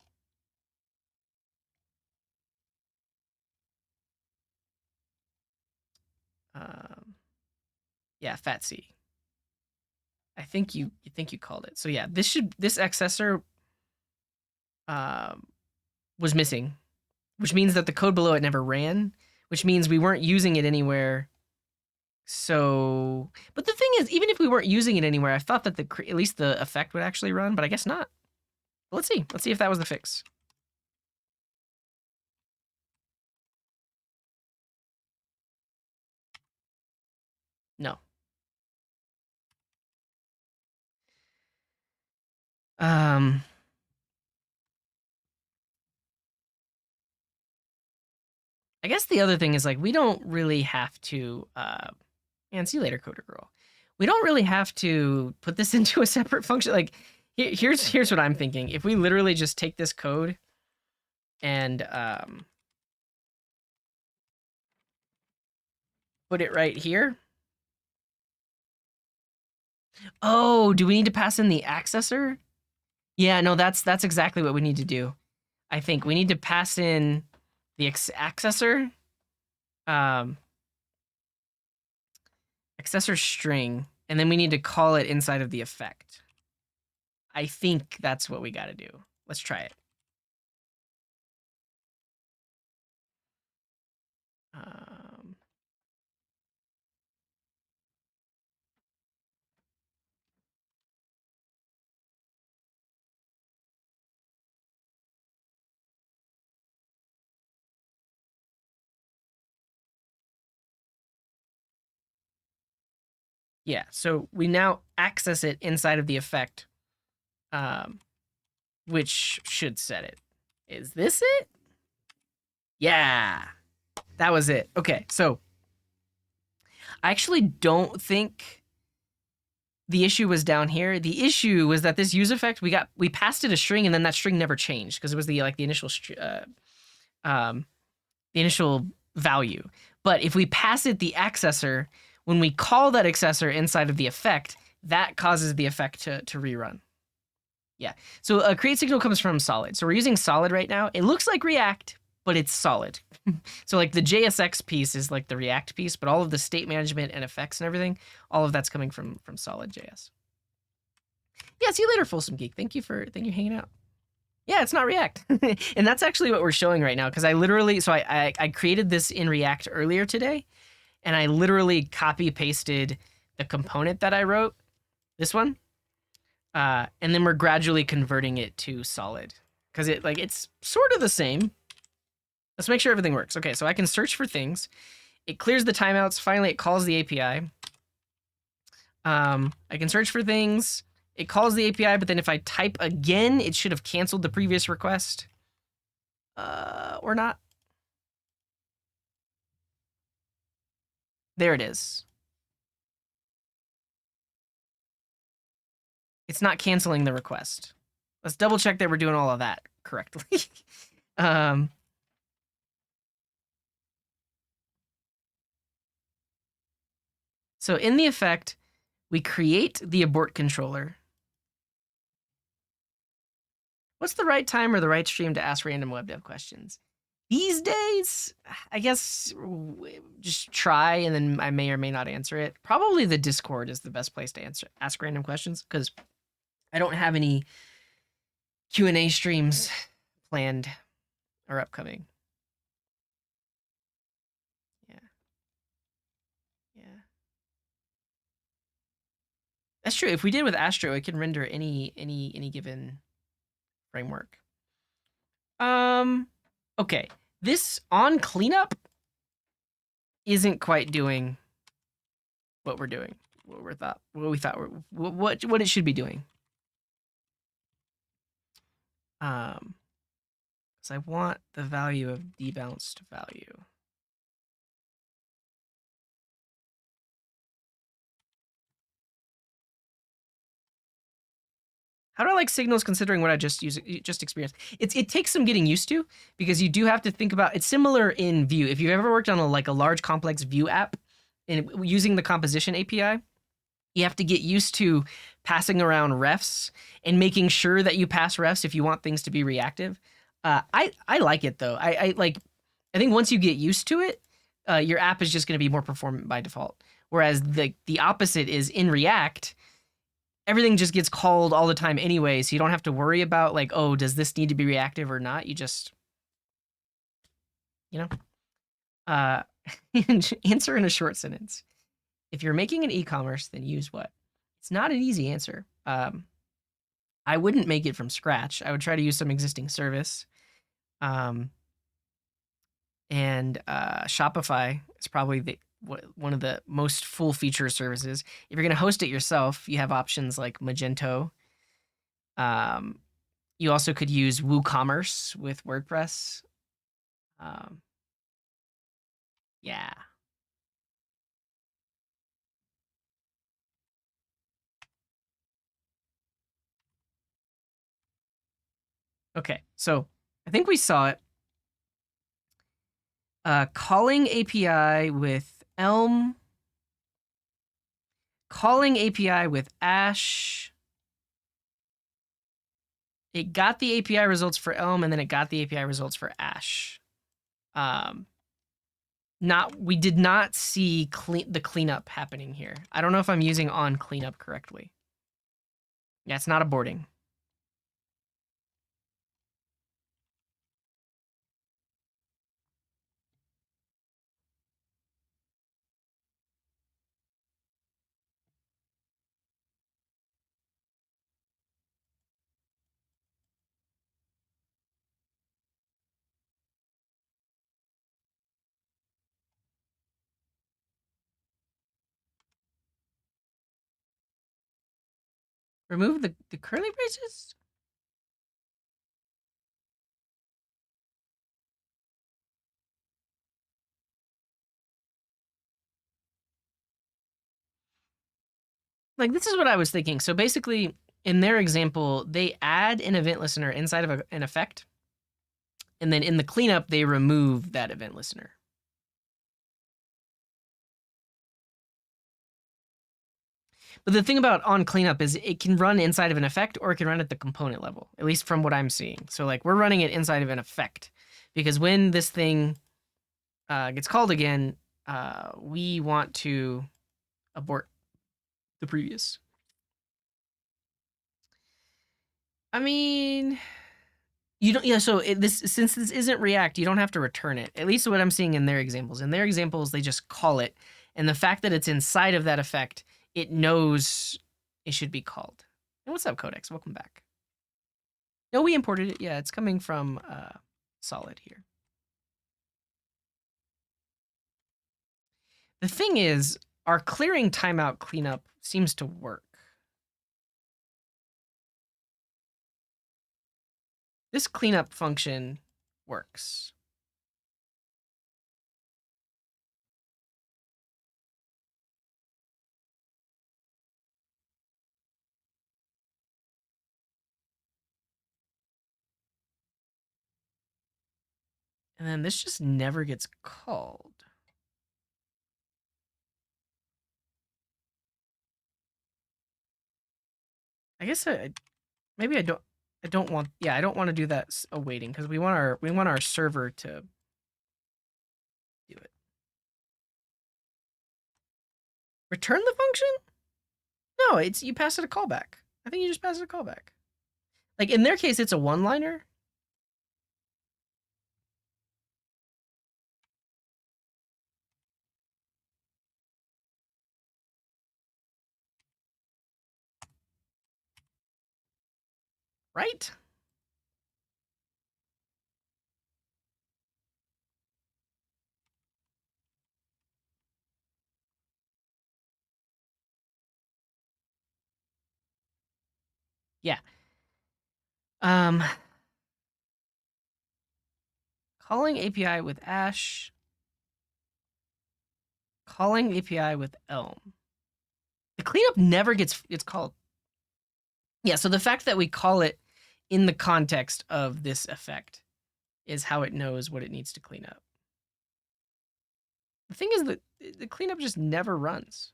Yeah, Fat C. I think you called it. So yeah, this accessor was missing, which means that the code below it never ran, which means we weren't using it anywhere. So, but the thing is, even if we weren't using it anywhere, I thought that at least the effect would actually run, but I guess not. Let's see. Let's see if that was the fix. No. I guess the other thing is like we don't really have to and see you later, Coder Girl. We don't really have to put this into a separate function. Like here's what I'm thinking. If we literally just take this code and put it right here. Oh, do we need to pass in the accessor? Yeah, no, that's exactly what we need to do. I think we need to pass in the accessor accessor string, and then we need to call it inside of the effect. I think that's what we got to do. Let's try it. Yeah, so we now access it inside of the effect, which should set it. Is this it? Yeah, that was it. Okay, so I actually don't think the issue was down here. The issue was that this use effect, we passed it a string and then that string never changed because it was the initial value. But if we pass it the accessor, when we call that accessor inside of the effect, that causes the effect to rerun. Yeah. So a create signal comes from solid. So we're using solid right now. It looks like React, but it's solid. So like the JSX piece is like the React piece, but all of the state management and effects and everything, all of that's coming from solid JS. Yeah, see you later, Folsom Geek. Thank you hanging out. Yeah, it's not React. And that's actually what we're showing right now because I literally, so I created this in React earlier today and I literally copy pasted the component that I wrote, this one, and then we're gradually converting it to solid because it's sort of the same. Let's make sure everything works. Okay, so I can search for things. It clears the timeouts. Finally, it calls the API. I can search for things. It calls the API, but then if I type again, it should have canceled the previous request. Or not. There it is. It's not canceling the request. Let's double check that we're doing all of that correctly. So in the effect, we create the abort controller. What's the right time or the right stream to ask random web dev questions? These days, I guess just try and then I may or may not answer it. Probably the Discord is the best place to ask random questions because I don't have any Q&A streams planned or upcoming. Yeah. Yeah. That's true. If we did with Astro, it can render any given framework. Okay. This on cleanup isn't quite doing what we're doing. What we thought what it should be doing. Because I want the value of debounced value. How do I like signals considering what I just experienced? It takes some getting used to because you do have to think about it's similar in Vue. If you've ever worked on a large complex Vue app and using the composition API, you have to get used to passing around refs and making sure that you pass refs if you want things to be reactive. I like it though. I think once you get used to it, your app is just going to be more performant by default. Whereas the opposite is in React, everything just gets called all the time anyway, so you don't have to worry about like, oh, does this need to be reactive or not? You just, you know, uh, answer in a short sentence. If you're making an e-commerce, then use what? It's not an easy answer. I wouldn't make it from scratch. I would try to use some existing service. And Shopify is probably one of the most full feature services. If you're going to host it yourself, you have options like Magento. You also could use WooCommerce with WordPress. Yeah. Okay, so I think we saw it. Calling API with Elm. Calling API with Ash. It got the API results for Elm, and then it got the API results for Ash. We did not see the cleanup happening here. I don't know if I'm using on cleanup correctly. Yeah, it's not aborting. Remove the curly braces? Like, this is what I was thinking. So basically, in their example, they add an event listener inside of an effect. And then in the cleanup, they remove that event listener. But the thing about on cleanup is it can run inside of an effect or it can run at the component level, at least from what I'm seeing. So like we're running it inside of an effect because when this thing gets called again, we want to abort the previous. I mean, you don't. Yeah. So since this isn't React, you don't have to return it. At least what I'm seeing in their examples. In their examples, they just call it, and the fact that it's inside of that effect, it knows it should be called. And what's up, Codex? Welcome back. No, we imported it. Yeah, it's coming from Solid here. The thing is, our clearing timeout cleanup seems to work. This cleanup function works. And then this just never gets called. I guess maybe I don't want. Yeah, I don't want to do that awaiting because we want our server to do it. Return the function? No, it's you pass it a callback. I think you just pass it a callback. Like in their case, it's a one-liner. Right? Yeah. Calling API with Ash. Calling API with Elm. The cleanup never gets called. Yeah, so the fact that we call it in the context of this effect is how it knows what it needs to clean up. The thing is that the cleanup just never runs.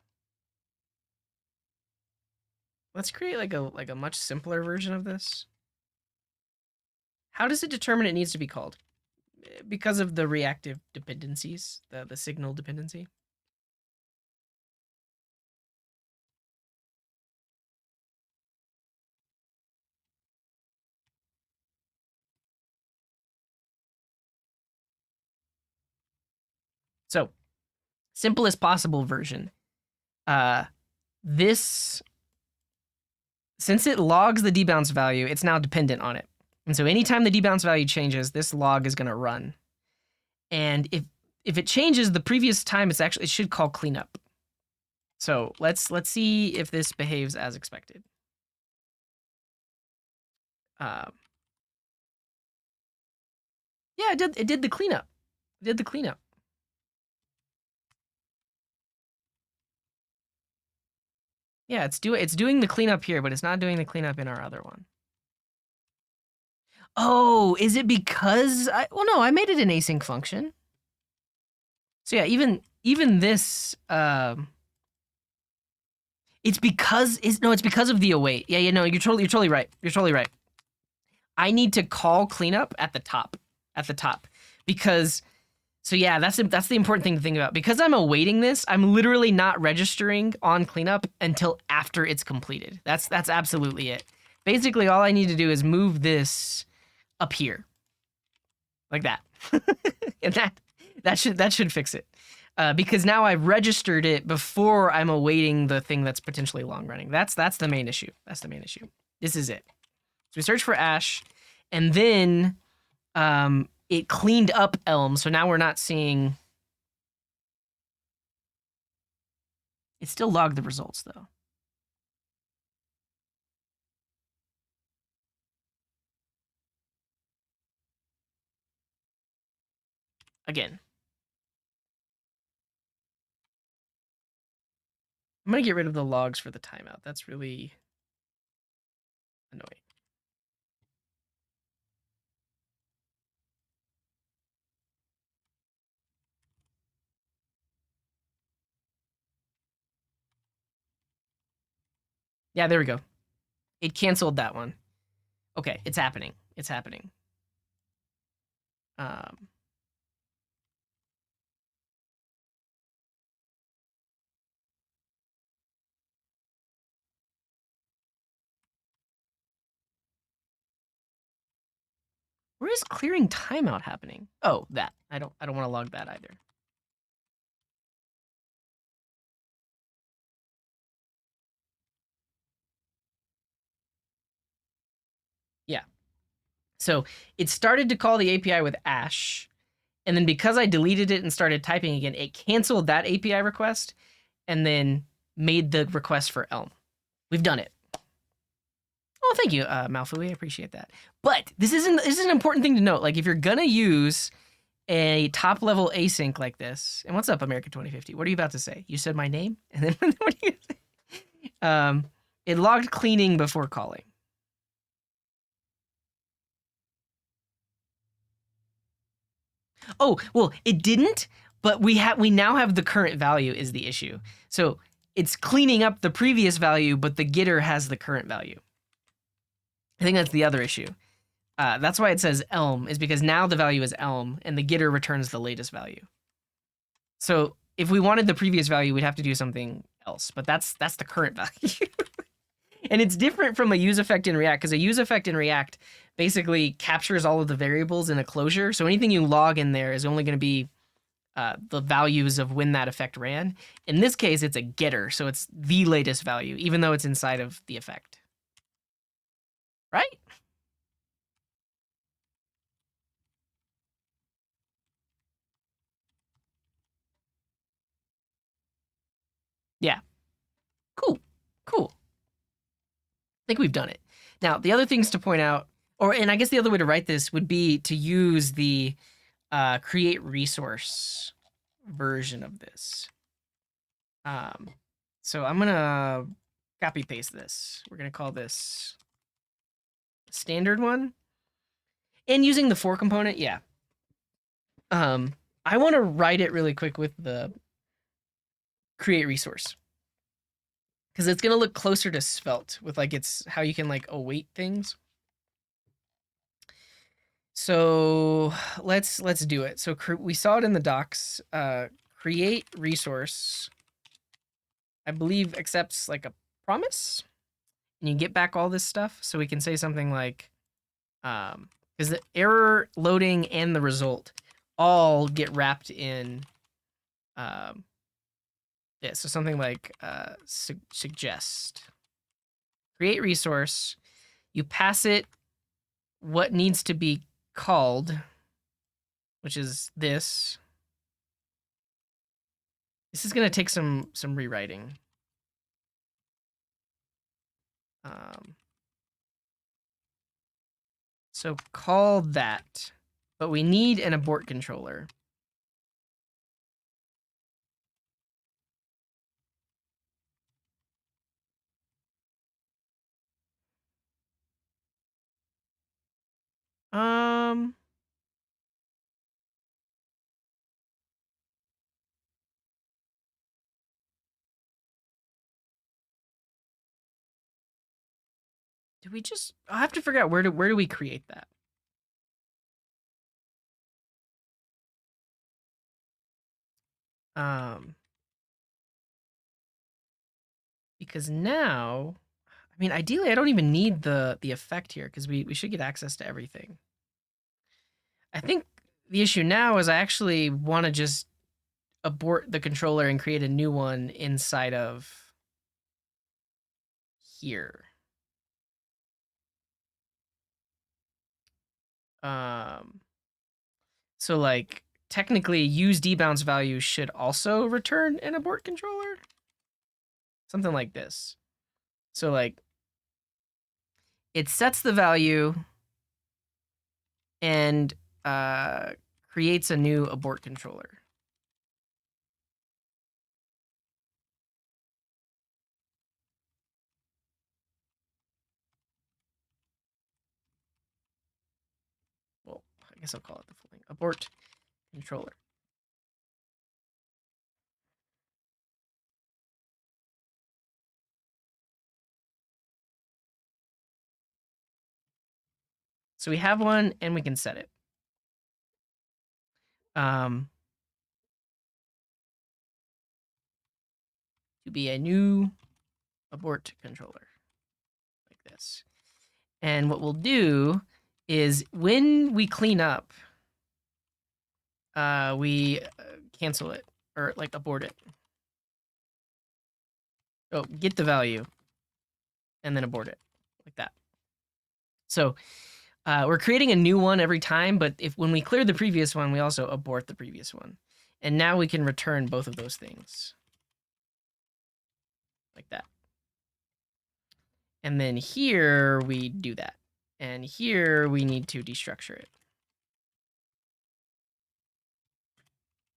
Let's create like a much simpler version of this. How does it determine it needs to be called? Because of the reactive dependencies, the signal dependency. So, simplest possible version. This, since it logs the debounce value, it's now dependent on it. And so anytime the debounce value changes, this log is going to run. And if it changes the previous time, it should call cleanup. So let's see if this behaves as expected. Yeah, it did the cleanup. It did the cleanup. Yeah, it's doing the cleanup here, but it's not doing the cleanup in our other one. Oh, is it because well, no, I made it an async function. So yeah, even this, it's because of the await. Yeah, no, you're totally right. You're totally right. I need to call cleanup at the top, because. So yeah, that's the important thing to think about. Because I'm awaiting this, I'm literally not registering on cleanup until after it's completed. That's absolutely it. Basically, all I need to do is move this up here, like that, and that should fix it. Because now I've registered it before I'm awaiting the thing that's potentially long running. That's the main issue. That's the main issue. This is it. So we search for ash, and then it cleaned up Elm, so now we're not seeing. It still logged the results though. Again, I'm gonna get rid of the logs for the timeout. That's really annoying. Yeah, there we go. It canceled that one. Okay, it's happening. It's happening. Where is clearing timeout happening? Oh, that. I don't want to log that either. Yeah. So it started to call the API with ash, and then because I deleted it and started typing again, it canceled that API request and then made the request for Elm. We've done it. Oh, thank you, Malfui. I appreciate that. But this is an important thing to note. Like, if you're gonna use a top level async like this, and what's up, America 2050? What are you about to say? You said my name, and then what do you say? It logged cleaning before calling. Oh, well, it didn't, but we now have the current value is the issue. So it's cleaning up the previous value, but the getter has the current value. I think that's the other issue. That's why it says Elm, is because now the value is Elm, and the getter returns the latest value. So if we wanted the previous value, we'd have to do something else, but that's the current value. And it's different from a use effect in React, because a use effect in React basically captures all of the variables in a closure. So anything you log in there is only going to be the values of when that effect ran. In this case, it's a getter, so it's the latest value, even though it's inside of the effect. Right? Yeah. Cool. Cool. I think we've done it. Now, the other things to point out, and I guess the other way to write this would be to use the create resource version of this. So I'm gonna copy paste this. We're going to call this standard one. And using the for component, yeah. I want to write it really quick with the create resource, because it's going to look closer to Svelte with like it's how you can like await things. So let's do it. So we saw it in the docs. Create resource, I believe, accepts like a promise, and you get back all this stuff. So we can say something like, because the error, loading, and the result all get wrapped in, yeah. So something like suggest. Create resource. You pass it what needs to be called, which is this. This is gonna take some rewriting. So call that, but we need an abort controller. Do we just? I have to figure out where do we create that? Because now, I mean, ideally, I don't even need the effect here because we should get access to everything. I think the issue now is I actually want to just abort the controller and create a new one inside of here. So like technically use debounce value should also return an abort controller. Something like this. So like it sets the value and creates a new abort controller. Well, I guess I'll call it the full thing. Abort controller. So we have one and we can set it. To be a new abort controller like this. And what we'll do is when we clean up, we cancel it or like abort it. Oh, get the value and then abort it like that. So we're creating a new one every time, but when we clear the previous one, we also abort the previous one. And now we can return both of those things like that. And then here we do that. And here we need to destructure it.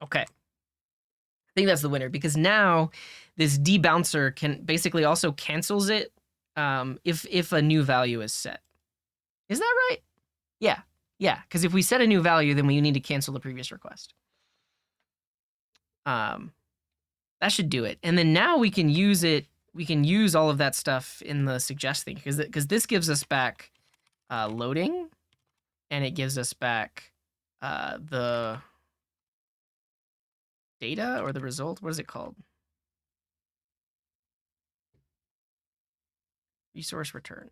Okay. I think that's the winner because now this debouncer can basically also cancels it if a new value is set. Is that right? Yeah. Yeah, because if we set a new value, then we need to cancel the previous request. That should do it. And then now we can use it. We can use all of that stuff in the suggest thing because this gives us back loading, and it gives us back the data or the result. What is it called? Resource return.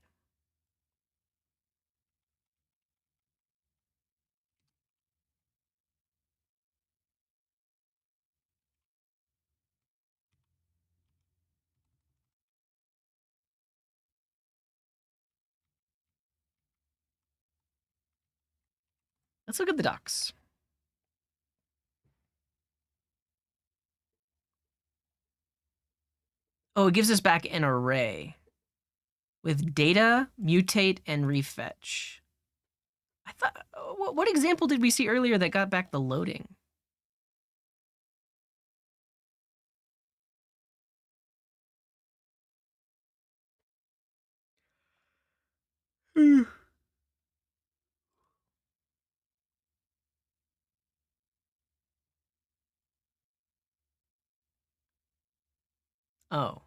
Let's look at the docs. Oh, it gives us back an array with data, mutate, and refetch. I thought, what example did we see earlier that got back the loading? Oh.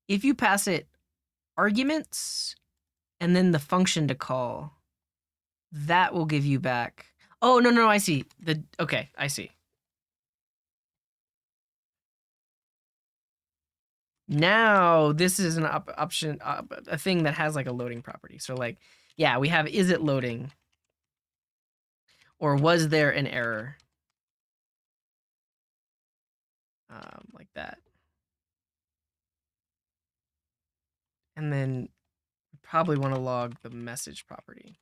If you pass it arguments and then the function to call, that will give you back. Oh, no, I see. Okay, I see. Now this is an option, a thing that has like a loading property. So like, yeah, we have is it loading, or was there an error, like that, and then we probably want to log the message property,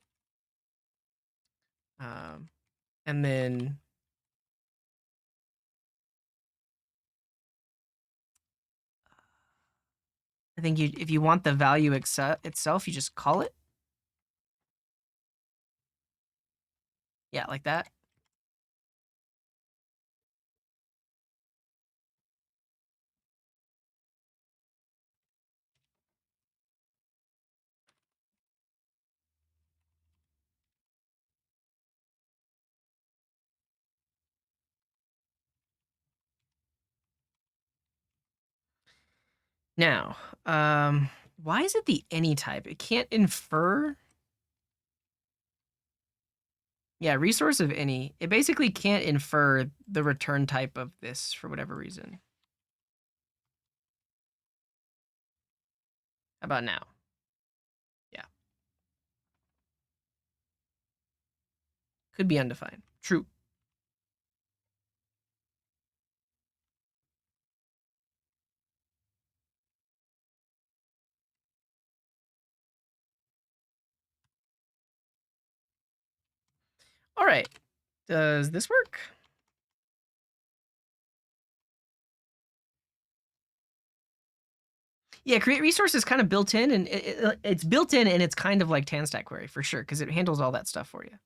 and then I think if you want the value itself, you just call it. Yeah, like that. Now, why is it the any type? It can't infer. Yeah, resource of any. It basically can't infer the return type of this for whatever reason. How about now? Yeah. Could be undefined. True. All right. Does this work? Yeah, create resource is kind of built in, and it's built in, and it's kind of like TanStack query for sure, because it handles all that stuff for you.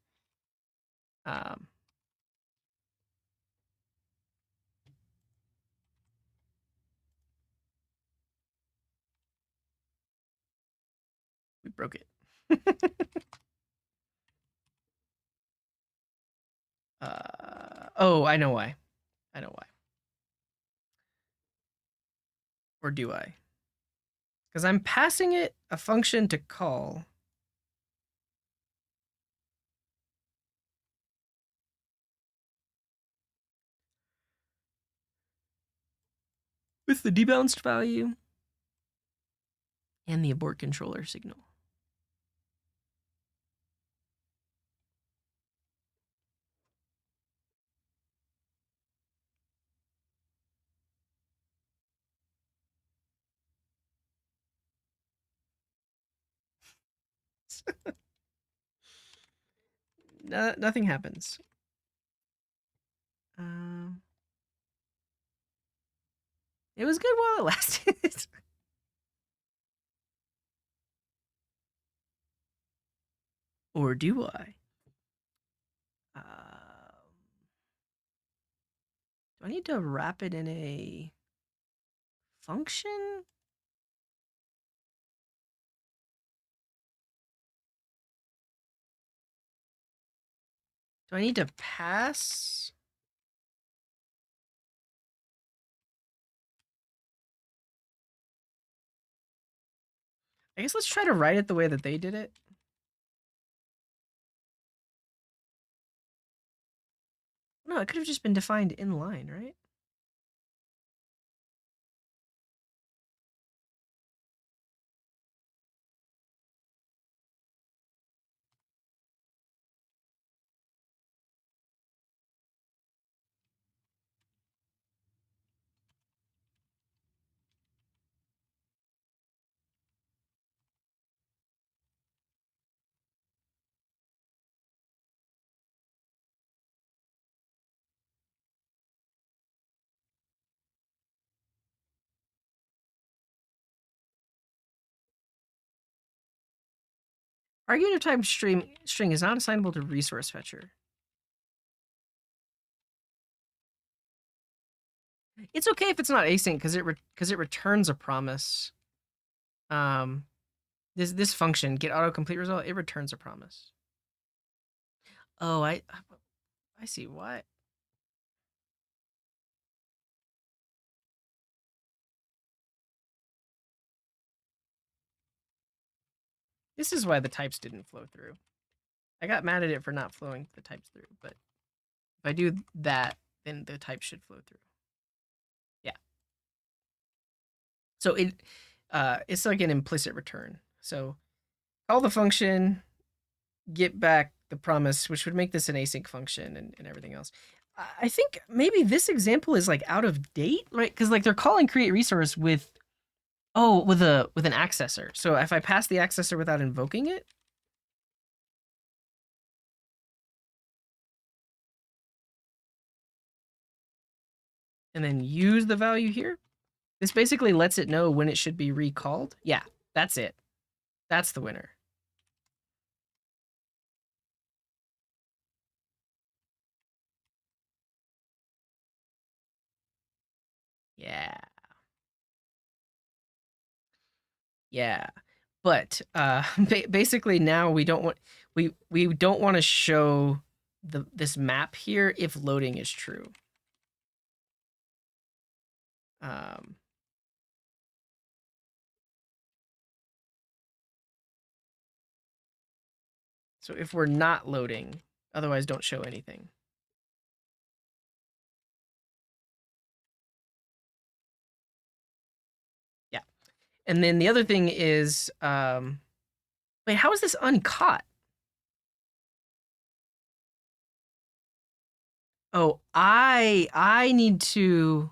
We broke it. Oh, I know why. Or do I? Because I'm passing it a function to call. With the debounced value and the abort controller signal. Nothing happens. It was good while it lasted. Or do I? Do I need to wrap it in a function? Do I need to pass? I guess let's try to write it the way that they did it. No, it could have just been defined in line, right? Argument of type string is not assignable to resource fetcher. It's okay if it's not async because it returns a promise. Um, this function get autocomplete result, it returns a promise. Oh, I see what. This is why the types didn't flow through. I got mad at it for not flowing the types through, but if I do that, then the types should flow through. Yeah. So it's like an implicit return. So call the function, get back the promise, which would make this an async function and everything else. I think maybe this example is like out of date, right? Because like they're calling create resource with with an accessor. So if I pass the accessor without invoking it, and then use the value here, this basically lets it know when it should be recalled. Yeah, that's it. That's the winner. Yeah. Yeah. But basically now we don't want to show this map here if loading is true. Um, so if we're not loading, otherwise don't show anything. Yeah. And then the other thing is, wait, how is this uncaught? Oh, I need to.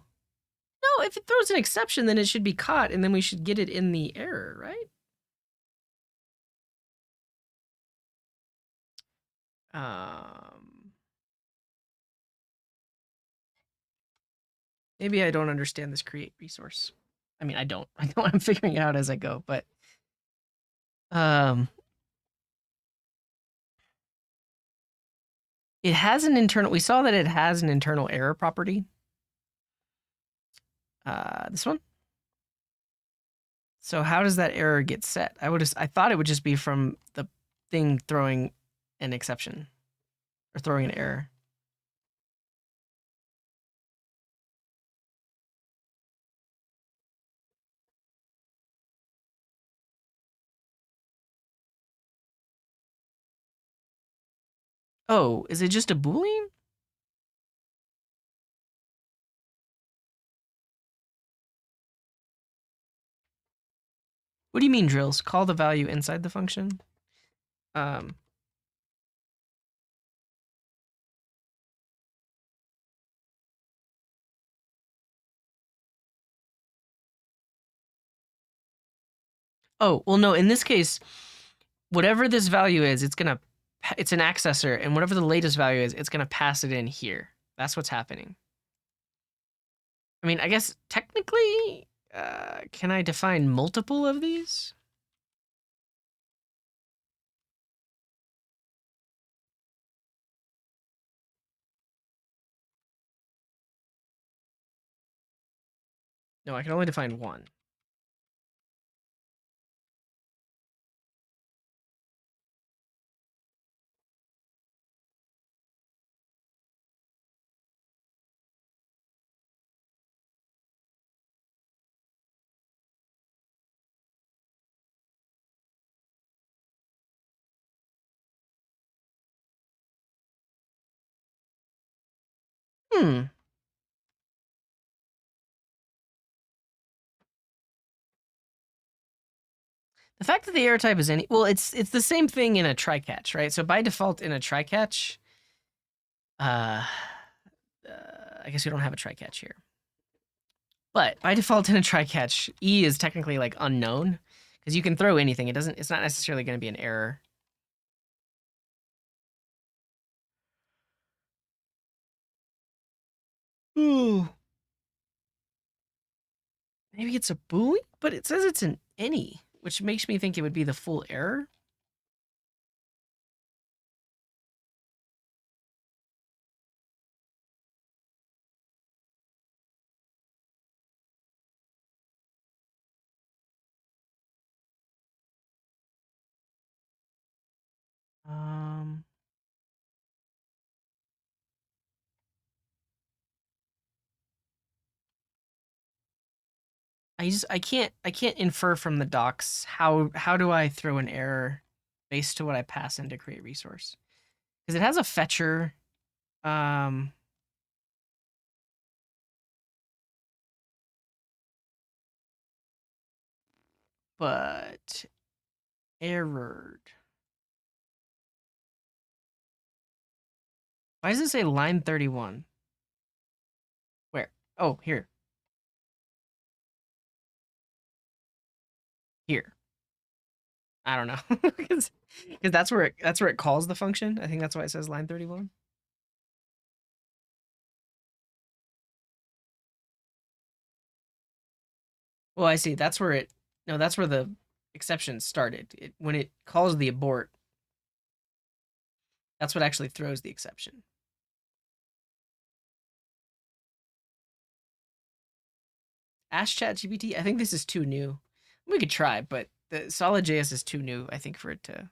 No, if it throws an exception, then it should be caught, and then we should get it in the error, right? Um, Maybe I don't understand this create resource. I mean, I don't. I know I'm figuring it out as I go, but um, it has an internal. We saw that it has an internal error property. This one. So how does that error get set? I thought it would just be from the thing throwing an exception or throwing an error. Oh, is it just a Boolean? What do you mean drills? Call the value inside the function? Um, oh, well, no, in this case, whatever this value is, it's an accessor, and whatever the latest value is, it's gonna pass it in here. That's what's happening. I mean, I guess technically, can I define multiple of these? No, I can only define one. Hmm. The fact that the error type is any well, it's the same thing in a try catch, right? So by default in a try catch, uh, I guess we don't have a try catch here. But by default in a try catch, E is technically like unknown because you can throw anything. It's not necessarily going to be an error. Ooh. Maybe it's a Boolean, but it says it's an any, which makes me think it would be the full error. I can't infer from the docs how do I throw an error based to what I pass into create resource? Because it has a fetcher. Um, but errored. Why does it say line 31? Where? Oh, here. Here. I don't know. Because that's where it calls the function. I think that's why it says line 31. Well, I see. That's where it no, that's where the exception started. When it calls the abort, that's what actually throws the exception. Ask ChatGPT. I think this is too new. We could try, but the solid.js is too new, I think, for it to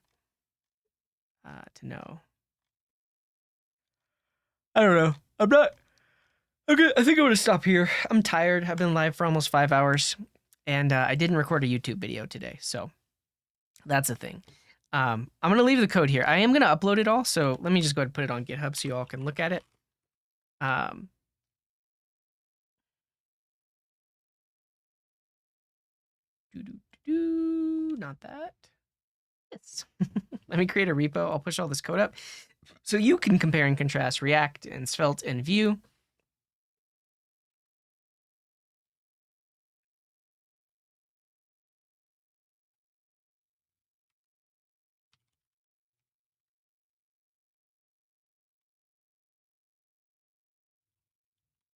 know. I don't know. I'm not. Okay, I think I'm gonna stop here. I'm tired. I've been live for almost 5 hours, and I didn't record a YouTube video today, so that's a thing. I'm gonna leave the code here. I am gonna upload it all, so let me just go ahead and put it on GitHub so you all can look at it. Not that. Yes. Let me create a repo. I'll push all this code up so you can compare and contrast React and Svelte and Vue.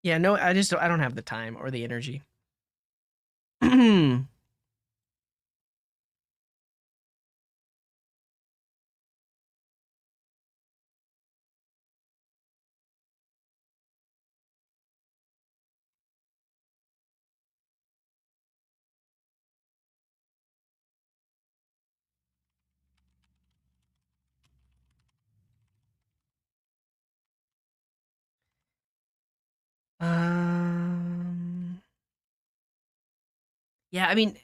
Yeah, no, I don't have the time or the energy. Yeah, I mean,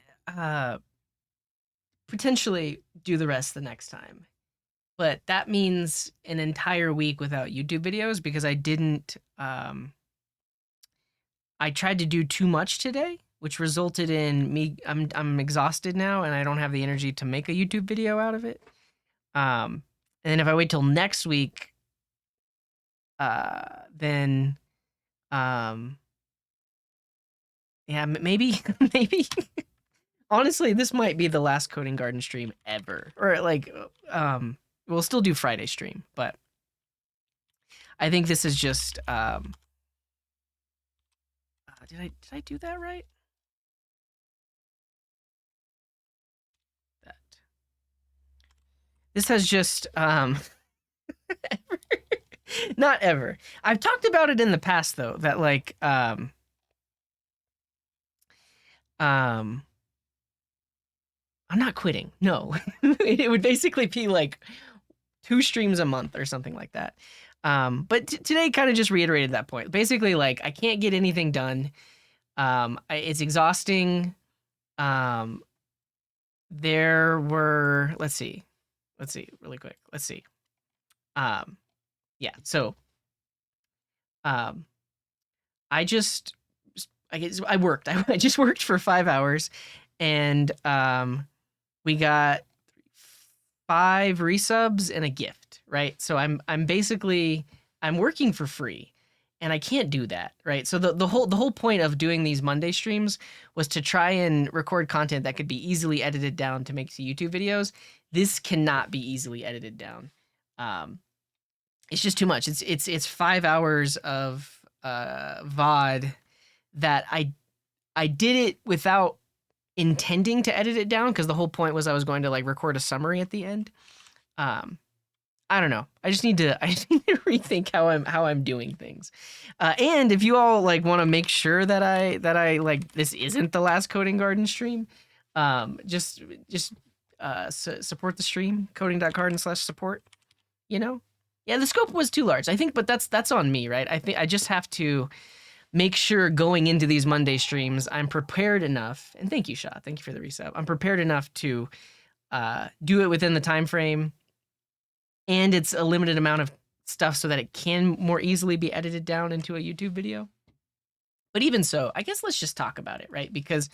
potentially do the rest the next time. But that means an entire week without YouTube videos because I tried to do too much today, which resulted in me I'm exhausted now and I don't have the energy to make a YouTube video out of it. And then if I wait till next week, then yeah, maybe maybe honestly, this might be the last Coding Garden stream ever. Or like we'll still do Friday stream, but I think this is just did I do that right? That. This has just not ever. I've talked about it in the past though, that like I'm not quitting. No. It would basically be like 2 streams a month or something like that. But today kind of just reiterated that point. Basically, like I can't get anything done. It's exhausting. There were let's see really quick. Let's see. Yeah. So, I just I worked. I just worked for 5 hours, and we got 5 resubs and a gift, right? So I'm basically I'm working for free, and I can't do that, right? So the whole point of doing these Monday streams was to try and record content that could be easily edited down to make YouTube videos. This cannot be easily edited down. It's just too much. It's 5 hours of VOD that I did it without intending to edit it down because the whole point was I was going to like record a summary at the end. I don't know. I just need to rethink how I'm doing things. And if you all like want to make sure that I like this isn't the last Coding Garden stream, just support the stream coding.garden/support. You know, yeah, the scope was too large. I think, but that's on me, right? I think I just have to make sure going into these Monday streams, I'm prepared enough. And thank you, Shah. Thank you for the resub. I'm prepared enough to do it within the time frame, and it's a limited amount of stuff so that it can more easily be edited down into a YouTube video. But even so, I guess let's just talk about it, right? Because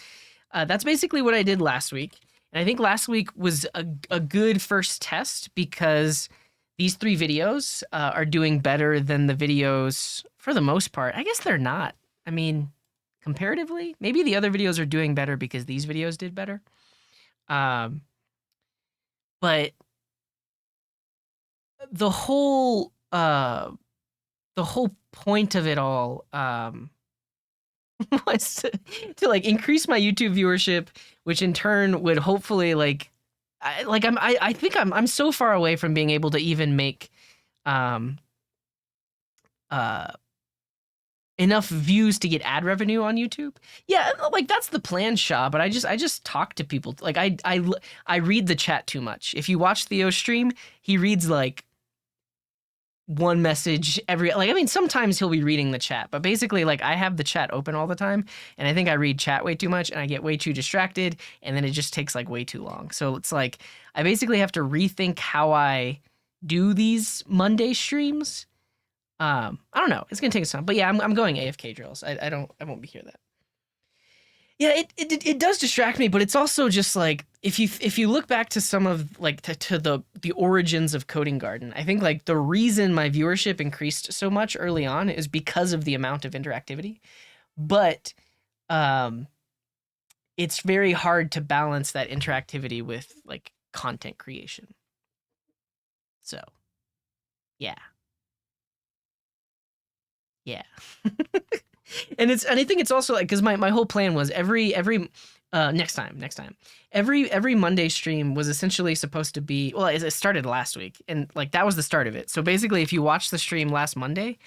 that's basically what I did last week. And I think last week was a good first test because these 3 videos are doing better than the videos for the most part. I guess they're not. I mean, comparatively, maybe the other videos are doing better because these videos did better. But the whole point of it all was to like increase my YouTube viewership, which in turn would hopefully I think I'm so far away from being able to even make enough views to get ad revenue on YouTube. Yeah, like that's the plan, Shaw. But I just talk to people. Like I read the chat too much. If you watch Theo's stream, he reads like one message every, like, I mean, sometimes he'll be reading the chat, but basically, like, I have the chat open all the time, and I think I read chat way too much, and I get way too distracted, and then it just takes, like, way too long. So it's like, I basically have to rethink how I do these Monday streams. I don't know. It's gonna take some time, but yeah, I'm going AFK drills. I won't be here that. Yeah, it does distract me, but it's also just like if you look back to some of like to the origins of Coding Garden, I think like the reason my viewership increased so much early on is because of the amount of interactivity. But it's very hard to balance that interactivity with like content creation. So, yeah. Yeah. And I think it's also like because my whole plan was every next time every Monday stream was essentially supposed to be, well, it started last week, and like that was the start of it. So basically, if you watch the stream last Monday,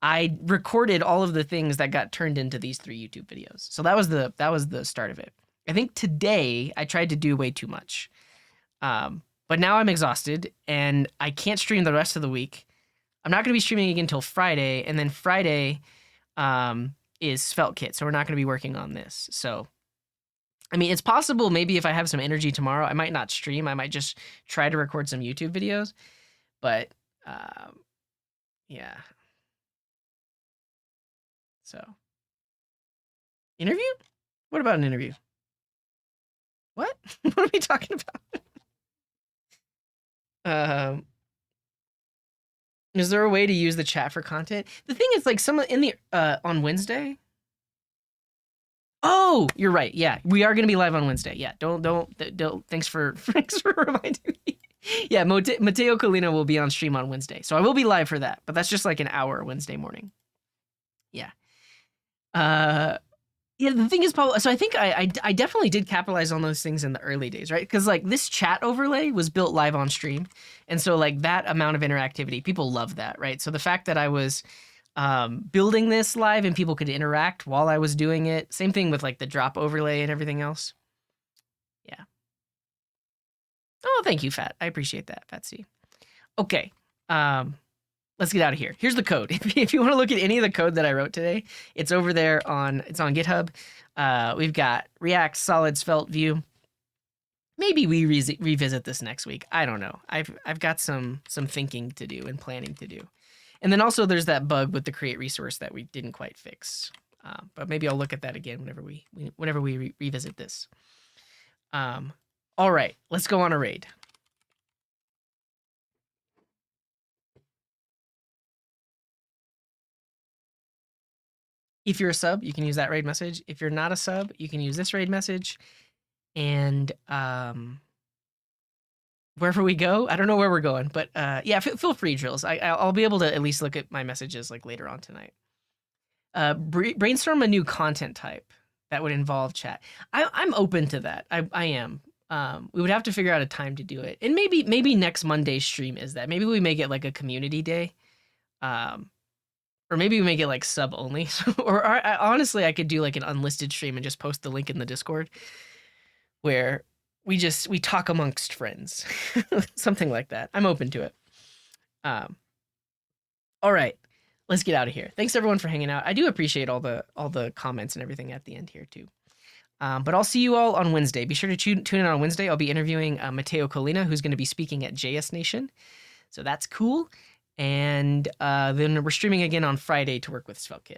I recorded all of the things that got turned into these 3 YouTube videos. So that was the start of it. I think today I tried to do way too much, but now I'm exhausted and I can't stream the rest of the week. I'm not going to be streaming again until Friday, and then Friday is Svelte Kit, so we're not going to be working on this. So, I mean, it's possible maybe if I have some energy tomorrow, I might not stream. I might just try to record some YouTube videos. But, yeah. So, interview? What about an interview? What? What are we talking about? Is there a way to use the chat for content? The thing is, like, some in the on Wednesday. Oh, you're right. Yeah, we are gonna be live on Wednesday. Yeah, don't. Thanks for reminding me. Yeah, Mateo Colina will be on stream on Wednesday, so I will be live for that. But that's just like an hour Wednesday morning. Yeah. Yeah, the thing is, Paul, so I think I definitely did capitalize on those things in the early days, right? Because like this chat overlay was built live on stream. And so like that amount of interactivity, people love that, right? So the fact that I was building this live and people could interact while I was doing it. Same thing with like the drop overlay and everything else. Yeah. Oh, thank you, Fat. I appreciate that, Fatsy. Okay. Let's get out of here. Here's the code. If you want to look at any of the code that I wrote today, it's over there it's on GitHub. We've got React, Solid, Svelte, Vue. Maybe we revisit this next week. I don't know. I've got some thinking to do and planning to do. And then also there's that bug with the create resource that we didn't quite fix. But maybe I'll look at that again whenever we revisit this. All right, let's go on a raid. If you're a sub, you can use that raid message. If you're not a sub, you can use this raid message. And wherever we go, I don't know where we're going, but yeah, feel free, Drills. I'll be able to at least look at my messages like later on tonight. Brainstorm a new content type that would involve chat. I'm open to that. I am. We would have to figure out a time to do it, and maybe next Monday's stream is that. Maybe we make it like a community day. Or maybe we make it like sub only. Or honestly, I could do like an unlisted stream and just post the link in the Discord where we talk amongst friends. Something like that. I'm open to it. All right. let's get out of here. Thanks everyone for hanging out. I do appreciate all the comments and everything at the end here too. But I'll see you all on Wednesday. Be sure to tune in on Wednesday. I'll be interviewing Matteo Colina, who's going to be speaking at JS Nation. So that's cool. And then we're streaming again on Friday to work with SvelteKit.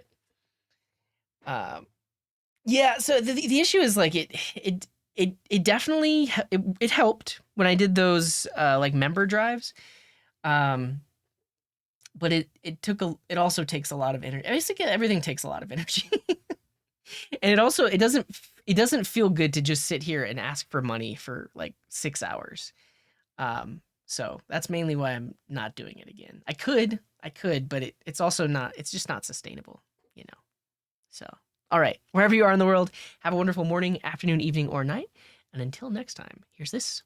Yeah, so the issue is like it definitely it helped when I did those like member drives. But it also takes a lot of energy. Basically everything takes a lot of energy. And it doesn't feel good to just sit here and ask for money for like 6 hours. So that's mainly why I'm not doing it again. I could, but it's also not, it's just not sustainable, you know? So, all right, wherever you are in the world, have a wonderful morning, afternoon, evening, or night. And until next time, here's this.